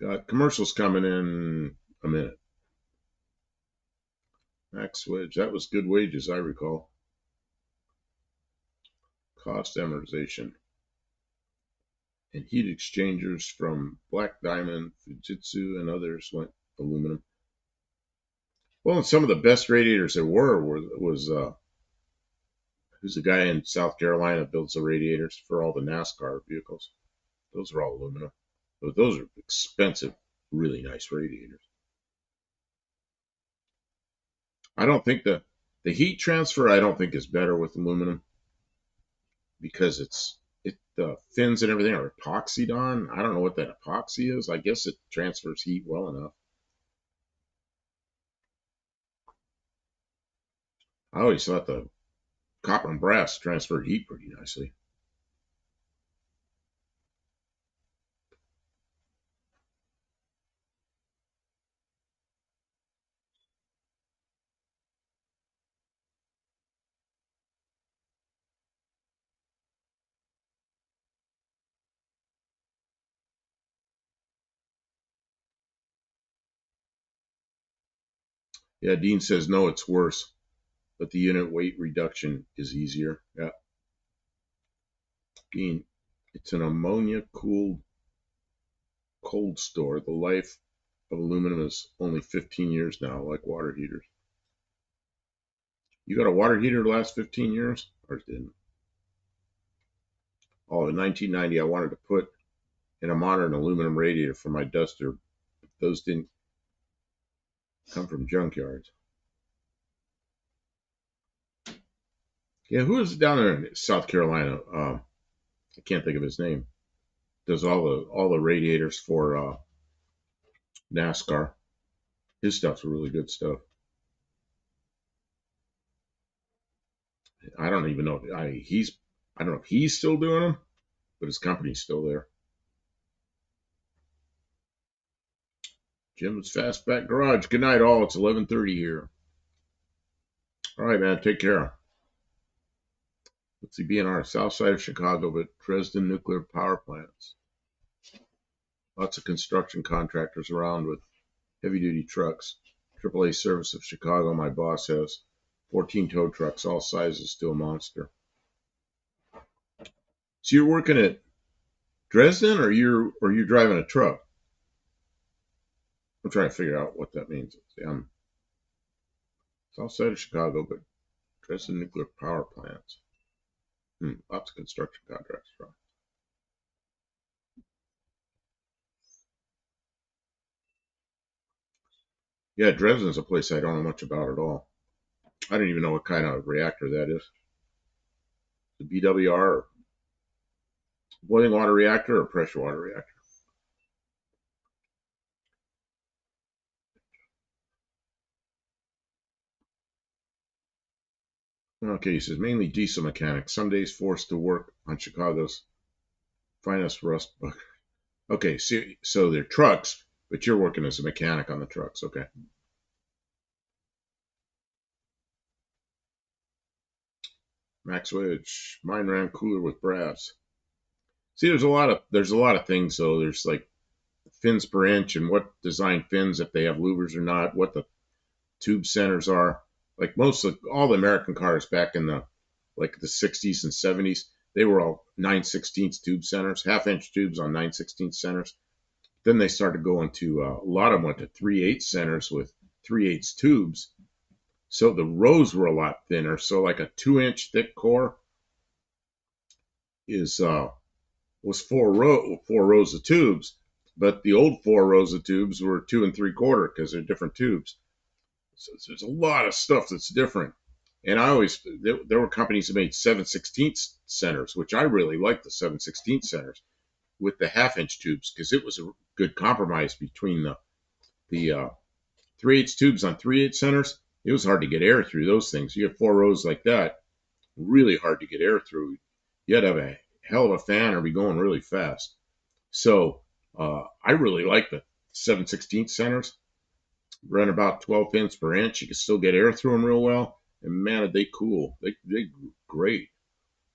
Got commercials coming in a minute. Max Wedge. That was good wages, I recall. Cost amortization. And heat exchangers from Black Diamond, Fujitsu, and others went aluminum. Well, and some of the best radiators there was who's the guy in South Carolina builds the radiators for all the NASCAR vehicles. Those are all aluminum. But those are expensive, really nice radiators. I don't think the heat transfer I don't think is better with aluminum because the fins and everything are epoxied on. I don't know what that epoxy is. I guess it transfers heat well enough. I always thought the copper and brass transferred heat pretty nicely. Yeah, Dean says no, it's worse, but the unit weight reduction is easier. Yeah, Dean, it's an ammonia cooled cold store. The life of aluminum is only 15 years now, like water heaters. You got a water heater the last 15 years? Ours didn't. Oh, in 1990, I wanted to put in a modern aluminum radiator for my duster. Those didn't come from junkyards. Yeah, who is it down there in South Carolina? I can't think of his name. Does all the radiators for NASCAR. His stuff's really good stuff. I don't even know. I don't know if he's still doing them, but his company's still there. Jim's Fastback Garage. Good night, all. It's 11:30 here. All right, man. Take care. Let's see, BNR, south side of Chicago, but Dresden nuclear power plants. Lots of construction contractors around with heavy duty trucks. AAA Service of Chicago, my boss has 14 tow trucks, all sizes, still a monster. So you're working at Dresden, or you're driving a truck? I'm trying to figure out what that means. I'm south side of Chicago, but Dresden nuclear power plants. Lots of construction contracts. Yeah, Dresden's a place I don't know much about at all. I don't even know what kind of reactor that is. The BWR, boiling water reactor or pressure water reactor? Okay, he says mainly diesel mechanics. Some days forced to work on Chicago's finest rust bucket. Okay, so they're trucks, but you're working as a mechanic on the trucks. Okay. Max Wedge, mine ran cooler with brass. See, there's a lot of things though. There's like fins per inch and what design fins, if they have louvers or not, what the tube centers are. Like all the American cars back in the 60s and 70s, they were all 9/16 tube centers, half-inch tubes on 9/16 centers. Then they started going to a lot of them went to 3/8 centers with 3/8 tubes. So the rows were a lot thinner. So like a 2-inch thick core is was four rows of tubes, but the old 4 rows of tubes were 2 3/4 because they're different tubes. So there's a lot of stuff that's different. And there were companies that made 7/16 centers, which I really liked the 7/16 centers with the half-inch tubes because it was a good compromise between the 3/8 tubes on 3/8 centers. It was hard to get air through those things. You have 4 rows like that, really hard to get air through. You had to have a hell of a fan or be going really fast. So I really like the 7/16 centers. Run about 12 pins per inch. You can still get air through them real well. And man, are they cool. They great.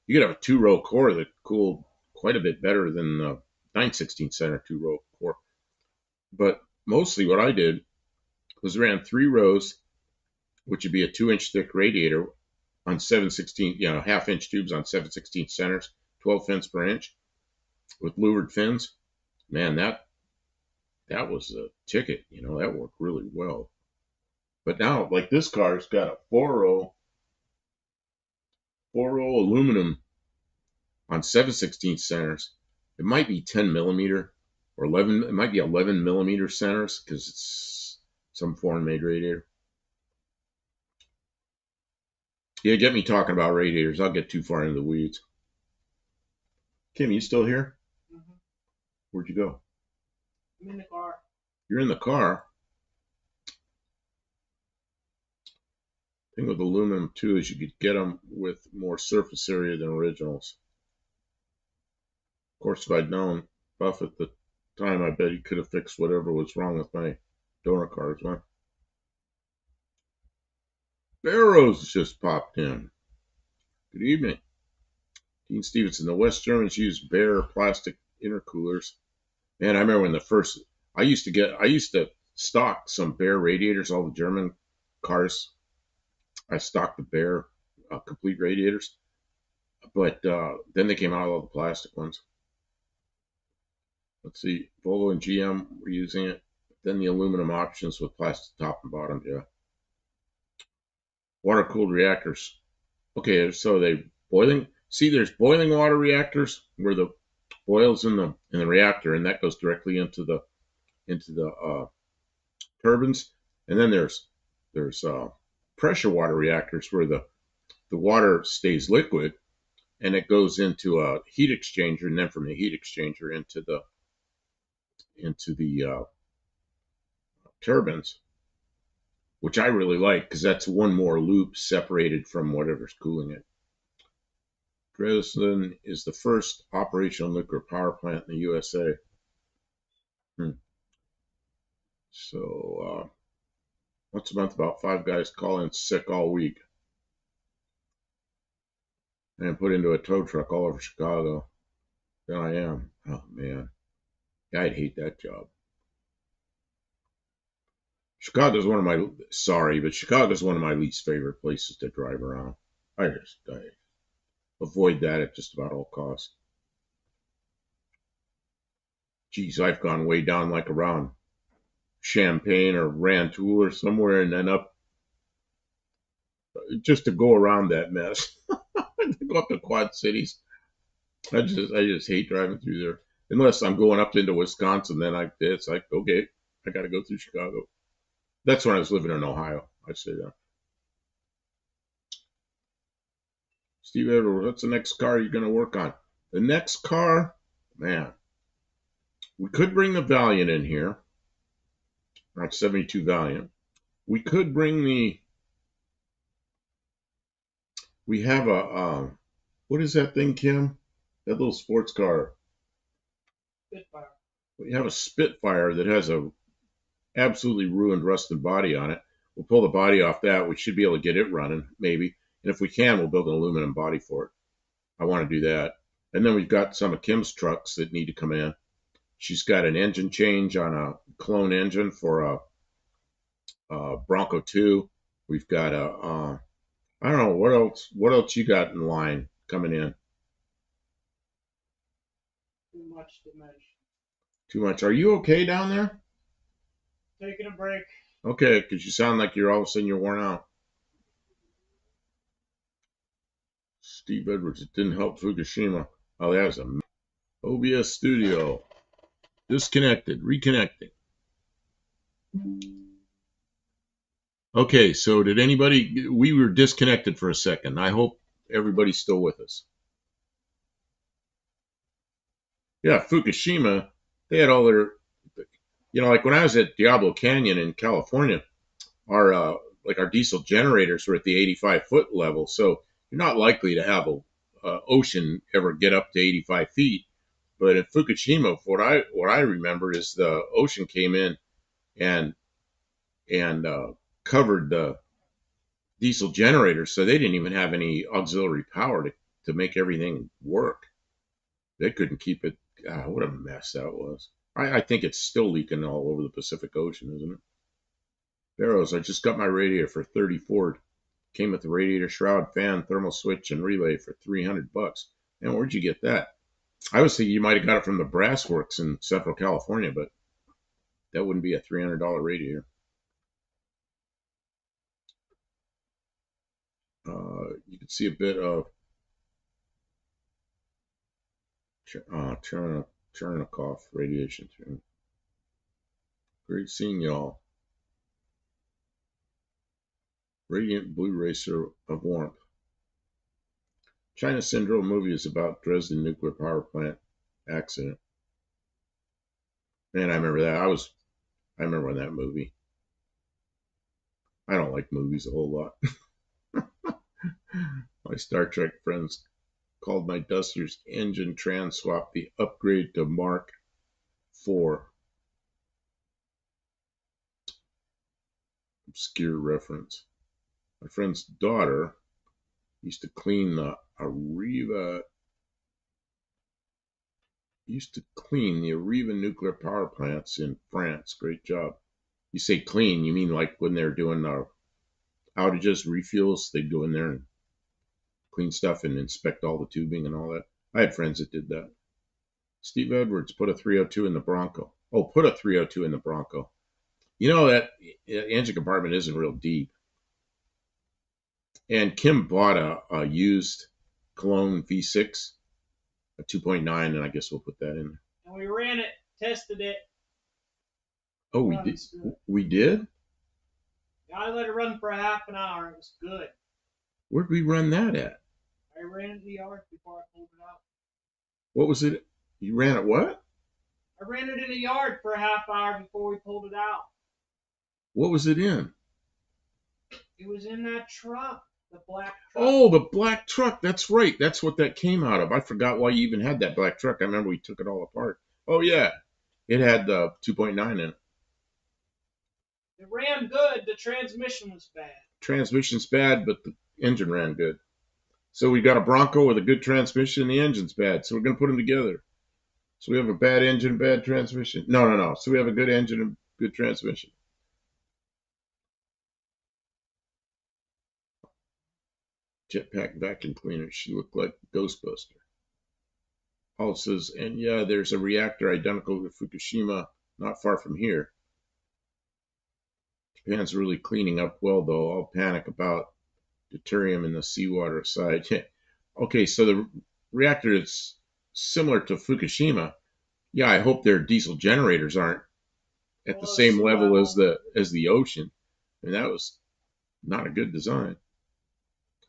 You could have a 2-row core that cooled quite a bit better than the 9/16 center 2-row core. But mostly what I did was ran 3 rows, which would be a 2-inch thick radiator on 7/16, half-inch tubes on 7/16 centers, 12 fins per inch with louvered fins. Man, that was a ticket. That worked really well. But now, like this car's got a 4-row aluminum on 7/16 centers. It might be 10 millimeter or 11. It might be 11 millimeter centers because it's some foreign made radiator. Yeah, get me talking about radiators. I'll get too far into the weeds. Kim, you still here? Mm-hmm. Where'd you go? I'm in the car. You're in the car. Thing with aluminum too is you could get them with more surface area than originals. Of course, if I'd known Buff at the time, I bet he could have fixed whatever was wrong with my donor cards. Huh? Barrows just popped in. Good evening. Dean Stevenson. The West Germans used bare plastic intercoolers. Man, I remember when I used to stock some bare radiators, all the German cars. I stocked the bare complete radiators. But then they came out with all the plastic ones. Let's see, Volvo and GM were using it. Then the aluminum options with plastic top and bottom, yeah. Water cooled reactors. Okay, so they boiling. See, there's boiling water reactors where the boils in the reactor, and that goes directly into the turbines. And then there's pressure water reactors where the water stays liquid and it goes into a heat exchanger, and then from the heat exchanger into the turbines, which I really like because that's one more loop separated from whatever's cooling it. Dresden is the first operational nuclear power plant in the USA. So once a month, about 5 guys call in sick all week and put into a tow truck all over Chicago. Then I am. Oh man, I'd hate that job. Chicago's one of my Chicago's one of my least favorite places to drive around. I avoid that at just about all costs. Geez, I've gone way down like around Champaign or Rantoul or somewhere, and then up just to go around that mess. Go up to Quad Cities. I just hate driving through there. Unless I'm going up into Wisconsin, then it's like okay, I got to go through Chicago. That's when I was living in Ohio. I say that. Steve Edwards, what's the next car you're going to work on? The next car, man, we could bring the Valiant in here. Not 72 Valiant. We could bring we have what is that thing, Kim? That little sports car. Spitfire. We have a Spitfire that has a absolutely ruined, rusted body on it. We'll pull the body off that. We should be able to get it running, maybe. And if we can, we'll build an aluminum body for it. I want to do that. And then we've got some of Kim's trucks that need to come in. She's got an engine change on a clone engine for a Bronco 2. We've got I don't know what else. What else you got in line coming in? Too much to mention. Too much. Are you okay down there? Taking a break. Okay, because you sound like you're all of a sudden you're worn out. Steve Edwards, it didn't help Fukushima. Oh, that was a OBS Studio. Disconnected, reconnecting. Okay, so did anybody? We were disconnected for a second. I hope everybody's still with us. Yeah, Fukushima, they had all their, like when I was at Diablo Canyon in California, our like our diesel generators were at the 85-foot level, so you're not likely to have a ocean ever get up to 85 feet. But in Fukushima, what I remember is the ocean came in and covered the diesel generators, so they didn't even have any auxiliary power to make everything work. They couldn't keep it. God, what a mess that was. I think it's still leaking all over the Pacific Ocean, isn't it? Barrows, I just got my radiator for 30 Ford. Came with the radiator shroud, fan, thermal switch, and relay for $300. And where'd you get that? I was thinking you might have got it from the Brass Works in Central California, but that wouldn't be a $300 radiator. You can see a bit of Chernikov radiation too. Great seeing y'all. Radiant blue racer of warmth. China Syndrome movie is about Dresden nuclear power plant accident. Man, I remember that. I remember that movie. I don't like movies a whole lot. My Star Trek friends called my Duster's engine trans swap the upgrade to Mark IV. Obscure reference. My friend's daughter used to clean the Arriva nuclear power plants in France. Great job. You say clean, you mean like when they're doing outages, refuels, they go in there and clean stuff and inspect all the tubing and all that. I had friends that did that. Steve Edwards put a 302 in the Bronco. Oh, put a 302 in the Bronco. You know that engine compartment isn't real deep. And Kim bought a used Cologne V6, a 2.9, and I guess we'll put that in. And we ran it, tested it. Oh, we did? We did? I let it run for a half an hour. It was good. Where'd we run that at? I ran it in the yard before I pulled it out. What was it? You ran it what? I ran it in the yard for a half hour before we pulled it out. What was it in? It was in that truck, the black truck. Oh, the black truck. That's right. That's what that came out of. I forgot why you even had that black truck. I remember we took it all apart. Oh, yeah. It had the 2.9 in it. It ran good. The transmission was bad. Transmission's bad, but the engine ran good. So we got a Bronco with a good transmission, and the engine's bad. So we're going to put them together. So we have a bad engine, bad transmission. No. So we have a good engine and good transmission. Jetpack vacuum cleaner. She looked like Ghostbuster. Paul says, and yeah, there's a reactor identical to Fukushima not far from here. Japan's really cleaning up well, though. All panic about deuterium in the seawater side. Okay, so the reactor is similar to Fukushima. Yeah, I hope their diesel generators aren't at the same level as the ocean. And that was not a good design.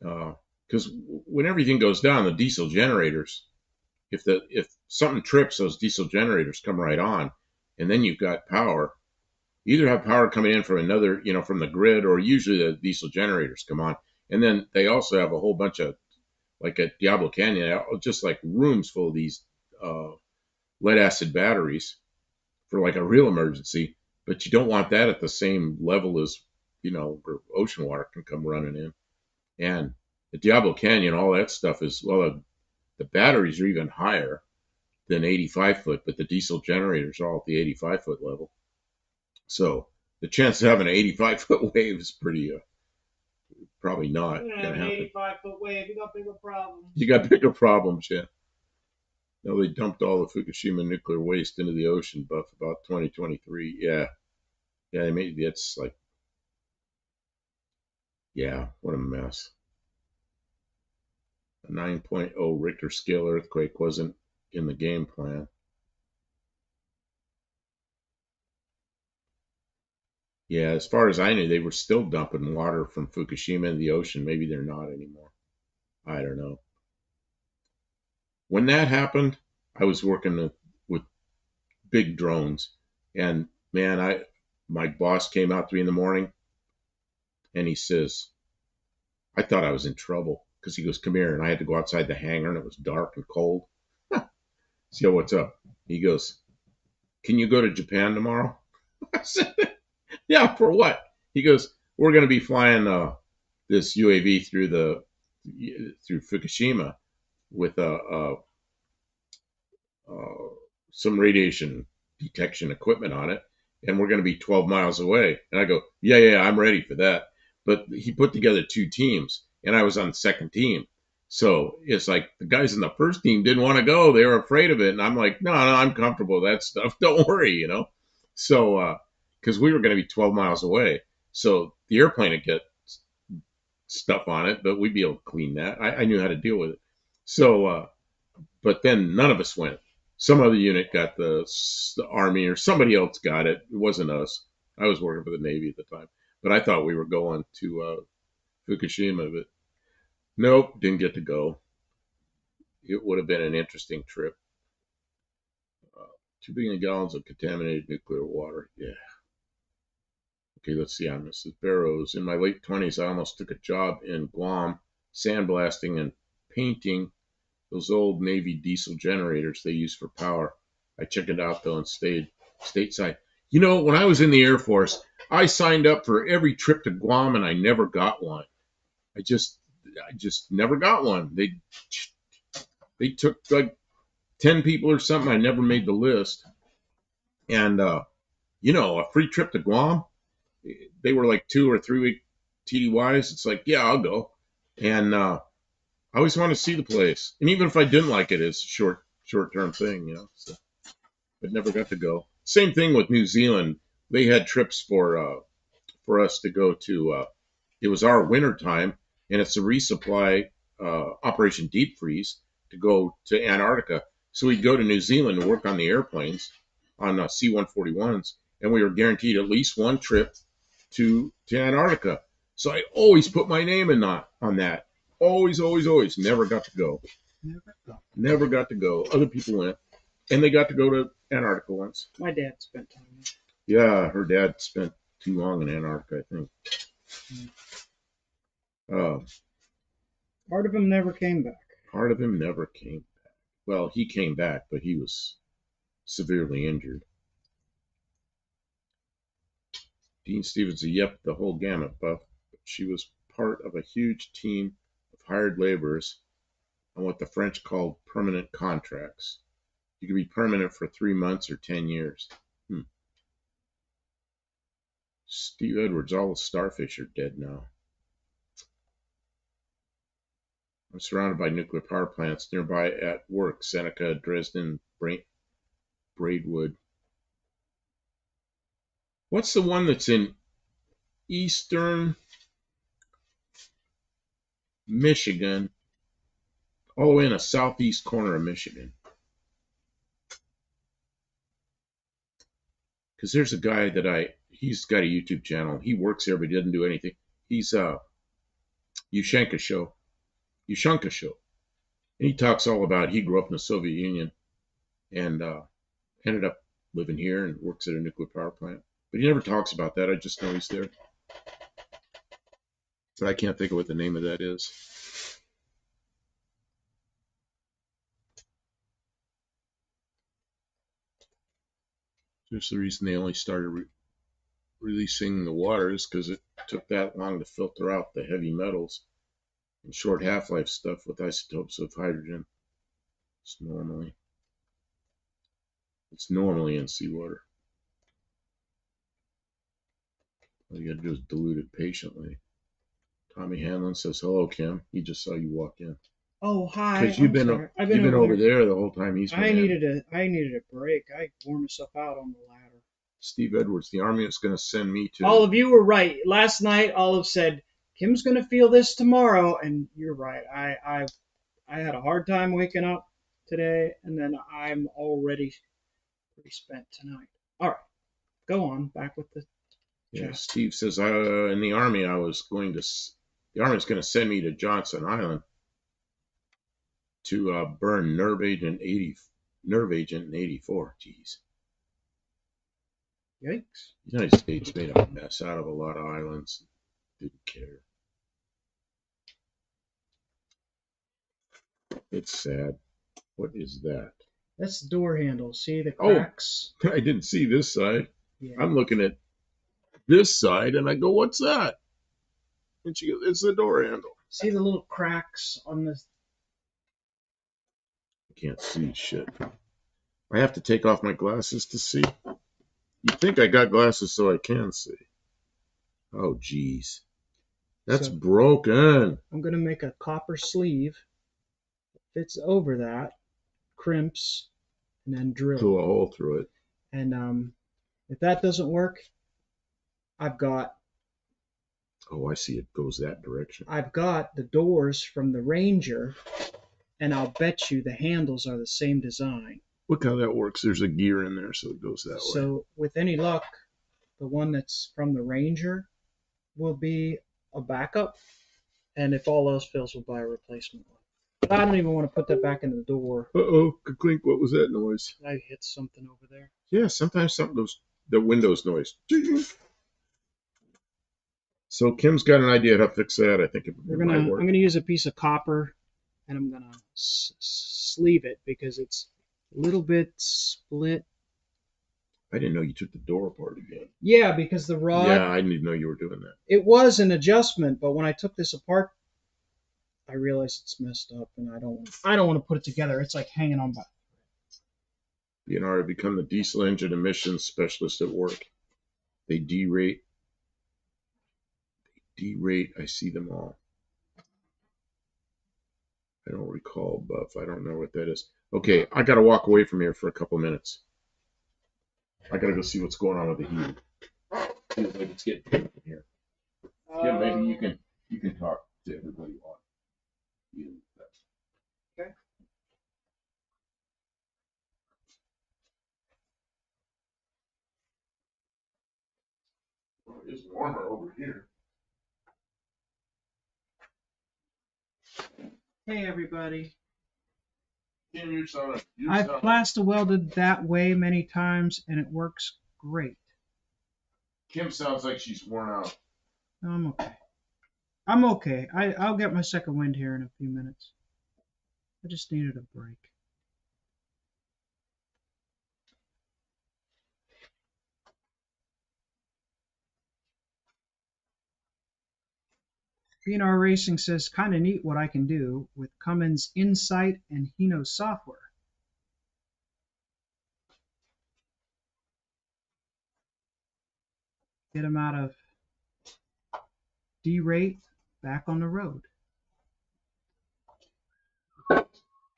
Because when everything goes down, the diesel generators, if something trips, those diesel generators come right on, and then you've got power. You either have power coming in from another, from the grid, or usually the diesel generators come on. And then they also have a whole bunch of, like at Diablo Canyon, just like rooms full of these lead acid batteries for like a real emergency. But you don't want that at the same level as, where ocean water can come running in. And at Diablo Canyon, all that stuff is, well, the batteries are even higher than 85 foot, but the diesel generators are all at the 85 foot level. So the chance of having an 85-foot wave is pretty, probably not going to happen. An 85-foot wave, you got bigger problems. You got bigger problems, yeah. No, they dumped all the Fukushima nuclear waste into the ocean about 2023. Yeah, they made it's like, yeah, what a mess. A 9.0 Richter scale earthquake wasn't in the game plan. Yeah, as far as I knew, they were still dumping water from Fukushima in the ocean. Maybe they're not anymore. I don't know. When that happened, I was working with big drones, and man, my boss came out to me in the morning, and he says, I thought I was in trouble, because he goes, come here, and I had to go outside the hangar, and it was dark and cold. So, what's up? He goes, can you go to Japan tomorrow? I said, yeah, for what? He goes, we're going to be flying this UAV through Fukushima with some radiation detection equipment on it, and we're going to be 12 miles away. And I go, yeah, I'm ready for that. But he put together 2 teams, and I was on the second team. So it's like the guys in the first team didn't want to go. They were afraid of it. And I'm like, no, I'm comfortable with that stuff. Don't worry, So, because we were going to be 12 miles away. So the airplane would get stuff on it, but we'd be able to clean that. I knew how to deal with it. So, but then none of us went. Some other unit got the Army, or somebody else got it. It wasn't us. I was working for the Navy at the time. But I thought we were going to Fukushima, but nope, didn't get to go. it would have been an interesting trip. 2 billion gallons of contaminated nuclear water. Yeah. Okay, let's see. I'm Mrs. Barrows. In my late 20s, I almost took a job in Guam, sandblasting and painting those old Navy diesel generators they use for power. I checked it out though and stayed stateside. You know, when I was in the Air Force, I signed up for every trip to Guam and I never got one. I just never got one. They took like 10 people or something. I never made the list. And you know, a free trip to Guam, they were like 2 or 3 week TDYs. It's like, yeah, I'll go. And I always want to see the place. And even if I didn't like it, it's a short-term thing, you know. So, but never got to go. Same thing with New Zealand. They had trips for us to go to. It was our winter time, and it's a resupply Operation Deep Freeze to go to Antarctica. So we'd go to New Zealand and work on the airplanes on C-141s, and we were guaranteed at least one trip to Antarctica. So I always put my name in on that. Always, always, always. Never got to go. Never got to go. Other people went, and they got to go to Antarctica once. My dad spent time there. Yeah, her dad spent too long in Antarctica, I think. Part of him never came back. Part of him never came back. Well, he came back, but he was severely injured. Dean Stevens said, yep, the whole gamut, Buff. She was part of a huge team of hired laborers on what the French called permanent contracts. You could be permanent for 3 months or 10 years. Steve Edwards, all the starfish are dead now. I'm surrounded by nuclear power plants nearby at work. Seneca, Dresden, Braidwood. What's the one that's in eastern Michigan, all the way in the southeast corner of Michigan? Because there's a guy that he's got a YouTube channel. He works there, but he doesn't do anything. He's Ushanka Show. And he talks all about, he grew up in the Soviet Union and ended up living here and works at a nuclear power plant. But he never talks about that. I just know he's there. But I can't think of what the name of that is. Just the reason they only started releasing the water is because it took that long to filter out the heavy metals and short half-life stuff with isotopes of hydrogen. It's normally in seawater. All you gotta do is dilute it patiently. Tommy Hanlon says, hello, Kim. He just saw you walk in. Oh, hi. Because you've been over there the whole time he's been I needed a break. I wore myself out on the ladder. Steve Edwards, the Army is going to send me to... Olive, you were right. Last night, Olive said, Kim's going to feel this tomorrow. And you're right. I had a hard time waking up today, and then I'm already pretty spent tonight. All right. Go on. Back with the... Yeah, Steve says, in the Army, the Army's going to send me to Johnson Island to burn nerve agent in 84. Jeez. Yikes. The United States made a mess out of a lot of islands. Didn't care. It's sad. What is that? That's the door handle. See the cracks? Oh, I didn't see this side. Yeah. I'm looking at this side, and I go, what's that? And she goes, it's the door handle. See the little cracks on this? I can't see shit. I have to take off my glasses to see. You think I got glasses so I can see. Oh, geez. That's broken. I'm going to make a copper sleeve. Fits over that, crimps, and then drill. Drill a hole through it. And if that doesn't work, I've got... Oh, I see. It goes that direction. I've got the doors from the Ranger, and I'll bet you the handles are the same design. Look how that works. There's a gear in there, so it goes that way. So with any luck, the one that's from the Ranger will be a backup, and if all else fails, we'll buy a replacement one. I don't even want to put that back in the door. Uh-oh, clink, what was that noise? I hit something over there. Yeah, sometimes something goes, the windows noise. So Kim's got an idea how to fix that. I think it might I'm work. gonna use a piece of copper, and I'm gonna sleeve it because it's a little bit split. I didn't know you took the door apart again. Yeah, because the rod. Yeah, I didn't know you were doing that. It was an adjustment, but when I took this apart, I realized it's messed up, and I don't want to put it together. It's like hanging on by. You know, to become the diesel engine emissions specialist at work. They derate. I see them all. I don't recall, Buff. I don't know what that is. Okay, I got to walk away from here for a couple minutes. I got to go see what's going on with the heat. Feels like it's getting hot in here. Yeah, maybe you can talk to everybody on. Okay. Well, it's warmer over here. Hey everybody. Kim, you sound. I've plaster welded that way many times, and it works great. Kim sounds like she's worn out. I'm okay. I'm okay. I'll get my second wind here in a few minutes. I just needed a break. BNR Racing says, kind of neat what I can do with Cummins Insight and Hino software. Get them out of D-rate back on the road.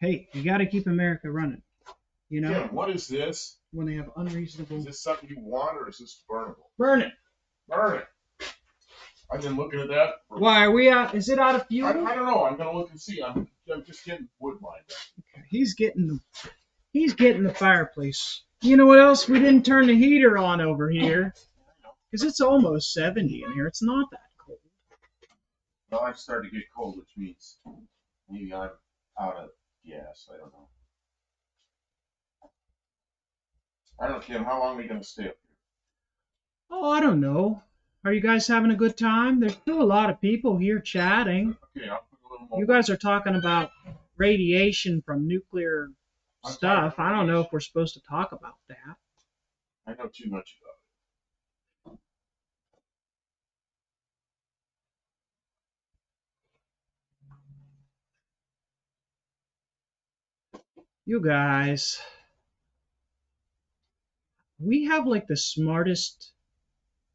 Hey, you got to keep America running. You know? Kim, what is this? When they have unreasonable. Is this something you want or is this burnable? Burn it. Burn it. I've been looking at that. Why are we out? Is it out of fuel? I don't know. I'm gonna look and see. I'm just getting wood lined up. Okay. He's getting the fireplace. You know what else? We didn't turn the heater on over here because it's almost 70 in here. It's not that cold. Well, I'm starting to get cold, which means maybe I'm out of gas. I don't know. I don't know, Kim. How long are we gonna stay up here? Oh, I don't know. Are you guys having a good time? There's still a lot of people here chatting. Okay, I'll put a little more. You guys are talking about radiation from nuclear stuff. I don't know if we're supposed to talk about that. I know too much about it. You guys, we have like the smartest,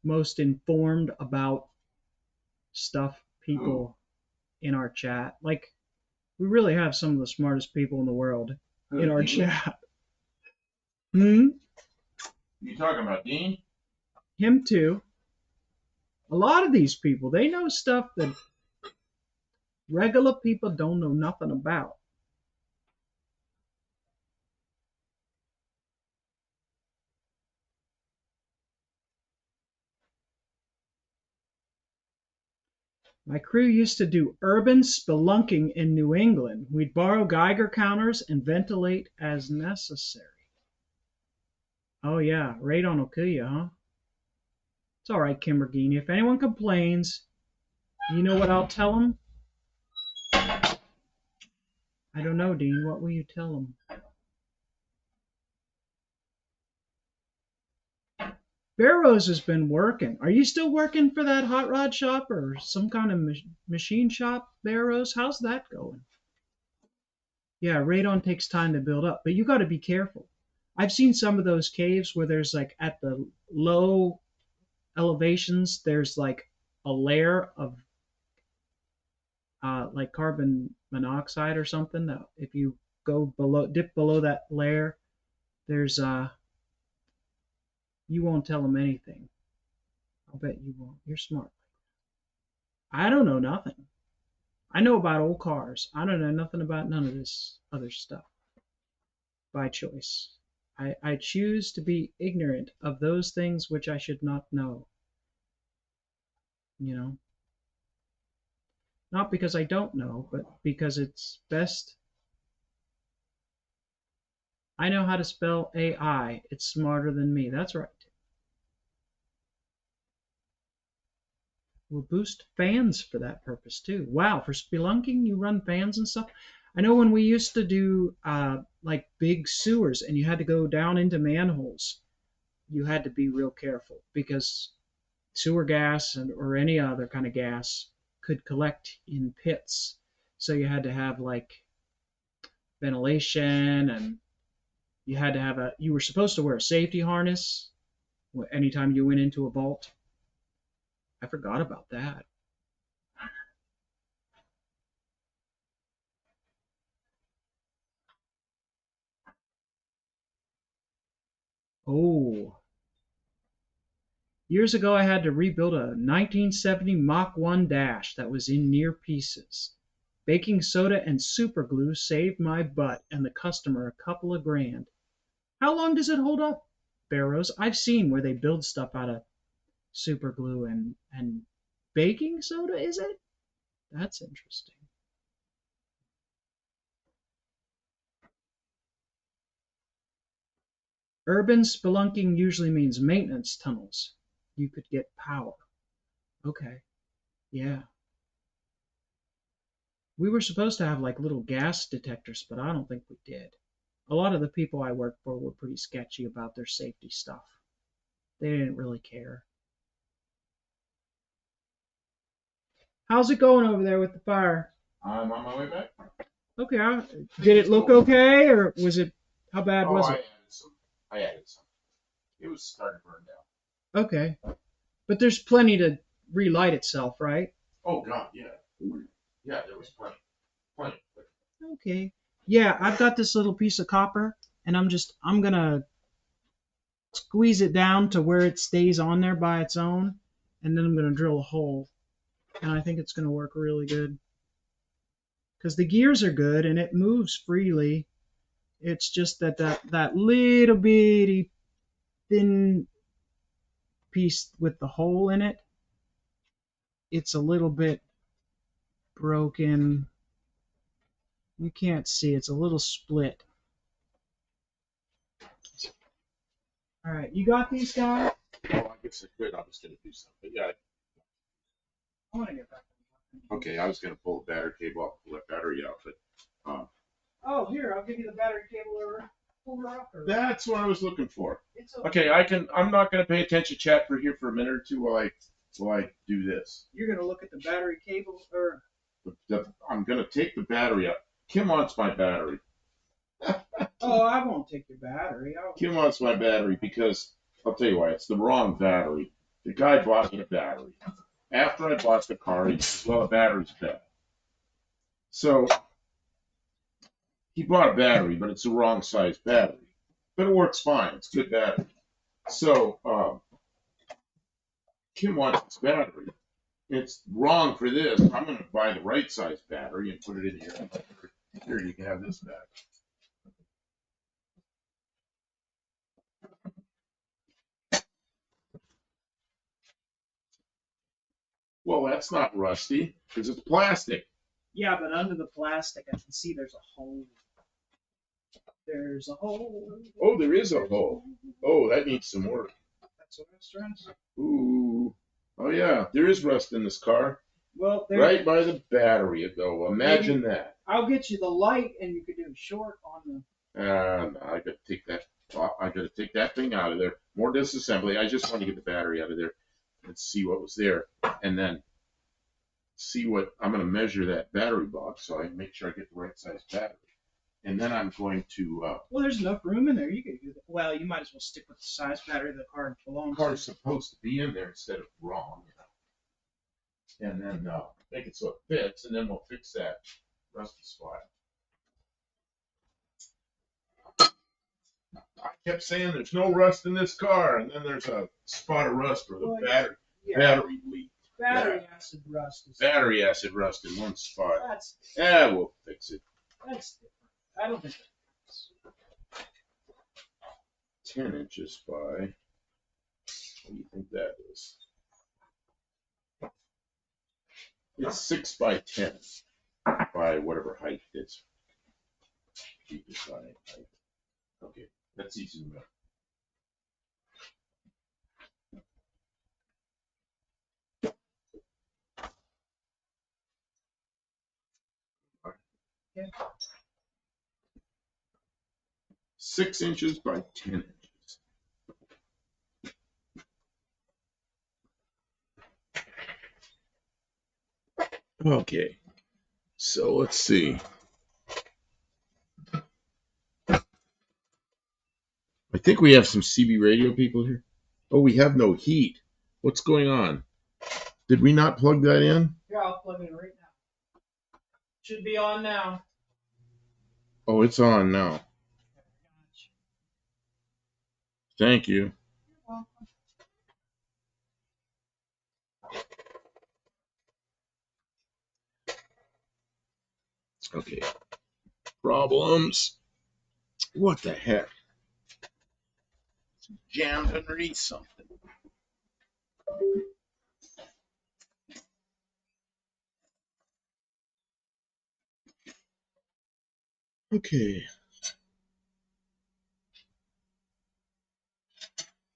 most informed about stuff people in our chat. Like, we really have some of the smartest people in the world in our chat. You talking about Dean? Him too. A lot of these people, they know stuff that regular people don't know nothing about. My crew used to do urban spelunking in New England. We'd borrow Geiger counters and ventilate as necessary. Oh yeah, radon will kill you, huh? It's all right, Kimbergini. If anyone complains, you know what I'll tell them? I don't know, Dean. What will you tell them? Barrows has been working. Are you still working for that hot rod shop or some kind of machine shop, Barrows? How's that going? Yeah, radon takes time to build up, but you got to be careful. I've seen some of those caves where there's like at the low elevations, there's like a layer of like carbon monoxide or something that if you dip below that layer, there's you won't tell them anything. I'll bet you won't. You're smart. I don't know nothing. I know about old cars. I don't know nothing about none of this other stuff. By choice. I choose to be ignorant of those things which I should not know. You know? Not because I don't know, but because it's best. I know how to spell AI. It's smarter than me. That's right. We'll boost fans for that purpose too. Wow, for spelunking, you run fans and stuff. I know when we used to do like big sewers and you had to go down into manholes, you had to be real careful because sewer gas or any other kind of gas could collect in pits. So you had to have like ventilation, and you were supposed to wear a safety harness anytime you went into a vault. I forgot about that. Oh, years ago I had to rebuild a 1970 Mach 1 Dash that was in near pieces. Baking soda and super glue saved my butt and the customer a couple of grand. How long does it hold up, Barrows? I've seen where they build stuff out of super glue and baking soda, is it? That's interesting. Urban spelunking usually means maintenance tunnels. You could get power. Okay, yeah. We were supposed to have like little gas detectors, but I don't think we did. A lot of the people I worked for were pretty sketchy about their safety stuff. They didn't really care. How's it going over there with the fire? I'm on my way back. Okay, did it look okay, or was it? How bad was I it? added some. It was starting to burn down. Okay, but there's plenty to relight itself, right? Oh God, yeah. Yeah, there was plenty. Okay. Yeah, I've got this little piece of copper, and I'm gonna squeeze it down to where it stays on there by its own, and then I'm gonna drill a hole, and I think it's gonna work really good. Because the gears are good and it moves freely. It's just that little bitty thin piece with the hole in it, it's a little bit broken. You can't see, it's a little split. All right, you got these guys? Oh, I guess I could. I was going to do something. Yeah. I want to get back. Okay, I was going to pull the battery cable off, pull that battery out, but Oh, here, I'll give you the battery cable or pull her off. that's what I was looking for. It's Okay, I'm not going to pay attention, chat, for here for a minute or two while I do this. You're gonna look at the battery cable, or I'm going to take the battery out. Kim wants my battery. oh, I won't take your battery. Kim wants my battery because I'll tell you why. It's the wrong battery. The guy bought me a battery. After I bought the car, he said, well, the battery's bad. So he bought a battery, but it's the wrong size battery. But it works fine. It's good battery. So Kim wants this battery. It's wrong for this. I'm going to buy the right size battery and put it in here. Here, you can have this back. Well, that's not rusty because it's plastic. yeah, but under the plastic, I can see there's a hole. There's a hole. Oh, there is a hole. Oh, that needs some work. That's what I was trying to say. Ooh. Oh, yeah. There is rust in this car. Well, Right by the battery, though. Imagine that. I'll get you the light, and you could do a short on the. No, I got to take that. I got to take that thing out of there. More disassembly. I just want to get the battery out of there and see what was there, and then see what I'm going to measure that battery box so I make sure I get the right size battery. And then I'm going to. Well, there's enough room in there. You could do that. Well, you might as well stick with the size battery the car belongs The to. car's supposed to be in there instead of wrong, and then make it so it fits, and then we'll fix that rusty spot. I kept saying there's no rust in this car, and then there's a spot of rust where the battery leaked. Battery acid rust. Battery acid rust in one spot. That's We'll fix it. different. I don't think that's 10 inches by, what do you think that is? It's 6 by 10 by whatever height it is. You decide. Okay, that's easy enough. Yeah. 6 inches by 10 inches. Okay, so let's see. I think we have some CB radio people here. Oh, we have no heat. What's going on? Did we not plug that in? Here, I'll plug it right now. Should be on now. Oh, it's on now. Thank you. You're welcome. Okay. Problems. What the heck? Jammed underneath something. Okay.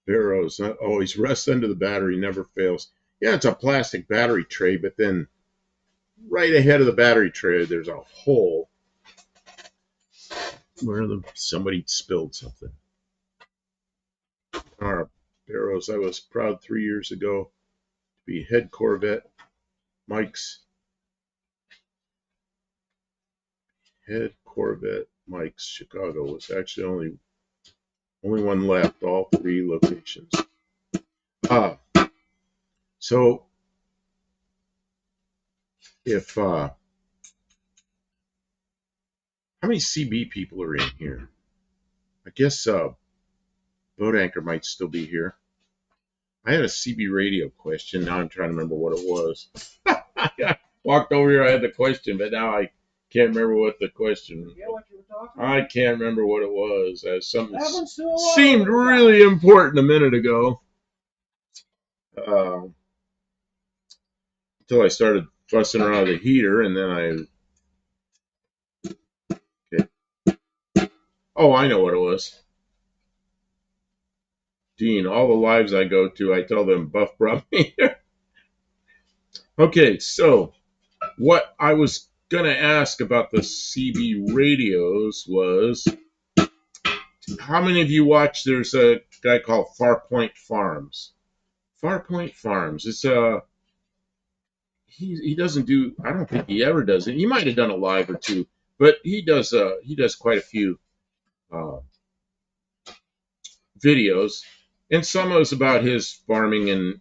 Barrows always rests under the battery, never fails. Yeah, it's a plastic battery tray, but then right ahead of the battery tray, there's a hole where somebody spilled something. Our Barrows, I was proud 3 years ago to be head Corvette. Mike's head Corvette. Mike's Chicago was actually only one left, all 3 locations. So if how many CB people are in here? I guess Boat Anchor might still be here. I had a CB radio question. Now I'm trying to remember what it was. I walked over here, I had the question, but now I can't remember what the question. Yeah, what you were talking about? I can't remember what it was. Something That one's still alive. seemed really important a minute ago. Until I started fussing around the heater, and then okay. Oh, I know what it was. Dean, all the lives I go to, I tell them Buff brought me here. Okay, so what I was going to ask about the CB radios was, how many of you watch, there's a guy called Farpoint Farms. Farpoint Farms, it's he doesn't do, I don't think he ever does it. He might have done a live or two, but he does quite a few videos, and some of it's about his farming in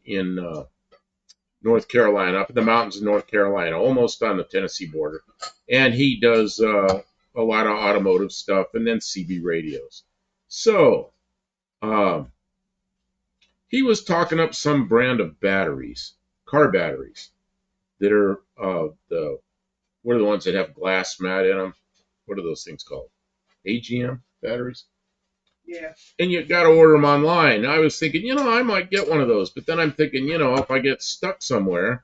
North Carolina, up in the mountains of North Carolina, almost on the Tennessee border. And he does a lot of automotive stuff and then CB radios. So he was talking up some brand of batteries, car batteries, that are what are the ones that have glass mat in them? What are those things called? AGM batteries? Yeah. And you got to order them online. I was thinking, I might get one of those. But then I'm thinking, if I get stuck somewhere,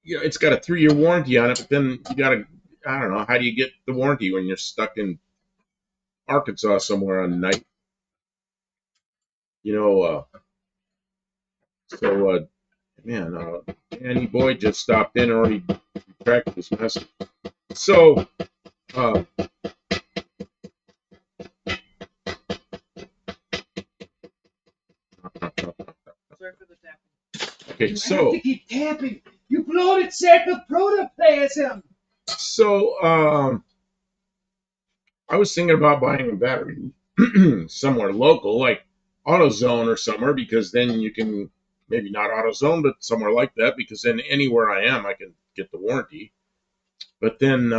it's got a 3-year warranty on it. But then you got to, I don't know, how do you get the warranty when you're stuck in Arkansas somewhere on night? Man, Danny Boyd just stopped in and already tracked this message. So, Sorry for the tapping. Okay, You so have to keep tapping. You bloated sack of protoplasm. So, I was thinking about buying a battery somewhere local, like AutoZone or somewhere, because then you can, maybe not AutoZone, but somewhere like that, because then anywhere I am, I can get the warranty. But then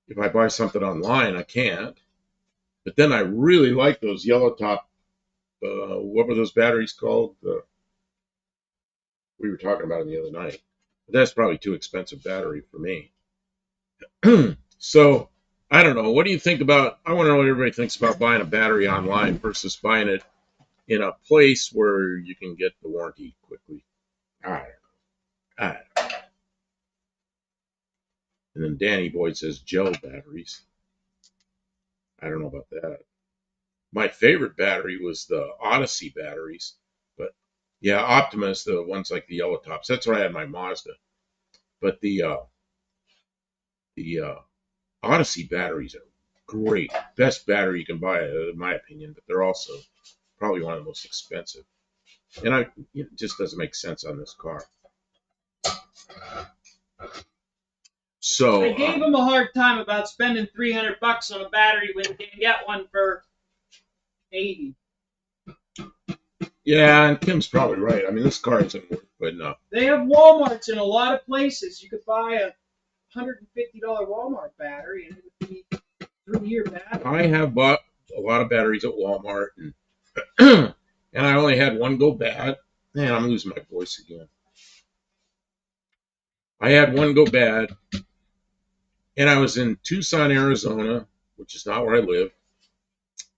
if I buy something online, I can't. But then I really like those yellow top, what were those batteries called? We were talking about them the other night. But that's probably too expensive battery for me. So, I don't know. What do you think about, I want to know what everybody thinks about buying a battery online versus buying it in a place where you can get the warranty quickly. I don't know. And then Danny Boyd says gel batteries. I don't know about that. My favorite battery was the Odyssey batteries, but yeah, Optimus, the ones like the yellow tops. That's where I had my Mazda. But the Odyssey batteries are great. Best battery you can buy, in my opinion, but they're also probably one of the most expensive. And it just doesn't make sense on this car. So I gave him a hard time about spending $300 on a battery when you can get one for 80. yeah, and Kim's probably right. I mean, this car isn't worth, but no. They have Walmarts in a lot of places. You could buy a $150 Walmart battery and it would be 3-year battery. I have bought a lot of batteries at Walmart, and and I only had one go bad. Man, I'm losing my voice again. I had one go bad, and I was in Tucson, Arizona, which is not where I live,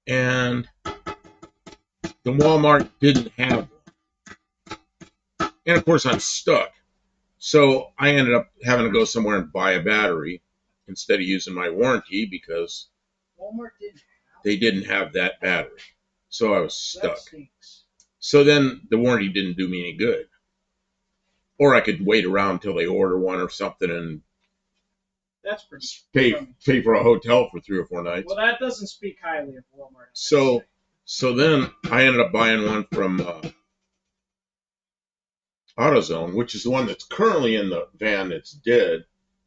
and the Walmart didn't have one. And of course, I'm stuck. So I ended up having to go somewhere and buy a battery instead of using my warranty because Walmart they didn't have that battery. So I was stuck. That stinks. So then the warranty didn't do me any good. Or I could wait around until they order one or something and That's pretty pay for a hotel for 3 or 4 nights. Well, that doesn't speak highly of Walmart. So then I ended up buying one from AutoZone, which is the one that's currently in the van that's dead,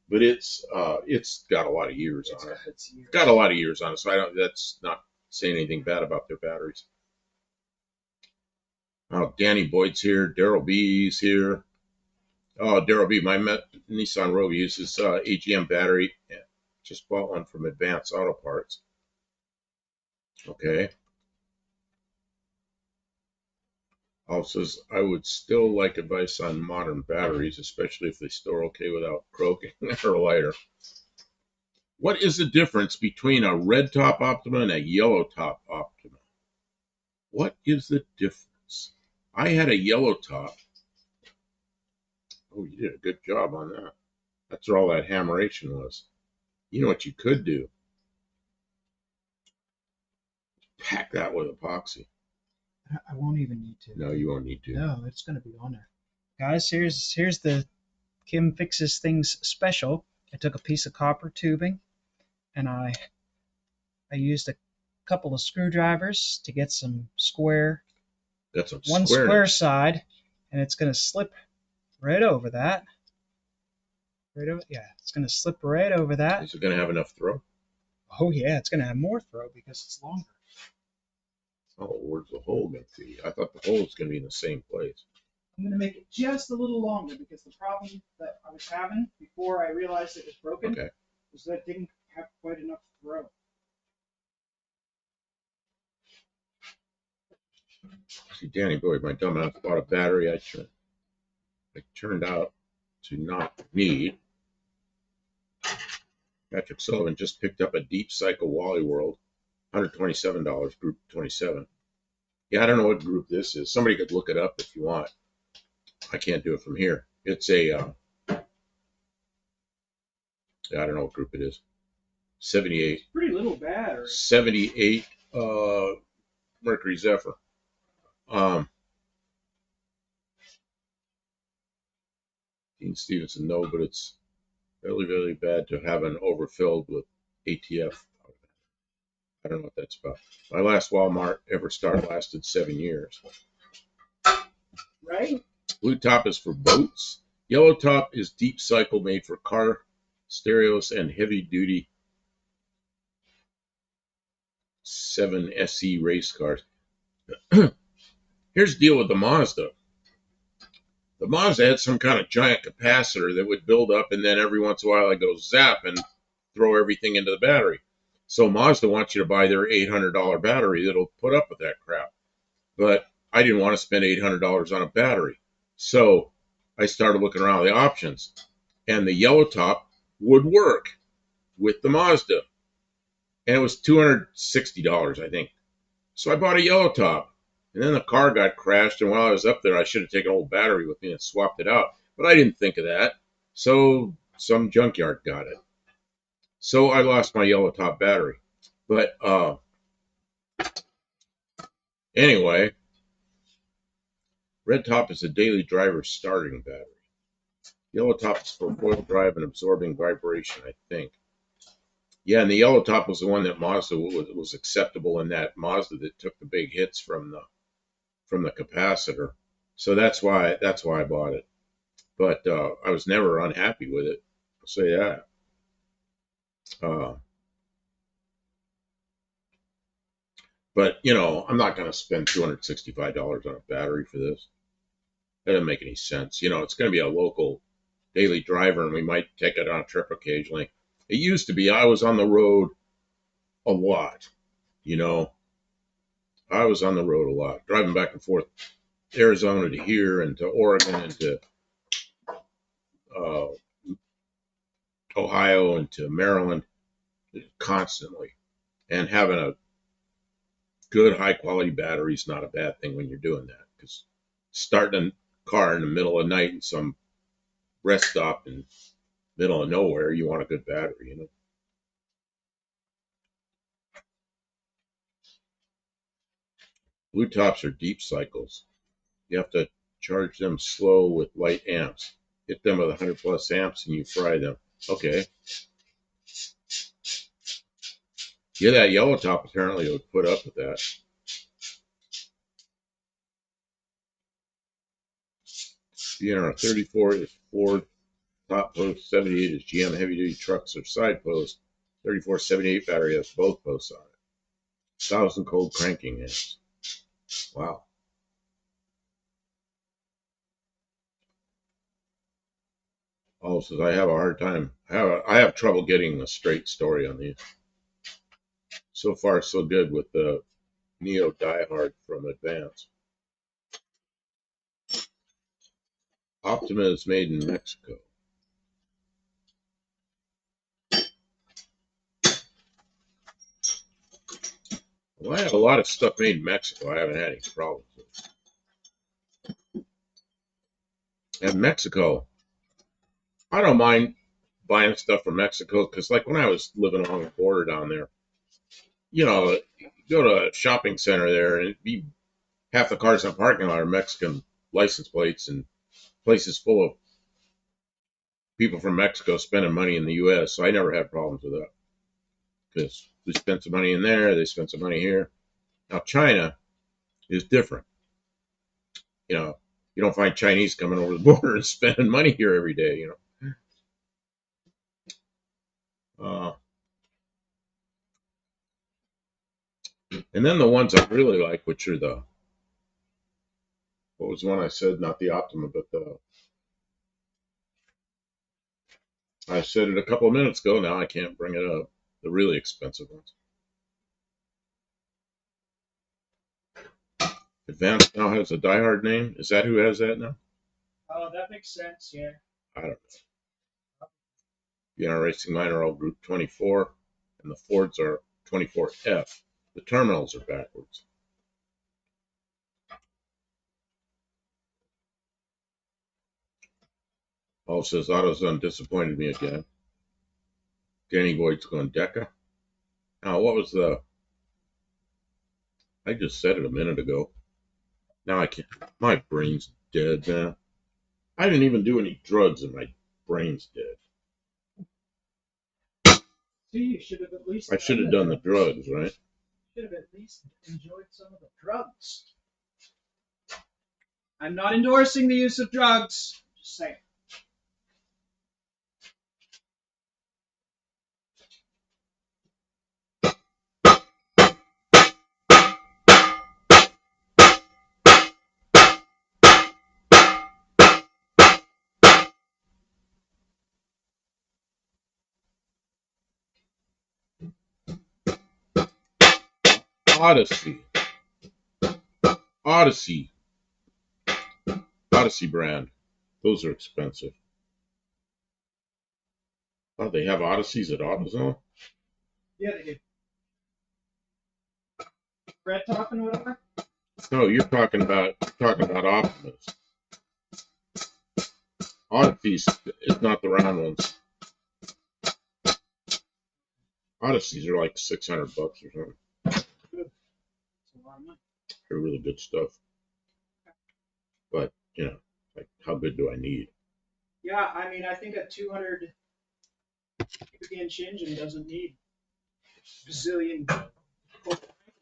but it's got a lot of years on it. It's got a lot of years on it, so that's not saying anything bad about their batteries. Oh, Danny Boyd's here. Daryl B's here. Oh, Daryl B, my Nissan Rogue uses AGM battery. Yeah, just bought one from Advanced Auto Parts. Okay. Also says, I would still like advice on modern batteries, especially if they store okay without croaking or a lighter. What is the difference between a red top Optima and a yellow top Optima? What is the difference? I had a yellow top. Oh, you did a good job on that. That's where all that hammeration was. You know what you could do? Pack that with epoxy. I won't even need to. No, you won't need to. No, it's going to be on there. Guys, here's the Kim Fixes Things special. I took a piece of copper tubing and I used a couple of screwdrivers to get some square. That's one square side, and it's going to slip right over that. Right over, yeah, it's going to slip right over that. Is it going to have enough throw? Oh yeah, it's going to have more throw because it's longer. Oh, where's the hole going to be? I thought the hole was going to be in the same place. I'm going to make it just a little longer because the problem that I was having before I realized it was broken was that it didn't have quite enough throw. See, Danny Boyd, my dumbass bought a battery I turned out to not need. Patrick Sullivan just picked up a Deep Cycle Wally World, $127, Group 27. Yeah, I don't know what group this is. Somebody could look it up if you want. I can't do it from here. It's a, I don't know what group it is. 78. It's pretty little battery. 78 Mercury Zephyr. Dean Stevenson, no, but it's really, really bad to have an overfilled with ATF. I don't know what that's about. My last Walmart ever start lasted 7 years. Right? Blue top is for boats. Yellow top is Deep Cycle, made for car stereos and heavy duty 7 SE race cars. Here's the deal with the Mazda. The Mazda had some kind of giant capacitor that would build up, and then every once in a while it goes zap and throw everything into the battery. So Mazda wants you to buy their $800 battery that'll put up with that crap. But I didn't want to spend $800 on a battery. So I started looking around the options. And the yellow top would work with the Mazda. And it was $260, I think. So I bought a yellow top. And then the car got crashed, and while I was up there, I should have taken an old battery with me and swapped it out. But I didn't think of that. So some junkyard got it. So I lost my yellow top battery. But anyway, red top is a daily driver starting battery. Yellow top is for foil drive and absorbing vibration, I think. Yeah, and the yellow top was the one that Mazda was acceptable in, that Mazda that took the big hits from the capacitor. So that's why I bought it. But I was never unhappy with it. I'll say that. But I'm not going to spend $265 on a battery for this. That doesn't make any sense. It's going to be a local daily driver, and we might take it on a trip occasionally. It used to be I was on the road a lot. I was on the road a lot, driving back and forth, Arizona to here and to Oregon and to uh, Ohio and to Maryland constantly. And having a good high quality battery is not a bad thing when you're doing that, because starting a car in the middle of the night in some rest stop in the middle of nowhere, you want a good battery. Blue tops are deep cycles. You have to charge them slow with light amps. Hit them with 100 plus amps and you fry them. Okay. Yeah, that yellow top apparently would put up with that. BNR 34 is Ford top post, 78 is GM heavy duty trucks or side post. 3478 battery has both posts on it. 1,000 cold cranking amps. Wow. Also, I have a hard time. I have trouble getting a straight story on these. So far, so good with the Neo Diehard from Advance. Optima is made in Mexico. Well, I have a lot of stuff made in Mexico. I haven't had any problems with. And Mexico, I don't mind buying stuff from Mexico, because like when I was living along the border down there, you go to a shopping center there and it'd be half the cars in the parking lot are Mexican license plates, and places full of people from Mexico spending money in the U.S. So I never had problems with that, because we spent some money in there, they spent some money here. Now China is different. You don't find Chinese coming over the border and spending money here every day. And then the ones I really like, which are what was the one I said? Not the Optima, but I said it a couple of minutes ago. Now I can't bring it up. The really expensive ones. Advance now has a diehard name. Is that who has that now? Oh, that makes sense. Yeah. I don't know. Racing mine are all Group 24, and the Fords are 24F. The terminals are backwards. Paul says AutoZone disappointed me again. Danny Boyd's going Deca. Now, what was I just said it a minute ago. Now I can't. My brain's dead now. I didn't even do any drugs and my brain's dead. See, you should have at least. I should have done the drugs, right? Should have at least enjoyed some of the drugs. I'm not endorsing the use of drugs. Just saying. Odyssey. Odyssey brand. Those are expensive. Oh, they have Odysseys at AutoZone? Yeah, they do. Red top and whatever? No, you're talking about Optimus. Odyssey's is not the round ones. Odysseys are like $600 or something. That's a lot of money. They're really good stuff. But, you know, like, how good do I need? Yeah, I mean, I think a 200 cubic inch engine doesn't need bazillion.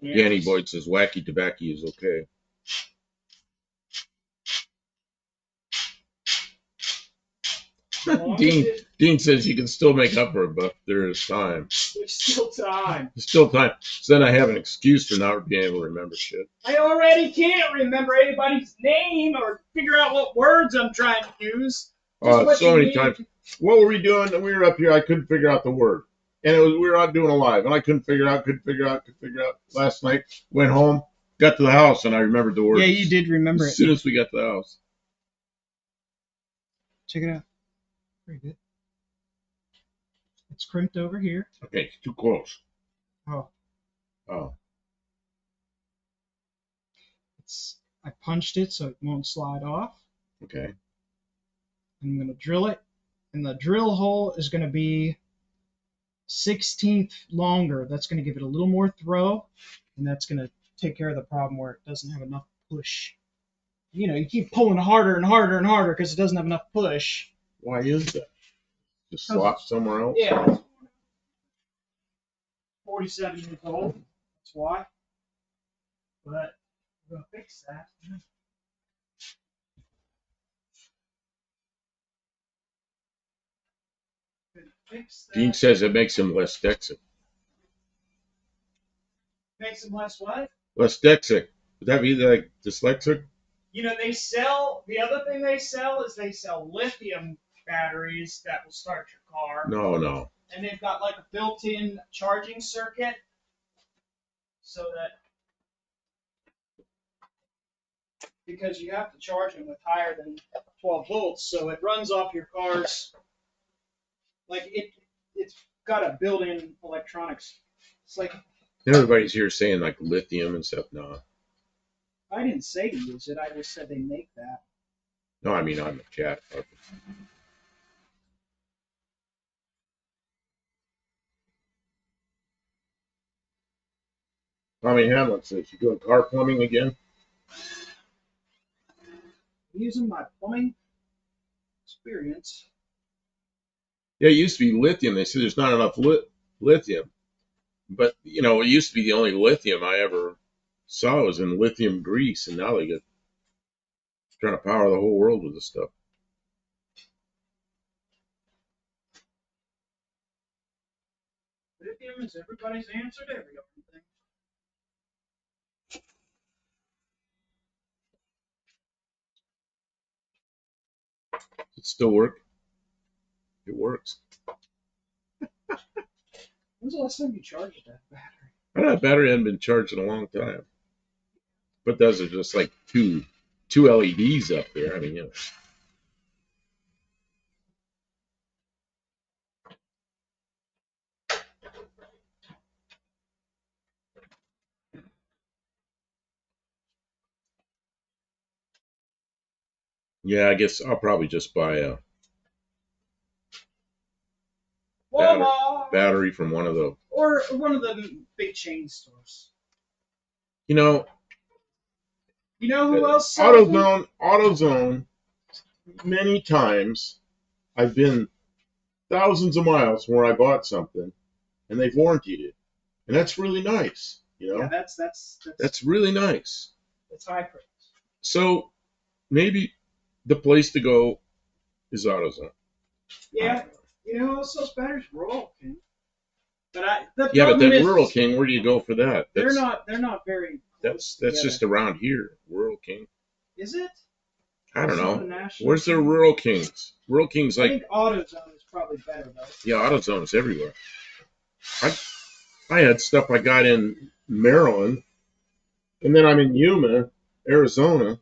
Danny Boyd says wacky tobacco is okay. Dean says you can still make up for it, but there is time. There's still time. There's still time. So then I have an excuse for not being able to remember shit. I already can't remember anybody's name or figure out what words I'm trying to use. So many times. What were we doing? We were up here. I couldn't figure out the word, and we were out doing a live, and I couldn't figure out. Last night, went home, got to the house, and I remembered the word. Yeah, you did remember it. As soon as we got to the house. Check it out. Very good. It's crimped over here. Okay, it's too close. Oh. Oh. I punched it so it won't slide off. Okay. I'm going to drill it, and the drill hole is going to be 1/16 longer. That's going to give it a little more throw, and that's going to take care of the problem where it doesn't have enough push. You know, you keep pulling harder and harder and harder because it doesn't have enough push. Why is that? Just slop somewhere else? Yeah. 47 years old. That's why. But we're going to fix that. Dean says it makes him less dyslexic. Makes him less what? Less dyslexic. Would that be like dyslexic? You know, the other thing they sell is they sell lithium batteries that will start your car. No. And they've got like a built-in charging circuit so that, because you have to charge them with higher than 12 volts, so it runs off your car's, like it's got a built-in electronics. It's like, everybody's here saying like lithium and stuff. No. I didn't say to use it, I just said they make that. No, I mean on the chat. Okay. Tommy Hamlet says, you doing car plumbing again? Using my plumbing experience. Yeah, it used to be lithium. They said there's not enough lithium. But, you know, it used to be the only lithium I ever saw was in lithium grease, and now they get trying to power the whole world with this stuff. Lithium is everybody's answer to every other thing. Does it still work? It works. When's the last time you charged that battery? That battery hadn't been charged in a long time. But those are just like two LEDs up there. I mean, you know. Yeah, I guess I'll probably just buy a battery from one of the... Or one of the big chain stores. You know who else sells them? AutoZone, many times I've been thousands of miles from where I bought something, and they've warrantied it. And that's really nice, you know? Yeah, that's really nice. It's high praise. So maybe the place to go is AutoZone. Yeah, you know who else sells batteries? Rural King. But but that Rural King, where do you go for that? They're not very close. That's just around here, Rural King. Is it? I don't know. Where's the Rural Kings? Rural King's like... I think AutoZone is probably better, though. Yeah, AutoZone is everywhere. I had stuff I got in Maryland, and then I'm in Yuma, Arizona,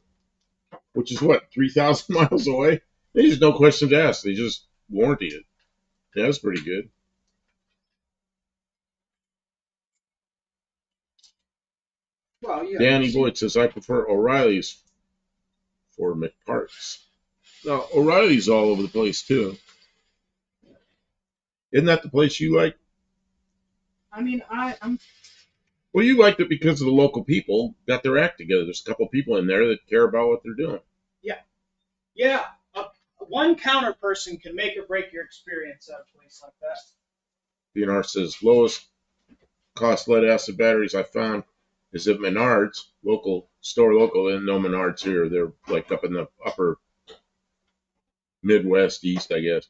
which is what, 3,000 miles away? They just no questions asked. They just warranted it. Yeah, that's pretty good. Well, yeah. Danny Boyd says, I prefer O'Reilly's for McParts. Now, O'Reilly's all over the place, too. Isn't that the place you like? I mean, I'm Well, you liked it because of the local people got their act together. There's a couple of people in there that care about what they're doing. yeah. One counter person can make or break your experience at a place like that. DNR says, lowest cost lead acid batteries I found is at Menards, local, and no Menards here. They're like up in the upper Midwest, East, I guess.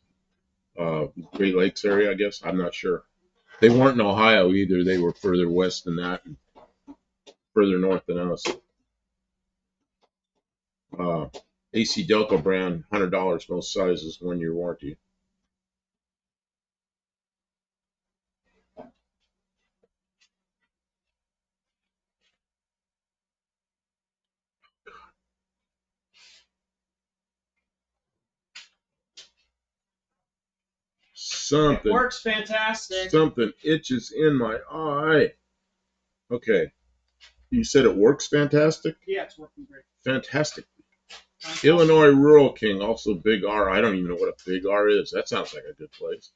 Great Lakes area, I guess. I'm not sure. They weren't in Ohio either. They were further west than that and further north than us. AC Delco brand, $100 most sizes, 1-year warranty. It works fantastic. Something itches in my eye. Okay. You said it works fantastic? Yeah, it's working great. Fantastic. Illinois Rural King, also Big R. I don't even know what a Big R is. That sounds like a good place.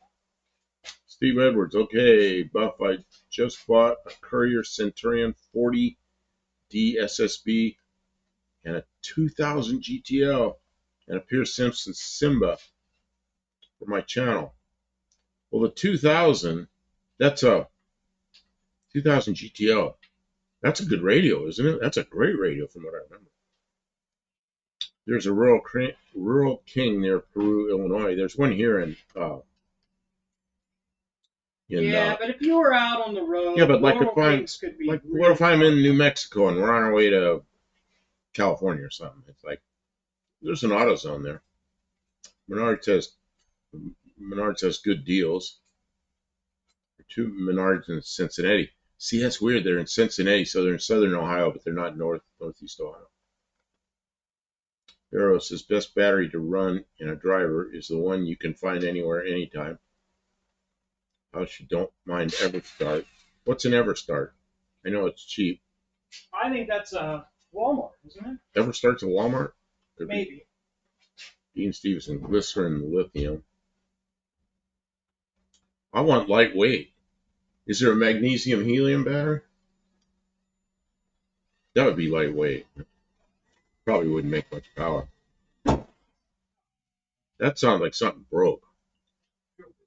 Steve Edwards, okay. Buff, I just bought a Courier Centurion 40 DSSB and a 2000 GTL and a Pierce Simpson Simba for my channel. Well, the 2000, that's a 2000 GTL. That's a good radio, isn't it? That's a great radio from what I remember. There's a Rural King near Peru, Illinois. There's one here in yeah, but if you were out on the road, yeah, but like Laurel if I'm Kings could be like, really what if I'm in fun. New Mexico and we're on our way to California or something? It's like there's an AutoZone there. Menards has good deals. Two Menards in Cincinnati. See, that's weird. They're in Cincinnati, so they're in southern Ohio, but they're not northeast Ohio. Arrow says best battery to run in a driver is the one you can find anywhere, anytime. House you don't mind Everstart. What's an Everstart? I know it's cheap. I think that's a Walmart, isn't it? Everstart's a Walmart? Could be. Maybe. Dean Stevenson, glycerin, lithium. I want lightweight. Is there a magnesium helium battery? That would be lightweight. Probably wouldn't make much power. That sounds like something broke.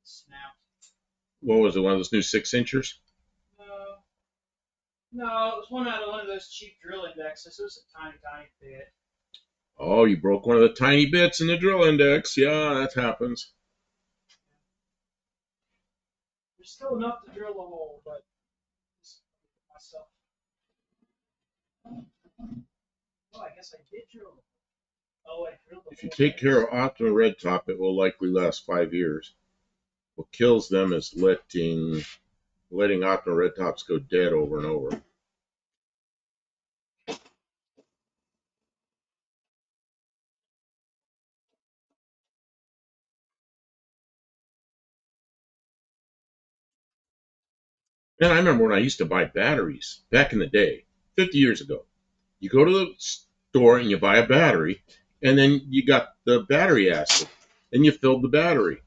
Snap. What was it? One of those new 6-inchers? No, it was one out of one of those cheap drill indexes. It was a tiny, tiny bit. Oh, you broke one of the tiny bits in the drill index. Yeah, that happens. There's still enough to drill a hole, but myself. Oh, I guess I did drill. Oh, I drilled the hole. If you take care of Optima Red Top, it will likely last 5 years. What kills them is letting Optima Red Tops go dead over and over. And I remember when I used to buy batteries back in the day, 50 years ago. You go to the store and you buy a battery, and then you got the battery acid, and you filled the battery.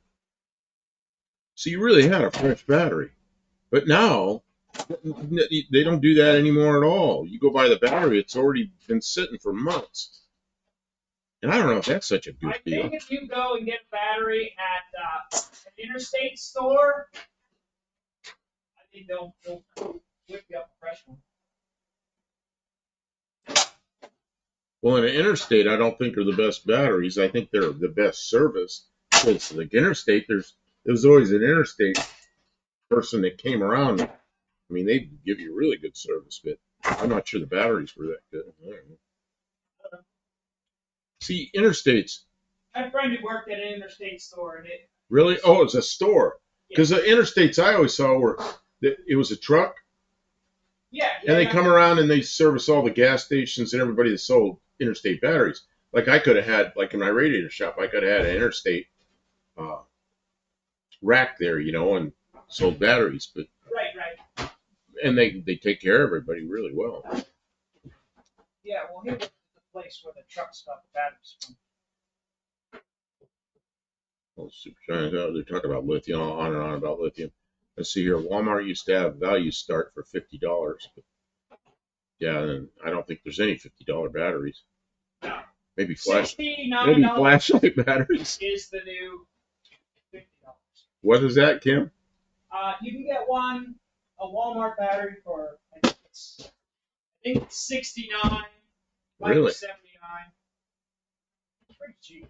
So you really had a fresh battery. But now, they don't do that anymore at all. You go buy the battery, it's already been sitting for months. And I don't know if that's such a good deal. I think if you go and get a battery at an interstate store, I think they'll whip you up a fresh one. Well, in an interstate, I don't think are the best batteries. I think they're the best service. Because like interstate, there's always an interstate person that came around. I mean, they give you really good service, but I'm not sure the batteries were that good. I don't know. See, interstates. I had a friend who worked at an interstate store, and it Really? Oh, it's a store. Because the interstates I always saw were it was a truck, yeah, and they come around and they service all the gas stations and everybody that sold interstate batteries. Like I could have had, like in my radiator shop, I could have had an interstate rack there, and sold batteries. But right. and they take care of everybody really well. Yeah, well, he worked at the place where the trucks got the batteries from. Well, they're talking about lithium, on and on about lithium. Let's see here. Walmart used to have value start for $50. Yeah, and I don't think there's any $50 batteries. No. Maybe $69 flashlight batteries. is the new $50. What is that, Kim? You can get a Walmart battery for I think it's 69, might Really? be 79. It's pretty cheap.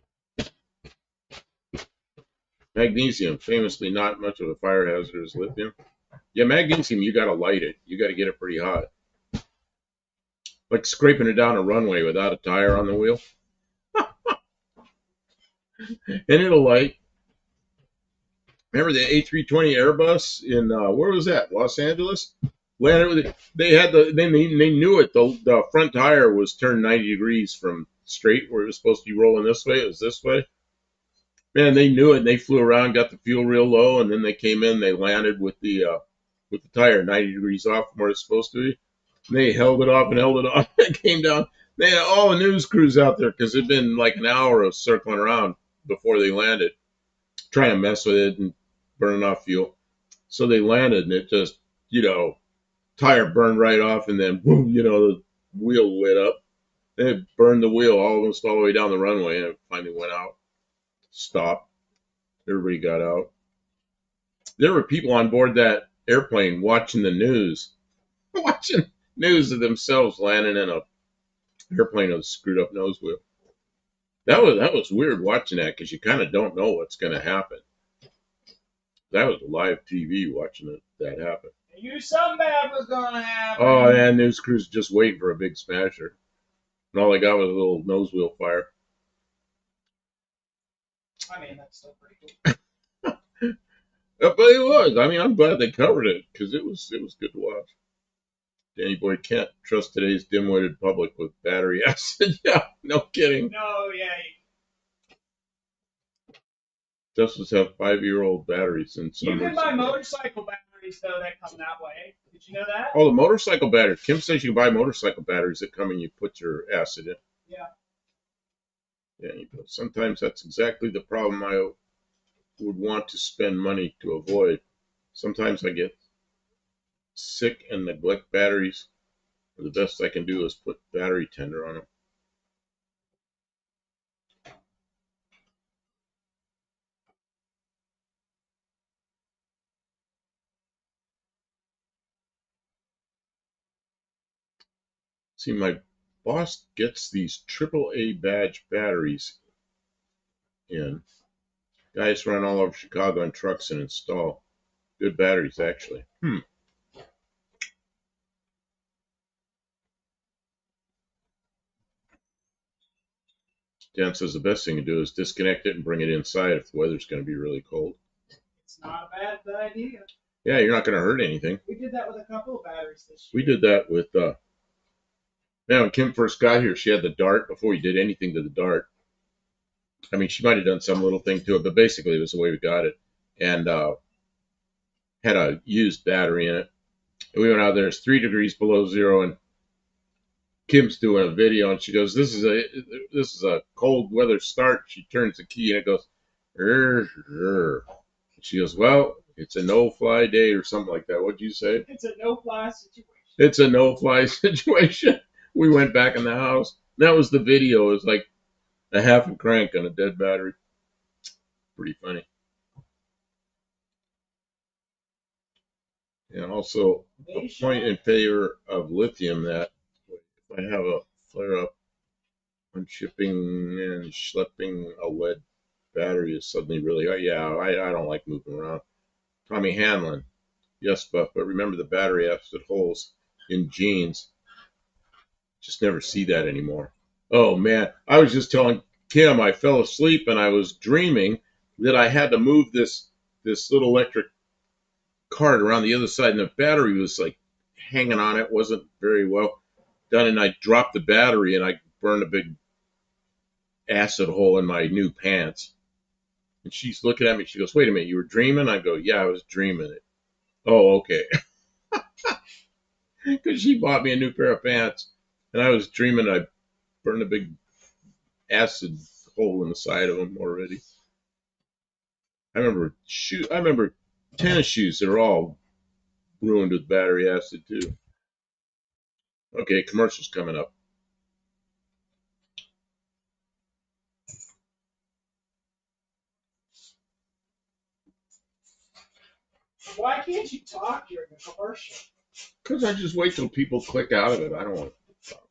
Magnesium, famously not much of a fire hazard as lithium. Yeah, magnesium, you got to light it. You got to get it pretty hot. Like scraping it down a runway without a tire on the wheel. And it'll light. Remember the A320 Airbus in, where was that? Los Angeles? Landed with it. They knew it. The front tire was turned 90 degrees from straight where it was supposed to be rolling this way. It was this way. Man, they knew it. And they flew around, got the fuel real low, and then they came in. They landed with the tire 90 degrees off from where it's supposed to be. And they held it off and held it off. It came down. They had all the news crews out there because it'd been like an hour of circling around before they landed, trying to mess with it and burning off fuel. So they landed, and it just, tire burned right off, and then boom, the wheel lit up. It burned the wheel almost all the way down the runway, and it finally went out. Stopped. Everybody got out. There were people on board that airplane watching the news, watching news of themselves landing in a airplane with a screwed up nose wheel. That was weird watching that because you kind of don't know what's going to happen. That was live TV watching that happen. I knew something bad was going to happen. Oh, man, news crews just waiting for a big smasher. And all they got was a little nose wheel fire. I mean, that's still pretty cool. But it was. I mean, I'm glad they covered it because it was good to watch. Danny Boy can't trust today's dim-witted public with battery acid. Yeah, no kidding. No, yeah. Justice have 5-year-old batteries in some. You can buy motorcycle batteries though that come that way. Did you know that? Oh, the motorcycle batteries. Kim says you can buy motorcycle batteries that come and you put your acid in. Yeah. Yeah, sometimes that's exactly the problem I would want to spend money to avoid. Sometimes I get sick and neglect batteries. The best I can do is put battery tender on them. See, my boss gets these AAA badge batteries in. Guys run all over Chicago in trucks and install. Good batteries, actually. Dan says the best thing to do is disconnect it and bring it inside if the weather's going to be really cold. It's not a bad idea. Yeah, you're not going to hurt anything. We did that with a couple of batteries this year. We did that with, when Kim first got here, she had the Dart before we did anything to the Dart. I mean, she might have done some little thing to it, but basically it was the way we got it. And had a used battery in it. And we went out there, it's 3 degrees below zero, and Kim's doing a video, and she goes, this is a cold weather start. She turns the key, and it goes, she goes, well, it's a no-fly day or something like that. What'd you say? It's a no-fly situation. It's a no-fly situation. We went back in the house. That was the video. It was like a half a crank on a dead battery. Pretty funny. And also a point in favor of lithium that if I have a flare-up on shipping and schlepping a lead battery is suddenly really hard. Yeah, I don't like moving around. Tommy Hanlon. Yes, Buff, but remember the battery acid holes in jeans. Just never see that anymore. Oh, man. I was just telling Kim I fell asleep and I was dreaming that I had to move this little electric cart around the other side, and the battery was like hanging on it, wasn't very well done, and I dropped the battery and I burned a big acid hole in my new pants. And she's looking at me, she goes, wait a minute, you were dreaming? I go, yeah, I was dreaming it. Oh, okay. Because she bought me a new pair of pants And I was dreaming I burned a big acid hole in the side of them already. I remember tennis shoes that are all ruined with battery acid too. Okay, commercials coming up. Why can't you talk during a commercial? Because I just wait till people click out of it. I don't want to talk.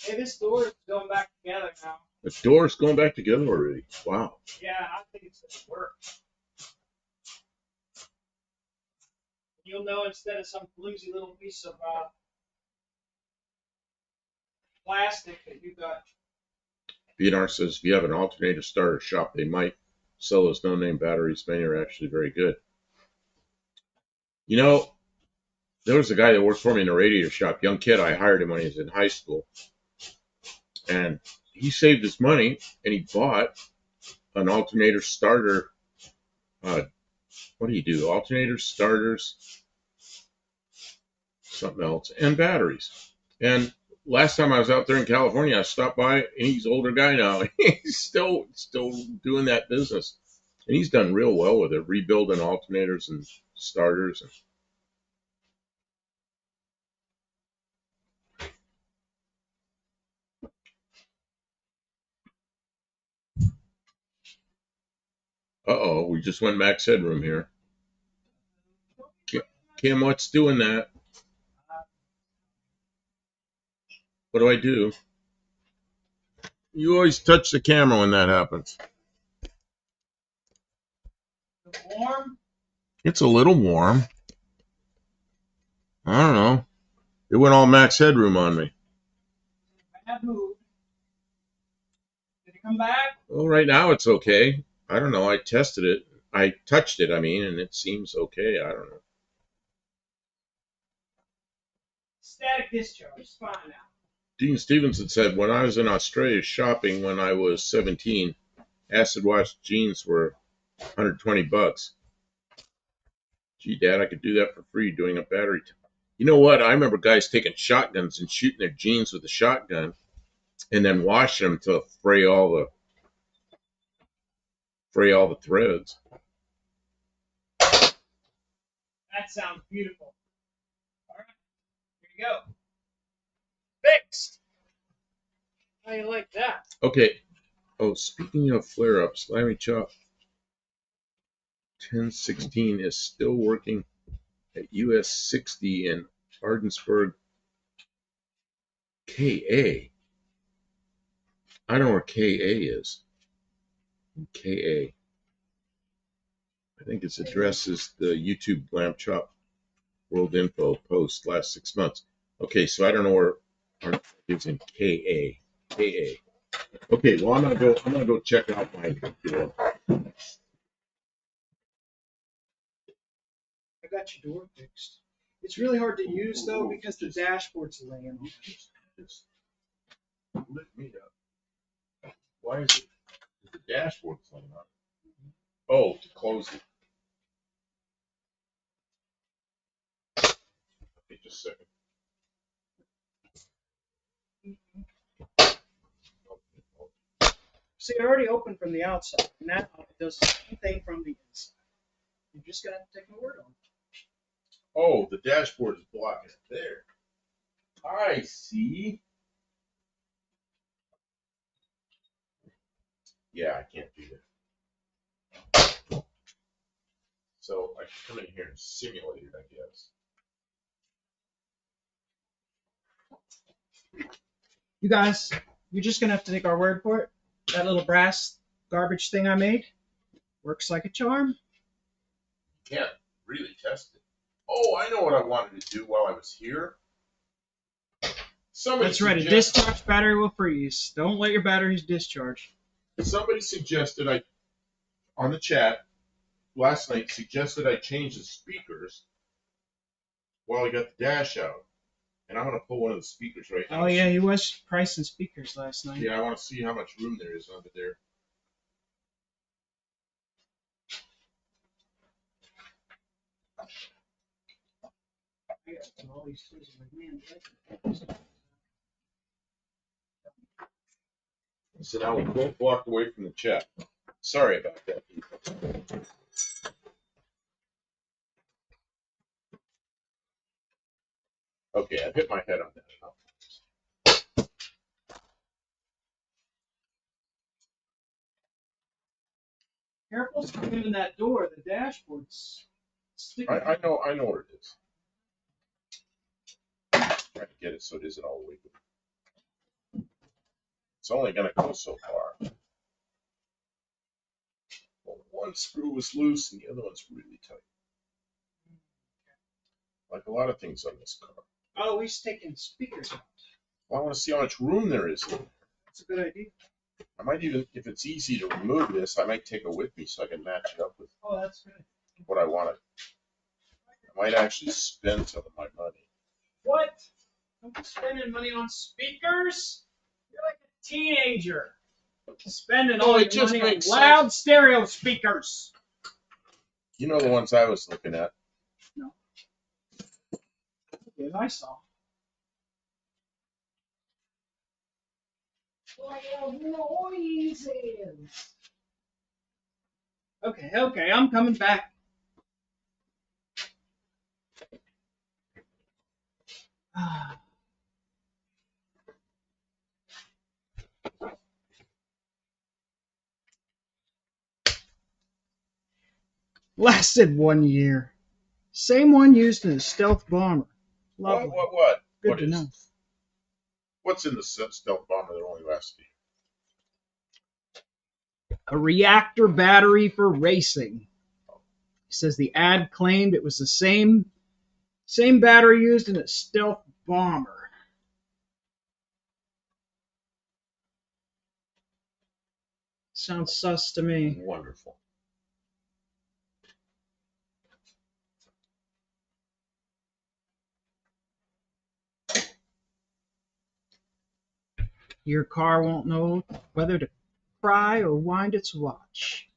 Hey, this door is going back together now. The door's going back together already. Wow. Yeah, I think it's gonna work. You'll know instead of some flimsy little piece of plastic that you got. BNR says if you have an alternator starter shop, they might sell those no-name batteries. Many are actually very good. You know, there was a guy that worked for me in a radiator shop, young kid. I hired him when he was in high school. And he saved his money and he bought an alternator starter. What do you do? Alternators, starters, something else, and batteries. And last time I was out there in California, I stopped by, and he's an older guy now. He's still doing that business, and he's done real well with it, rebuilding alternators and starters. Uh-oh, we just went max headroom here. Kim, what's doing that? What do I do? You always touch the camera when that happens. Warm? It's a little warm. I don't know. It went all max headroom on me. Bad move. Did it come back? Well, right now it's okay. I don't know. I tested it. I touched it, I mean, and it seems okay. I don't know. Static discharge. It's fine now. Dean Stevenson said, when I was in Australia shopping when I was 17, acid wash jeans were $120. Gee, Dad, I could do that for free doing a battery. You know what? I remember guys taking shotguns and shooting their jeans with a shotgun and then washing them to fray all the threads. That sounds beautiful. All right, here you go. Fixed. How you like that? Okay. Oh, speaking of flare-ups, Lammy Chop 1016 is still working at US 60 in Ardensburg, KA. I don't know where KA is. KA. I think its address is the YouTube Lamb Chop World Info post last 6 months. Okay, so I don't know where it's in KA. KA. Okay, well I'm gonna go check out my door. I got your door fixed. It's really hard to use though because the dashboard's laying on it. Just lit me up. Why is it the dashboard laying on? Oh, to close it. Okay, just a second. See, it already opened from the outside. Now it does the same thing from the inside. You're just gonna have to take my word on it. Oh, the dashboard is blocking it there. I see. Yeah, I can't do that. So I can come in here and simulate it, I guess. You guys, you're just gonna have to take our word for it. That little brass garbage thing I made works like a charm. Can't really test it. Oh, I know what I wanted to do while I was here. That's right. A discharged battery will freeze. Don't let your batteries discharge. Somebody suggested on the chat last night, suggested I change the speakers while I got the dash out. And I'm going to pull one of the speakers right now. Oh, yeah, he was pricing speakers last night. Yeah, I want to see how much room there is under there. All these things are like, man, So now we both walked away from the chat. Sorry about that, people. Okay, I've hit my head on that enough. careful screwing that door. The dashboard's sticking. I know where it is. Trying to get it so it isn't all wiggly. It's only going to go so far. Well, one screw was loose and the other one's really tight. Like a lot of things on this car. Oh, he's taking speakers out. Well, I want to see how much room there is. That's a good idea. I might even, if it's easy to remove this, I might take it with me so I can match it up with Oh, that's good. what I wanted. I might actually spend some of my money. What? Don't be spending money on speakers. You're like a teenager. Spending No, all it your just money on makes loud stereo speakers. You know the ones I was looking at. No. Yes, I saw. Noises. Okay, I'm coming back. Lasted 1 year. Same one used in a stealth bomber. Lovely. What? Good What to is? know. What's in the stealth bomber that only lasts a year? A reactor battery for racing. He says the ad claimed it was the same battery used in a stealth bomber. Sounds sus to me. Wonderful. Your car won't know whether to cry or wind its watch.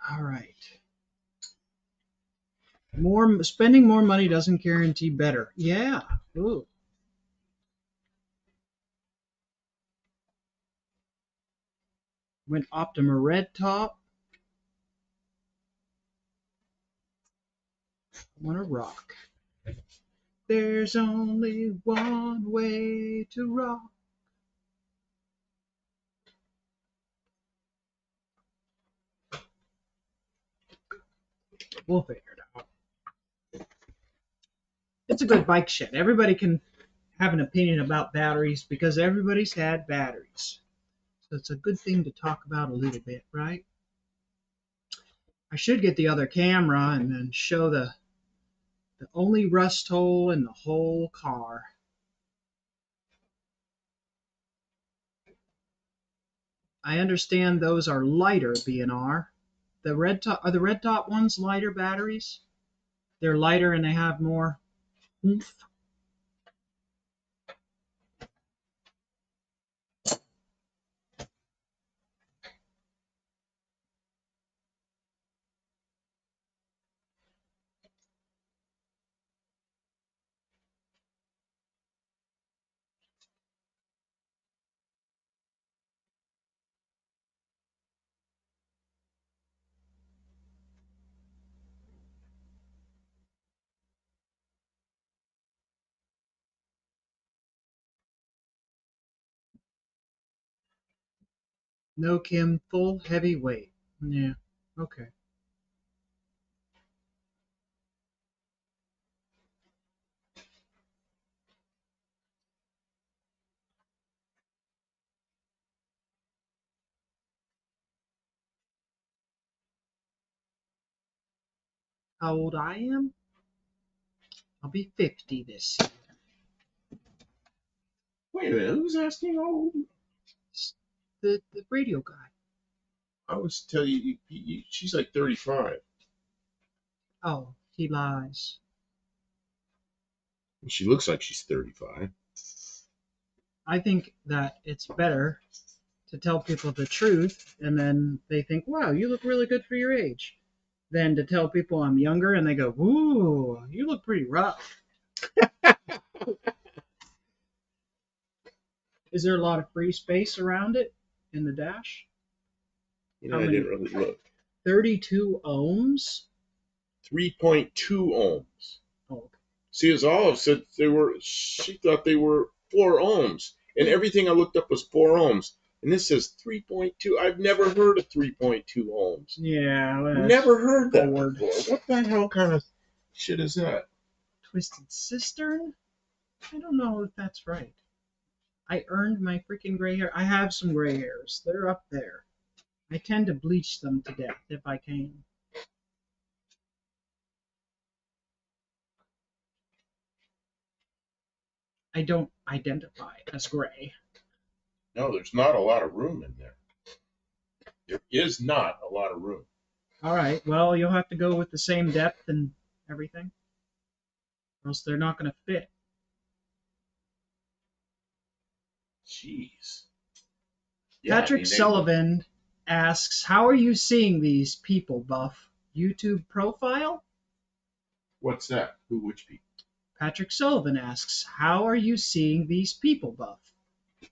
All right. Spending more money doesn't guarantee better. Yeah. Ooh. Went Optima red top. I want to rock. There's only one way to rock. We'll figure it out. It's a good bike shed. Everybody can have an opinion about batteries because everybody's had batteries. So it's a good thing to talk about a little bit, right? I should get the other camera and then show the only rust hole in the whole car. I understand those are lighter B&R. The red top are the red top ones lighter batteries? They're lighter and they have more oomph. No Kim, full heavy weight. Yeah, okay. How old I am? I'll be 50 this year. Wait a minute, who's asking how old? The radio guy. I always tell you, she's like 35. Oh, he lies. She looks like she's 35. I think that it's better to tell people the truth, and then they think, wow, you look really good for your age, than to tell people I'm younger and they go, ooh, you look pretty rough. Is there a lot of free space around it in the dash? You know, How I many? didn't really look. 32 ohms? 3.2 ohms. Oh, okay. See, as Olive said, she thought they were 4 ohms. And everything I looked up was 4 ohms. And this says 3.2. I've never heard of 3.2 ohms. Yeah, well, Never heard that forward. before. What the hell kind of shit is that? Twisted Cistern? I don't know if that's right. I earned my freaking gray hair. I have some gray hairs. They're up there. I tend to bleach them to death if I can. I don't identify as gray. No, there's not a lot of room in there. There is not a lot of room. All right, well, you'll have to go with the same depth and everything, or else they're not going to fit. Jeez. Yeah, Patrick Sullivan asks, how are you seeing these people, Buff? YouTube profile? What's that? Which people? Patrick Sullivan asks, how are you seeing these people, Buff? Let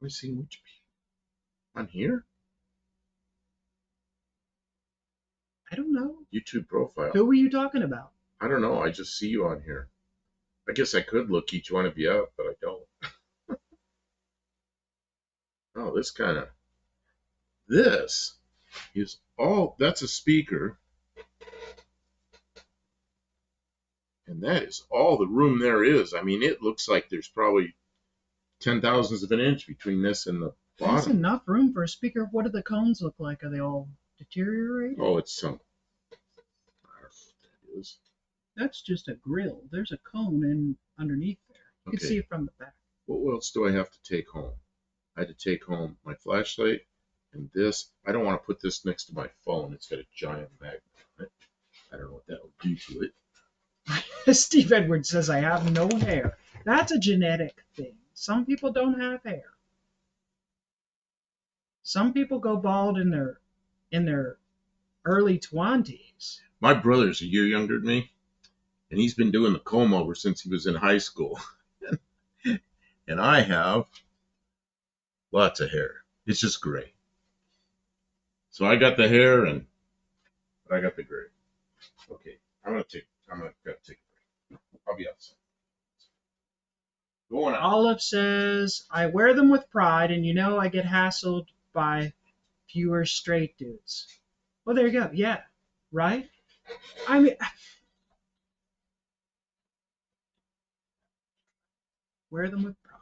me see which people. On here? I don't know. YouTube profile. Who were you talking about? I don't know. I just see you on here. I guess I could look each one of you up, but I don't. Oh, this is all, that's a speaker. And that is all the room there is. I mean, it looks like there's probably 10,000ths of an inch between this and the There's bottom. enough room for a speaker. What do the cones look like? Are they all deteriorated? Oh, it's some. I don't know what that is. That's just a grill. There's a cone in underneath there. You can Okay. see it from the back. What else do I have to take home? I had to take home my flashlight and this. I don't want to put this next to my phone. It's got a giant magnet on it. I don't know what that will do to it. Steve Edwards says, I have no hair. That's a genetic thing. Some people don't have hair. Some people go bald in their early 20s. My brother's a year younger than me, and he's been doing the comb over since he was in high school. And I have lots of hair. It's just gray. So I got the hair and I got the gray. Okay, I'm gonna take a break. I'll be outside. Going out. Olive says, I wear them with pride, and you know I get hassled by fewer straight dudes. Well, there you go. Yeah, right? I mean, wear them with pride.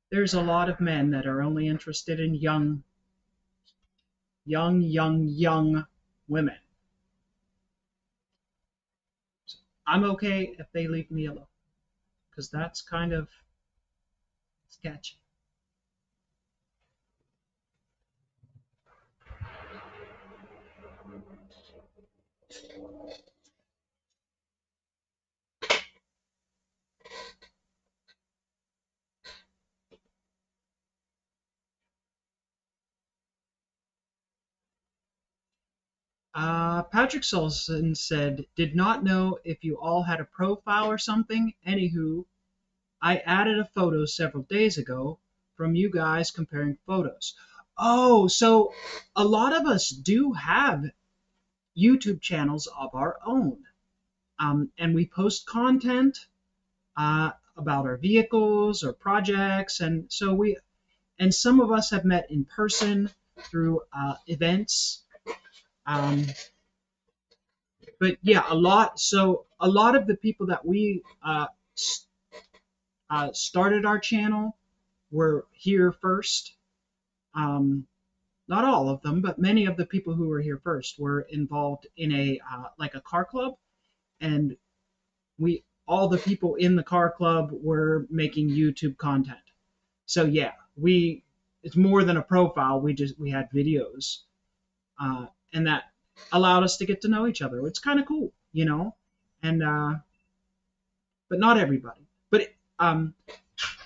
There's a lot of men that are only interested in young women. So I'm okay if they leave me alone, because that's kind of sketchy. Patrick Solson said, did not know if you all had a profile or something. Anywho, I added a photo several days ago from you guys comparing photos. Oh, so a lot of us do have YouTube channels of our own. And we post content about our vehicles or projects. And so some of us have met in person through events. But yeah, a lot of the people that we started our channel were here first. Not all of them, but many of the people who were here first were involved in a car club, and all the people in the car club were making YouTube content. So yeah, it's more than a profile. We had videos, and that allowed us to get to know each other. It's kind of cool, you know, and but not everybody. But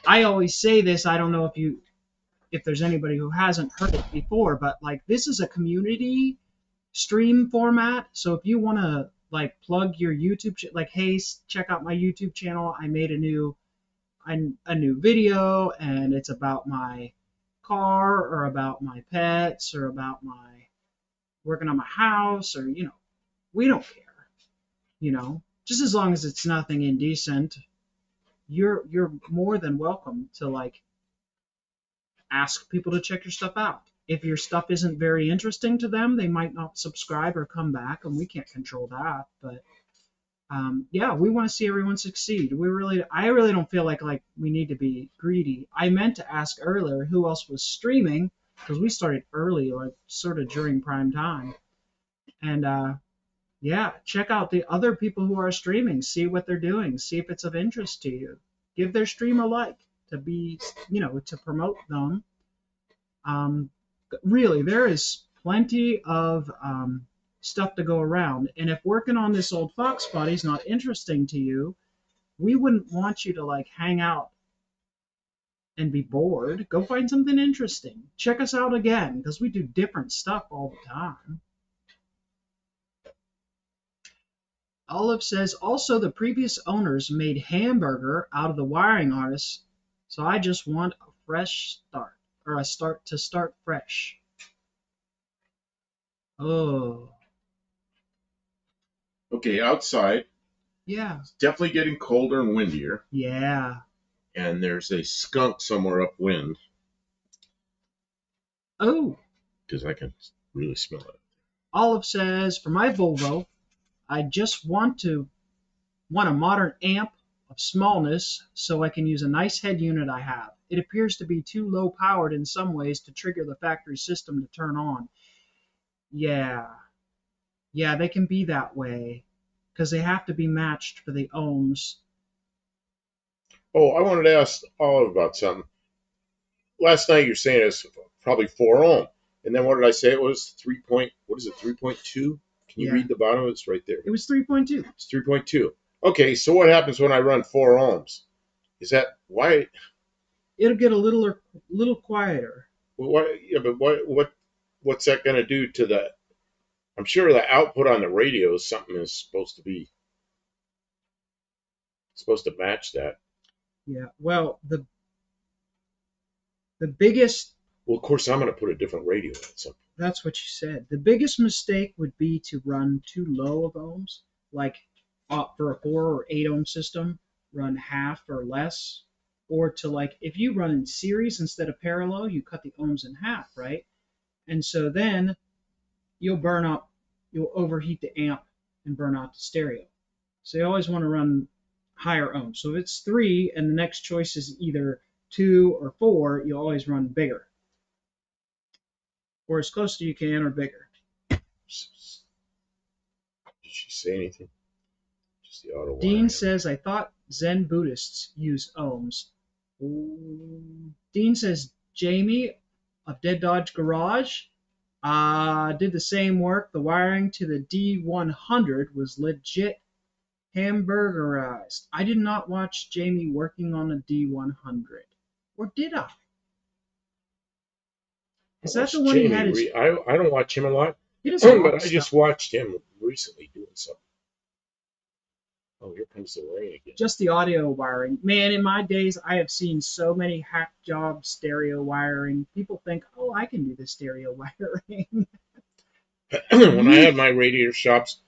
I always say this. I don't know if there's anybody who hasn't heard it before, but like this is a community stream format. So if you want to like plug your YouTube, like, hey, check out my YouTube channel. I made a new video, and it's about my car or about my pets or about my working on my house, or we don't care, just as long as it's nothing indecent. You're more than welcome to like ask people to check your stuff out. If your stuff isn't very interesting to them, they might not subscribe or come back, and we can't control that. But yeah, we want to see everyone succeed. I really don't feel like we need to be greedy. I meant to ask earlier who else was streaming, because we started early, like sort of during prime time. And yeah, check out the other people who are streaming, see what they're doing, see if it's of interest to you. Give their stream a like to be, to promote them. Um, really, there is plenty of stuff to go around. And if working on this old Fox body is not interesting to you, we wouldn't want you to like hang out and be bored. Go find something interesting. Check us out again, because we do different stuff all the time. Olive says, also the previous owners made hamburger out of the wiring harness, so I just want a fresh start, or a start to start fresh. Oh, Okay, outside, yeah, it's definitely getting colder and windier, yeah. and there's a skunk somewhere upwind Oh, because I can really smell it. Olive says, for my Volvo, I just want a modern amp of smallness so I can use a nice head unit I have. It appears to be too low powered in some ways to trigger the factory system to turn on. Yeah, yeah, they can be that way because they have to be matched for the ohms. Oh, I wanted to ask Olive about something. Last night you're saying it's probably 4 ohm, and then what did I say? It was 3 point. What is it? 3.2. Can you Yeah, read the bottom? It's right there. it was 3.2. It's 3.2. Okay, so what happens when I run 4 ohms? Is that why? It'll get a little quieter. What? Yeah, but what's that going to do to the? I'm sure the output on the radio is something is supposed to match that. Yeah. Well, the biggest Well, of course, I'm going to put a different radio in at some. that's what you said. The biggest mistake would be to run too low of ohms, like for a 4 or 8 ohm system, run half or less, or to like if you run in series instead of parallel, you cut the ohms in half, right? And so then you'll overheat the amp and burn out the stereo. So you always want to run higher ohms. So if it's 3 and the next choice is either 2 or 4, you always run bigger, or as close to you can, or bigger. Did she say anything? Just the auto Dean wiring. says, I thought Zen Buddhists use ohms. Dean says, Jamie of Dead Dodge Garage did the same work. The wiring to the D100 was legit hamburgerized. I did not watch Jamie working on a D100. Or did I? Is that the one he had his... I don't watch him a lot, He doesn't but watch I stuff. just watched him recently doing something. Oh, here comes the rain again. Just the audio wiring. Man, in my days, I have seen so many hack job stereo wiring. People think, oh, I can do the stereo wiring. When I had my radiator shops,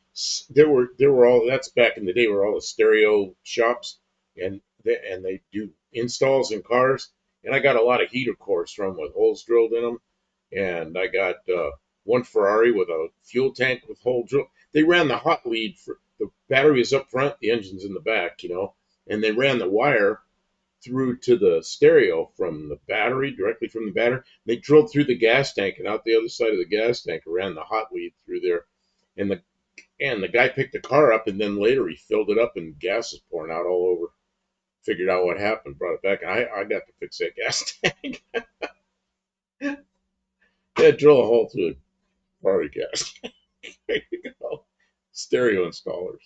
there were all that's back in the day were all the stereo shops, and they do installs in cars, and I got a lot of heater cores from with holes drilled in them, and I got one Ferrari with a fuel tank with hole drill. They ran the hot lead for the battery was up front, the engine's in the back, and they ran the wire through to the stereo from the battery, directly from the battery. They drilled through the gas tank and out the other side of the gas tank and ran the hot lead through there. And the guy picked the car up, and then later he filled it up and gas is pouring out all over. Figured out what happened, brought it back, and I got to fix that gas tank. Yeah, drill a hole through the Ferrari gas tank. There you go. Stereo installers.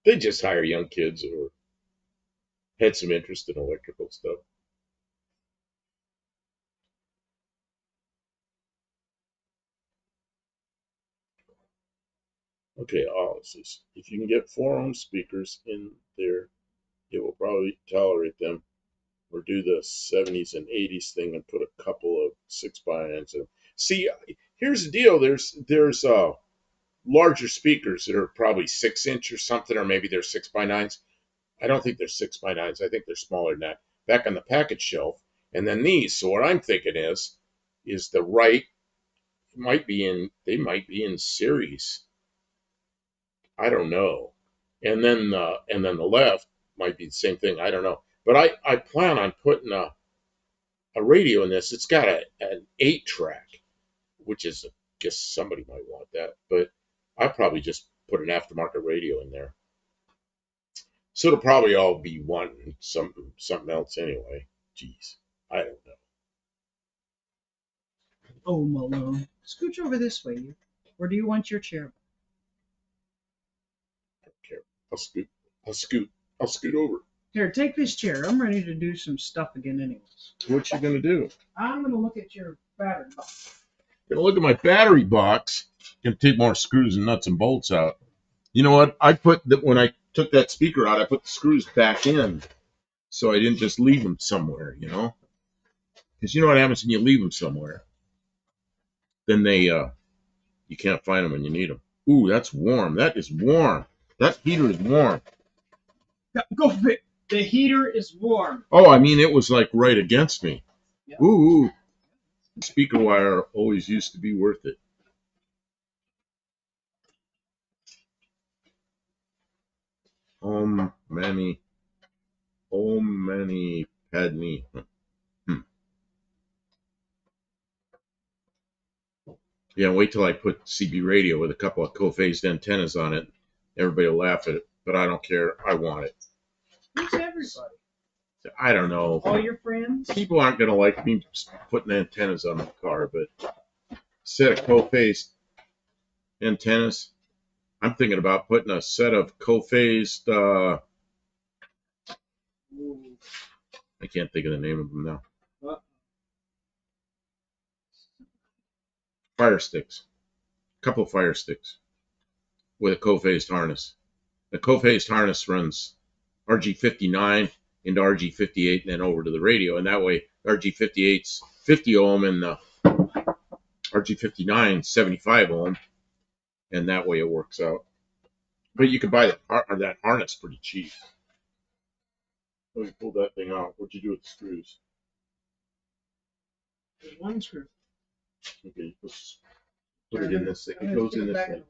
They just hire young kids or had some interest in electrical stuff. Okay, Alice, if you can get 4-ohm speakers in there, it will probably tolerate them. Or do the 70s and 80s thing and put a couple of 6x9s in. See, here's the deal. There's larger speakers that are probably 6-inch or something, or maybe they're 6x9s. I don't think they're 6x9s. I think they're smaller than that. Back on the package shelf, and then these. So what I'm thinking is the right they might be in series. I don't know. And then the left might be the same thing. I don't know. But I plan on putting a radio in this. It's got an 8-track, which is, I guess somebody might want that. But I'll probably just put an aftermarket radio in there. So it'll probably all be wanting something else anyway. Jeez, I don't know. Oh, Malone. Scooch over this way, you. Or do you want your chair? I don't care. I'll scoot. I'll scoot. I'll scoot over. Here, take this chair. I'm ready to do some stuff again anyways. What you gonna do? I'm going to look at your battery box. Gonna look at my battery box. Gonna take more screws and nuts and bolts out. You know what? When I took that speaker out, I put the screws back in, so I didn't just leave them somewhere. Because you know what happens when you leave them somewhere? Then you can't find them when you need them. Ooh, that's warm. That is warm. That heater is warm. Go fit. The heater is warm. Oh, I mean, it was like right against me. Yeah. Ooh, speaker wire always used to be worth it. Many Padney. Yeah, wait till I put CB radio with a couple of co-phased antennas on it. Everybody will laugh at it, but I don't care. I want it. Who's everybody? I don't know. All your friends? People aren't going to like me putting antennas on the car, but a set of co-phased antennas. I'm thinking about putting a set of co-phased. I can't think of the name of them now. Fire sticks. A couple of fire sticks with a co-phased harness. The co-phased harness runs RG59 into RG58 and then over to the radio, and that way RG58's 50 ohm and the RG59 75 ohm, and that way it works out. But you can buy that harness pretty cheap. Let me pull that thing out. What'd you do with the screws? There's one screw. Okay, put it in this thing. It goes in this thing.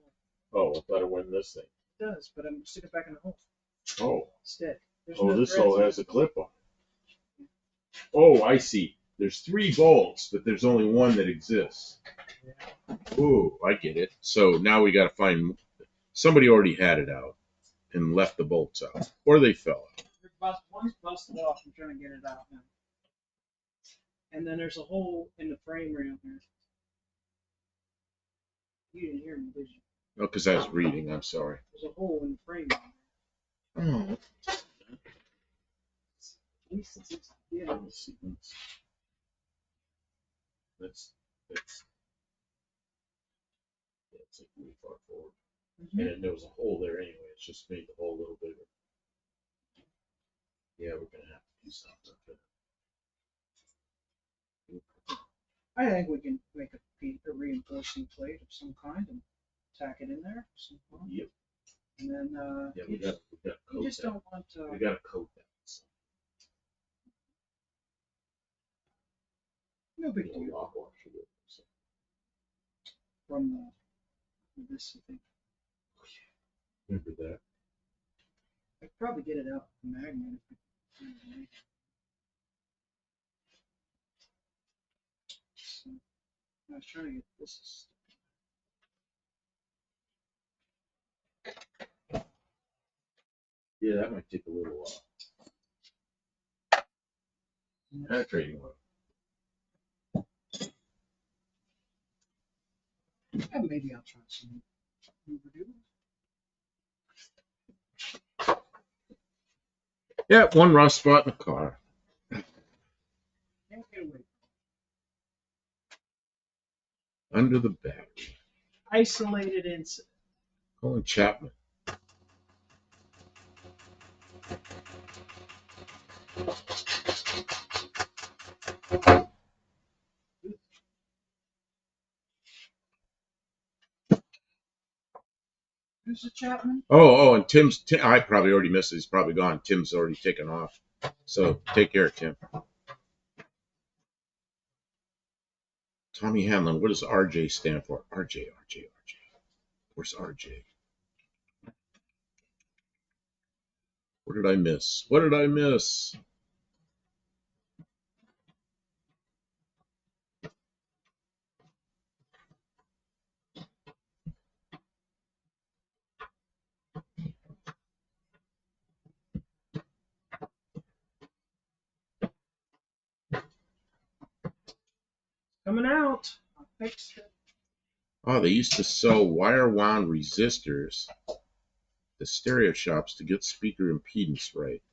Oh, I thought it went in this thing. It does, but I'm sticking it back in the hole. Oh. Instead. This all has a clip on it. Oh, I see. There's 3 bolts, but there's only one that exists. Ooh, I get it. So now we got to find somebody already had it out and left the bolts out, or they fell out. One's busted off. I'm trying to get it out now. And then there's a hole in the frame around here. You didn't hear me, did you? Oh, because I was reading. I'm sorry. There's a hole in the frame. Oh. At least it's, yeah. That's like really far forward. Mm-hmm. And there was a hole there anyway. It's just made the hole a little bigger. Yeah, we're gonna have to do something. I think we can make a reinforcing plate of some kind and tack it in there. Yep. And then we got you just don't want we got to coat that. No big deal. From this, I think. Remember that? I could probably get it out with the magnet. So, I was trying to get this. Yeah, that might take a little while. Penetrating one. Maybe I'll try some overdue. Yeah, one rust spot in the car. Can't get away. Under the back. Isolated incident. Colin Chapman. Who's the Chapman? And I probably already missed it. He's probably gone. Tim's already taken off. So take care, Tim. Tommy Hanlon. What does RJ stand for? RJ. Where's RJ? What did I miss? Coming out. I fixed it. Oh, they used to sell wire wound resistors to stereo shops to get speaker impedance right.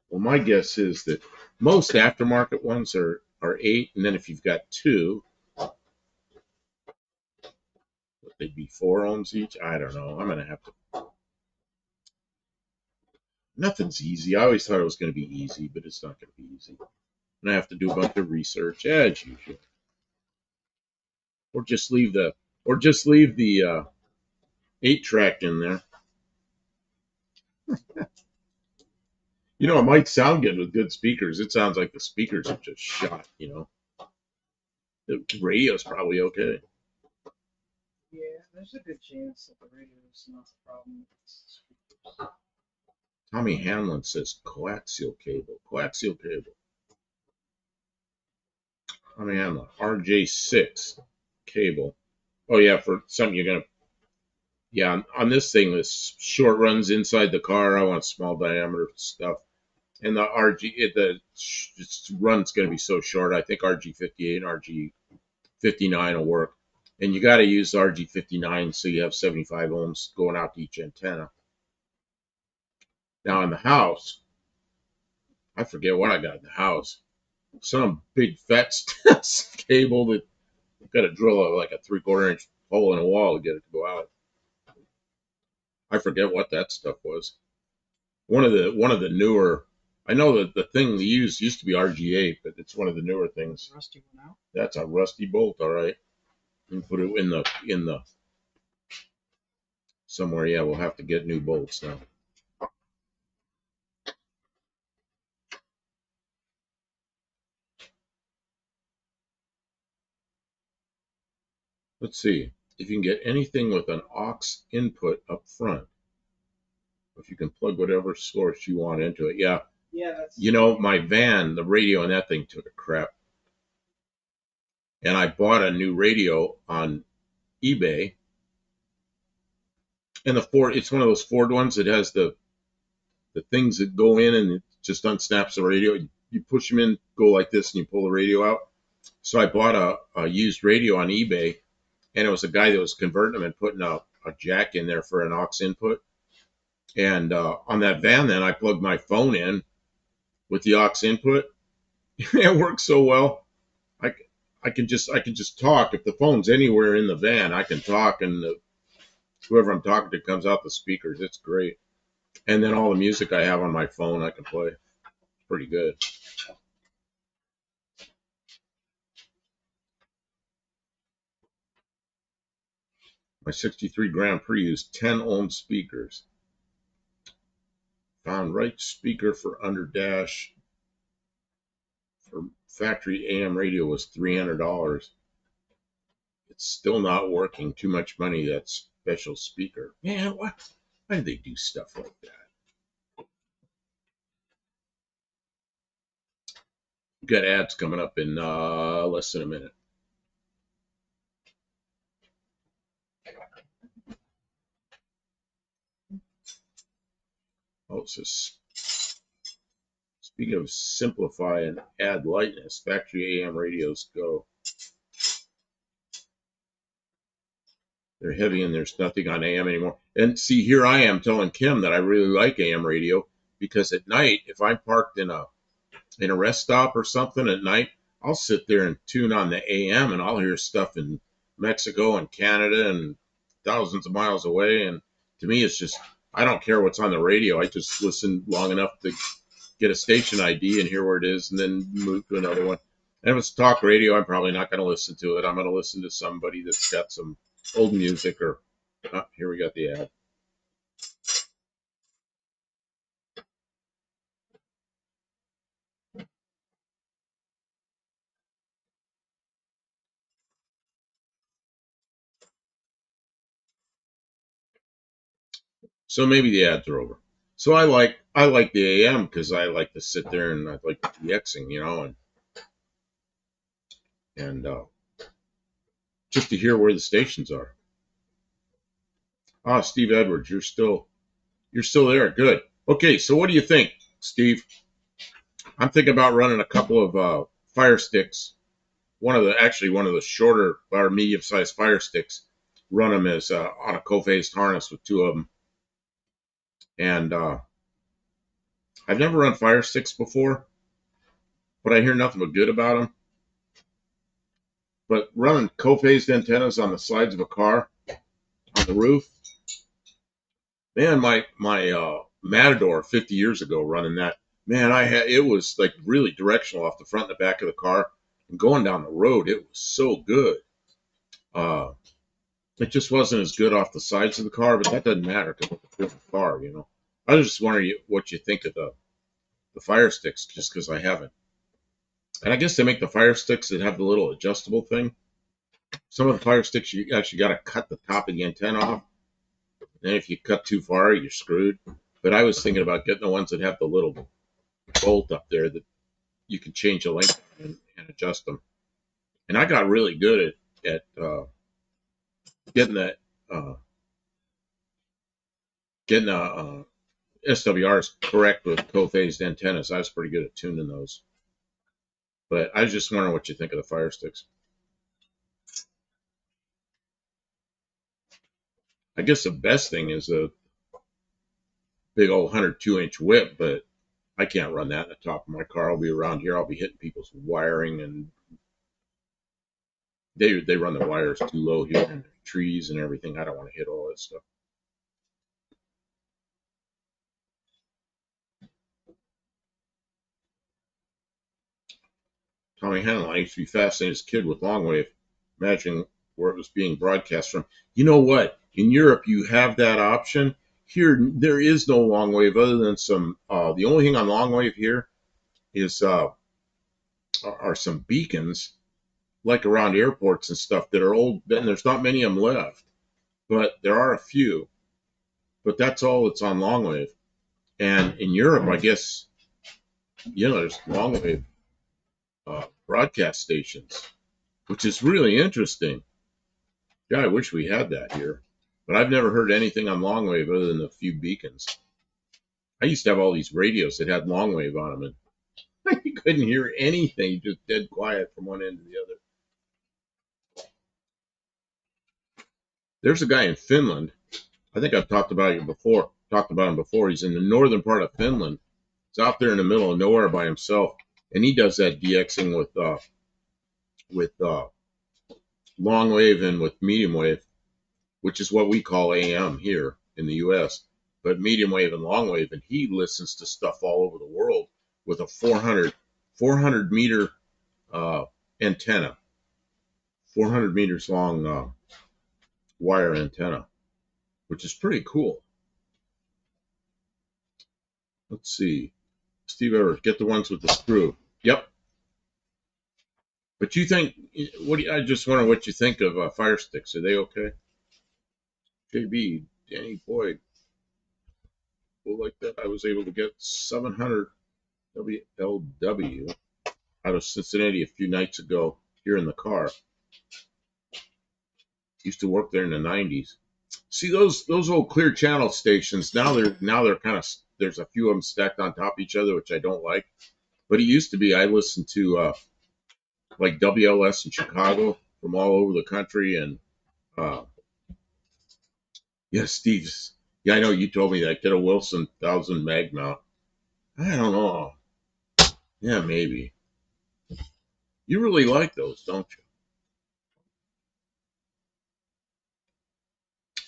Well, my guess is that most aftermarket ones are 8, and then if you've got 2, they'd be 4 ohms each. I don't know. I'm gonna have to. Nothing's easy. I always thought it was going to be easy, but it's not going to be easy. And I have to do a bunch of research as usual, or just leave the 8-track in there. You know, it might sound good with good speakers. It sounds like the speakers are just shot. You know, the radio's probably okay. Yeah, there's a good chance that the radio is not the problem. Tommy Hanlon says coaxial cable. Tommy Hanlon, RJ6 cable. Oh yeah, for something you're gonna. Yeah, on this thing, this short runs inside the car. I want small diameter stuff, and the the run's gonna be so short. I think RG58 and RG59 will work, and you got to use RG59 so you have 75 ohms going out to each antenna. Now in the house, I forget what I got in the house. Some big fat cable that got to drill like a 3/4 inch hole in a wall to get it to go out. I forget what that stuff was. One of the newer. I know that the thing they used to be RG8, but it's one of the newer things. Rusty went out. That's a rusty bolt, all right. You can put it in the somewhere. Yeah, we'll have to get new bolts now. Let's see if you can get anything with an aux input up front. If you can plug whatever source you want into it. Yeah. Yeah, that's. You know, my van, the radio on that thing took a crap. And I bought a new radio on eBay. And it's one of those Ford ones that has the things that go in and it just unsnaps the radio. You push them in, go like this, and you pull the radio out. So I bought a used radio on eBay, and it was a guy that was converting them and putting a jack in there for an aux input. And on that van, then I plugged my phone in with the aux input. It works so well. I can just talk. If the phone's anywhere in the van, I can talk, and whoever I'm talking to comes out the speakers. It's great. And then all the music I have on my phone, I can play. It's pretty good. My 63 Grand Prix used 10 ohm speakers. Found right speaker for under dash for factory AM radio was $300. It's still not working. Too much money. That special speaker. Man, why do they do stuff like that? We've got ads coming up in less than a minute. Oh, it says, speaking of simplify and add lightness, factory AM radios go. They're heavy, and there's nothing on AM anymore. And see, here I am telling Kim that I really like AM radio because at night, if I'm parked in a rest stop or something at night, I'll sit there and tune on the AM, and I'll hear stuff in Mexico and Canada and thousands of miles away. And to me, it's just, I don't care what's on the radio. I just listen long enough to get a station ID and hear where it is, and then move to another one. And if it's talk radio, I'm probably not going to listen to it. I'm going to listen to somebody that's got some old music or, here we got the ad. So maybe the ads are over. So I like the AM because I like to sit there and I like DXing, and just to hear where the stations are. Ah, Steve Edwards, you're still there. Good. Okay, so what do you think, Steve? I'm thinking about running a couple of fire sticks. One of the shorter or medium-sized fire sticks. Run them as on a co-phased harness with two of them. And I've never run fire sticks before, but I hear nothing but good about them. But running co-phased antennas on the sides of a car, on the roof, man, my Matador 50 years ago running that, man, it was like really directional off the front and the back of the car, and going down the road, it was so good. Uh, it just wasn't as good off the sides of the car, but that doesn't matter because it's a different car. I was just wondering what you think of the fire sticks, just because I haven't. And I guess they make the fire sticks that have the little adjustable thing. Some of the fire sticks, you actually got to cut the top of the antenna off. And if you cut too far, you're screwed. But I was thinking about getting the ones that have the little bolt up there that you can change the length and adjust them. And I got really good at getting that, getting SWRs correct with co-phased antennas. I was pretty good at tuning those. But I was just wondering what you think of the fire sticks. I guess the best thing is a big old 102-inch whip, but I can't run that in the top of my car. I'll be around here. I'll be hitting people's wiring, and they run the wires too low here, and trees and everything. I don't want to hit all that stuff. Tommy Hanlon, I used to be fascinated as a kid with long wave, imagining where it was being broadcast from. You know what? In Europe, you have that option. Here, there is no long wave other than some. The only thing on long wave here is are some beacons, like around airports and stuff, that are old. And there's not many of them left, but there are a few. But that's all that's on long wave. And in Europe, I guess, there's long wave broadcast stations, which is really interesting. Yeah, I wish we had that here. But I've never heard anything on long wave other than a few beacons. I used to have all these radios that had long wave on them, and you couldn't hear anything, just dead quiet from one end to the other. There's a guy in Finland. I think I've talked about him before. He's in the northern part of Finland. He's out there in the middle of nowhere by himself, and he does that DXing with long wave and with medium wave, which is what we call AM here in the U.S. But medium wave and long wave, and he listens to stuff all over the world with a 400 meter antenna, 400 meters long wire antenna, which is pretty cool. Let's see. Steve Everett, get the ones with the screw. Yep. But you think, I just wonder what you think of fire sticks. Are they okay? JB, Danny Boyd, like that. I was able to get 700 WLW out of Cincinnati a few nights ago here in the car. Used to work there in the 90s. See those old clear channel stations, now they're kind of, there's a few of them stacked on top of each other, which I don't like. But it used to be, I listened to like WLS in Chicago from all over the country, and Yeah, Steve's. Yeah, I know you told me that. Get a Wilson 1000 mag mount. I don't know. Yeah, maybe. You really like those, don't you?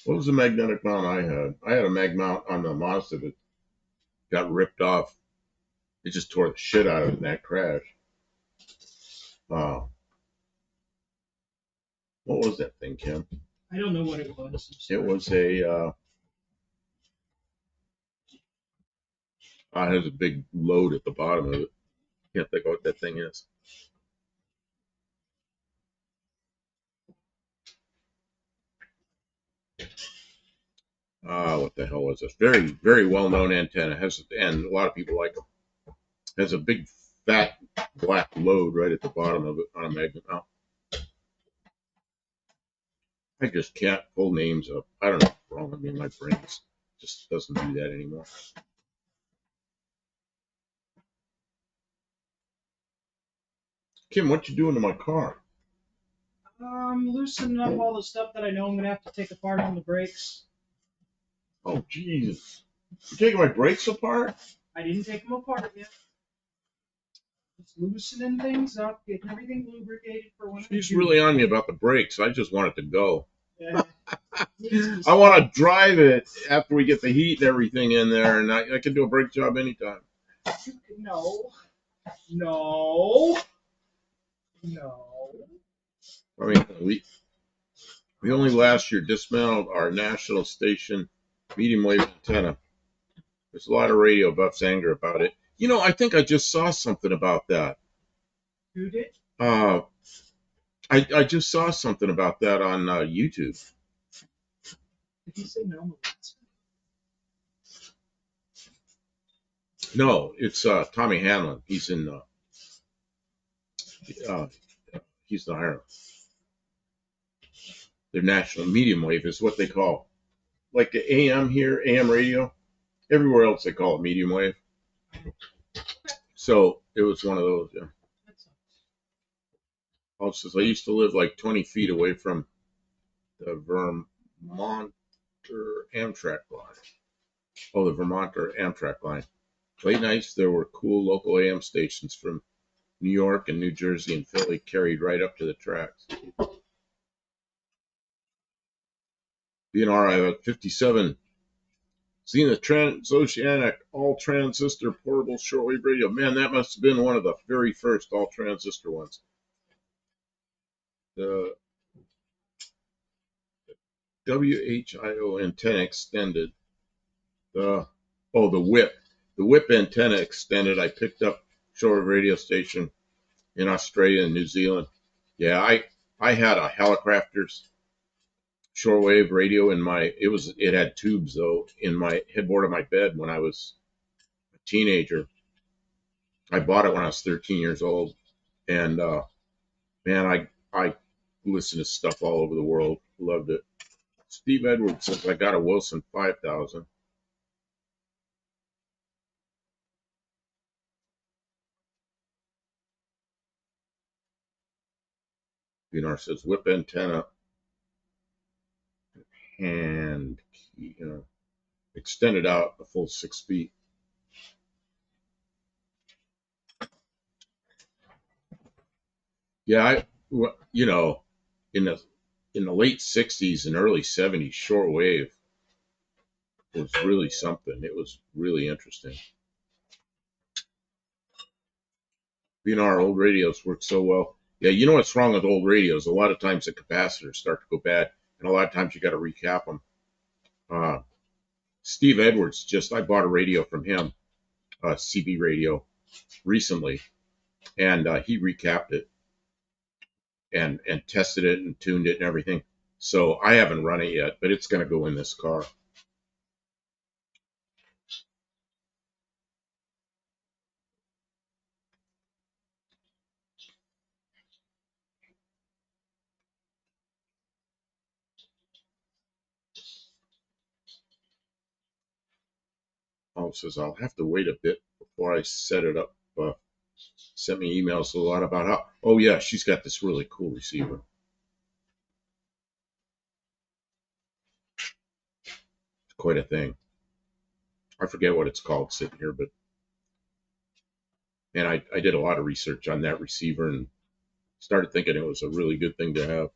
What was the magnetic mount I had? I had a mag mount on the Mazda that got ripped off. It just tore the shit out of it in that crash. Uh, what was that thing, Kim? I don't know what it was. It was a. It has a big load at the bottom of it. Can't think of what that thing is. What the hell was this? Very, very well-known antenna. Has and a lot of people like them. Has a big, fat, black load right at the bottom of it on a magnet mount. I just can't pull names up. I don't know what's wrong with me. My brain just doesn't do that anymore. Kim, what you doing to my car? Loosening up all the stuff that I know I'm gonna have to take apart on the brakes. Oh, Jesus. You're taking my brakes apart? I didn't take them apart yet. Just loosening things up, getting everything lubricated for when She's really on me about the brakes. I just want it to go. Yeah. I want to drive it after we get the heat and everything in there, and I can do a brake job anytime. No. I mean, we only last year dismantled our national station medium wave antenna. There's a lot of radio buffs anger about it. You know, I think I just saw something about that. Who did? I just saw something about that on YouTube. Did he say no? No, it's Tommy Hanlon. He's in he's in Ireland. Their national medium wave is what they call, like the AM here, AM radio. Everywhere else they call it medium wave. So it was one of those. Yeah. Also, I used to live like 20 feet away from the Vermonter Amtrak line. Oh, the Vermonter Amtrak line. Late nights, there were cool local AM stations from New York and New Jersey and Philly carried right up to the tracks. BNR, I have 57 Zenith Transoceanic all-transistor portable shortwave radio. Man, that must have been one of the very first all-transistor ones. The WHIO antenna extended. The whip. The whip antenna extended. I picked up shortwave radio station in Australia and New Zealand. Yeah, I had a Helicrafters shortwave radio in my. It had tubes though in my headboard of my bed when I was a teenager. I bought it when I was 13 years old, and man, I listened to stuff all over the world. Loved it. Steve Edwards says I got a Wilson 5000. Bernard says whip antenna and extended out a full 6 feet. Yeah, in the late 60s and early 70s, shortwave was really something. It was really interesting. Our old radios work so well. Yeah, you know what's wrong with old radios? A lot of times the capacitors start to go bad, and a lot of times you got to recap them. Steve Edwards, I bought a radio from him, a CB radio, recently, and he recapped it and tested it and tuned it and everything. So I haven't run it yet, but it's going to go in this car. Paul says I'll have to wait a bit before I set it up. Sent me emails a lot about how. Oh yeah, she's got this really cool receiver. quite a thing. I forget what it's called sitting here, but man, I did a lot of research on that receiver and started thinking it was a really good thing to have.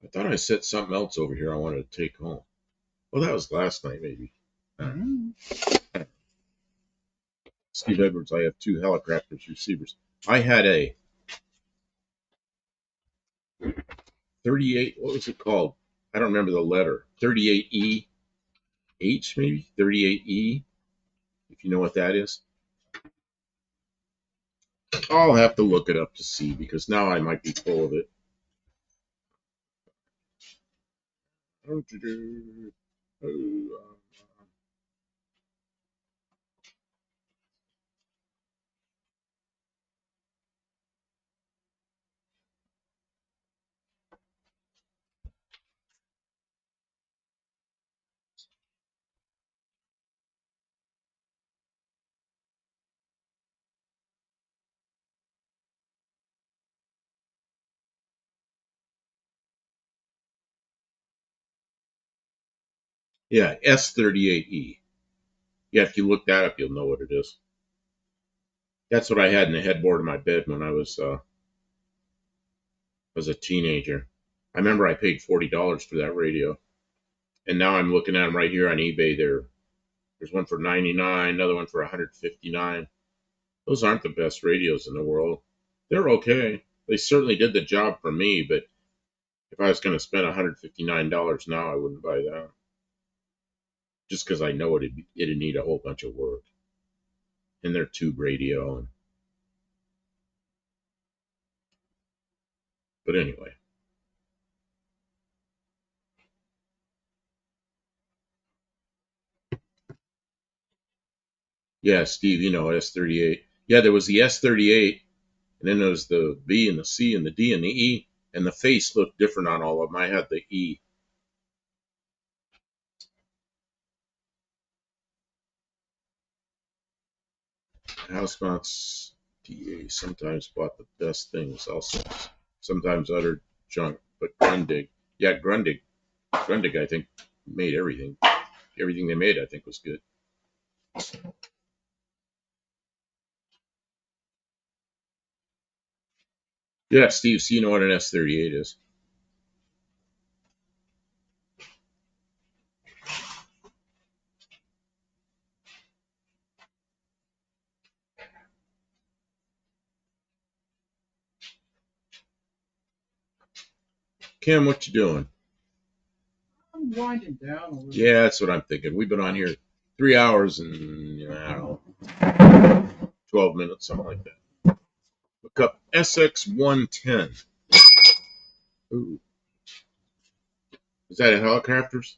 I thought I set something else over here I wanted to take home. Well, that was last night, maybe. Steve Edwards, I have 2 Helicrafters receivers. I had a 38, what was it called? I don't remember the letter. 38E H, maybe? 38E, if you know what that is. I'll have to look it up to see because now I might be full of it. Yeah, S38E. Yeah, if you look that up, you'll know what it is. That's what I had in the headboard of my bed when I was a teenager. I remember I paid $40 for that radio, and now I'm looking at them right here on eBay. There's one for $99, another one for $159. Those aren't the best radios in the world. They're okay. They certainly did the job for me, but if I was going to spend $159 now, I wouldn't buy that. Just because I know it'd need a whole bunch of work. And they're tube radio. But anyway. Yeah, Steve, you know, S38. Yeah, there was the S38, and then there was the B and the C and the D and the E, and the face looked different on all of them. I had the E. Housemounts DA sometimes bought the best things, also sometimes utter junk, but Grundig, yeah, Grundig, I think made everything. Everything they made, I think, was good. Yeah, Steve, so you know what an S38 is. Kim, what you doing? I'm winding down a little. Yeah, that's what I'm thinking. We've been on here 3 hours and, I don't know, 12 minutes, something like that. Look up SX110. Ooh. Is that a Helicrafters?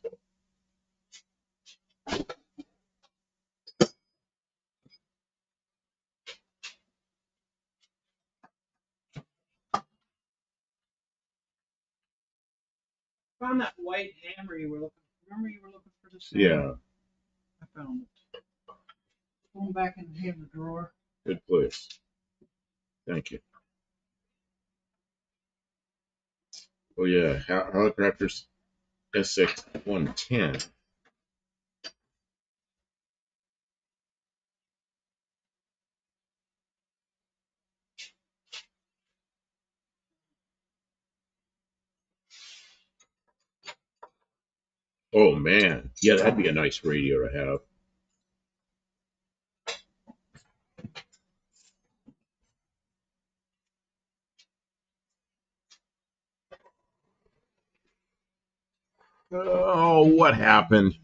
Found that white hammer you were looking for. Remember you were looking for this thing? Yeah. I found it. Going back in the hammer drawer. Good place. Thank you. Oh, yeah. Helicrafters SX110. Oh, man. Yeah, that'd be a nice radio to have. Oh, what happened?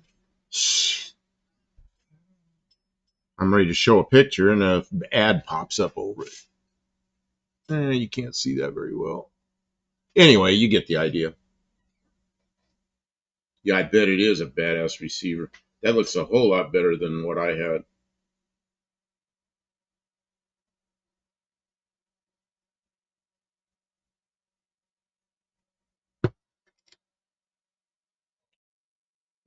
I'm ready to show a picture and an ad pops up over it. You can't see that very well. Anyway, you get the idea. Yeah, I bet it is a badass receiver. That looks a whole lot better than what I had.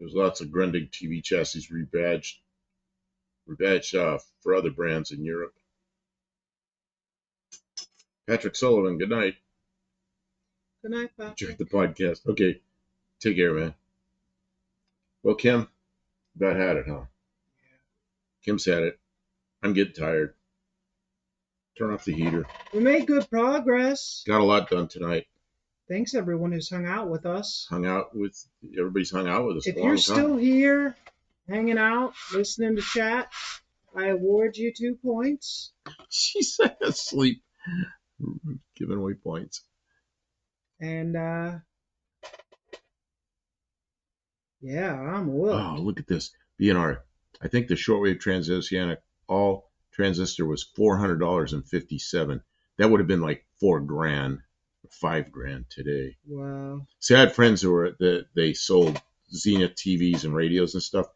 There's lots of Grundig TV chassis rebadged for other brands in Europe. Patrick Sullivan, good night. Good night, Papa. Enjoyed the podcast. Okay, take care, man. Well, Kim, about had it, huh? Kim's had it. I'm getting tired. Turn off the heater. We made good progress. Got a lot done tonight. Thanks everyone who's hung out with us. Everybody's hung out with us If a long you're time. still here, hanging out, listening to chat, I award you 2 points. She's asleep. Giving away points. And yeah, I'm hooked. Oh, look at this. BNR. I think the shortwave transoceanic all transistor was $400.57. That would have been like $4,000, $5,000 today. Wow. See, I had friends who were they sold Zenith TVs and radios and stuff,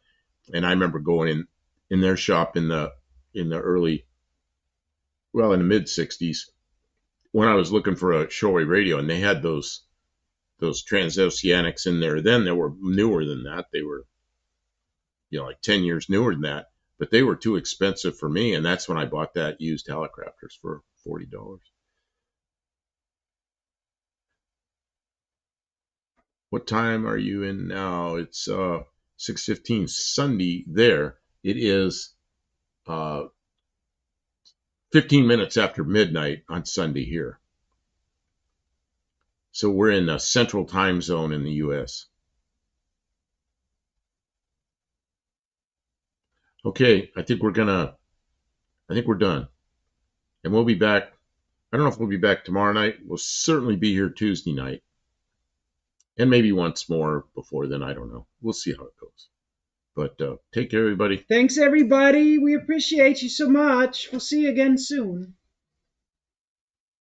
and I remember going in their shop in the early, well, in the mid '60s when I was looking for a shortwave radio, and they had those transoceanics in there. Then they were newer than that. They were, like 10 years newer than that, but they were too expensive for me, and that's when I bought that used Helicopters for $40. What time are you in now? It's 6:15 Sunday there. It is 15 minutes after midnight on Sunday here. So we're in a central time zone in the U.S. Okay, I think we're done. And we'll be back. I don't know if we'll be back tomorrow night. We'll certainly be here Tuesday night. And maybe once more before then. I don't know. We'll see how it goes. But take care, everybody. Thanks everybody. We appreciate you so much. We'll see you again soon.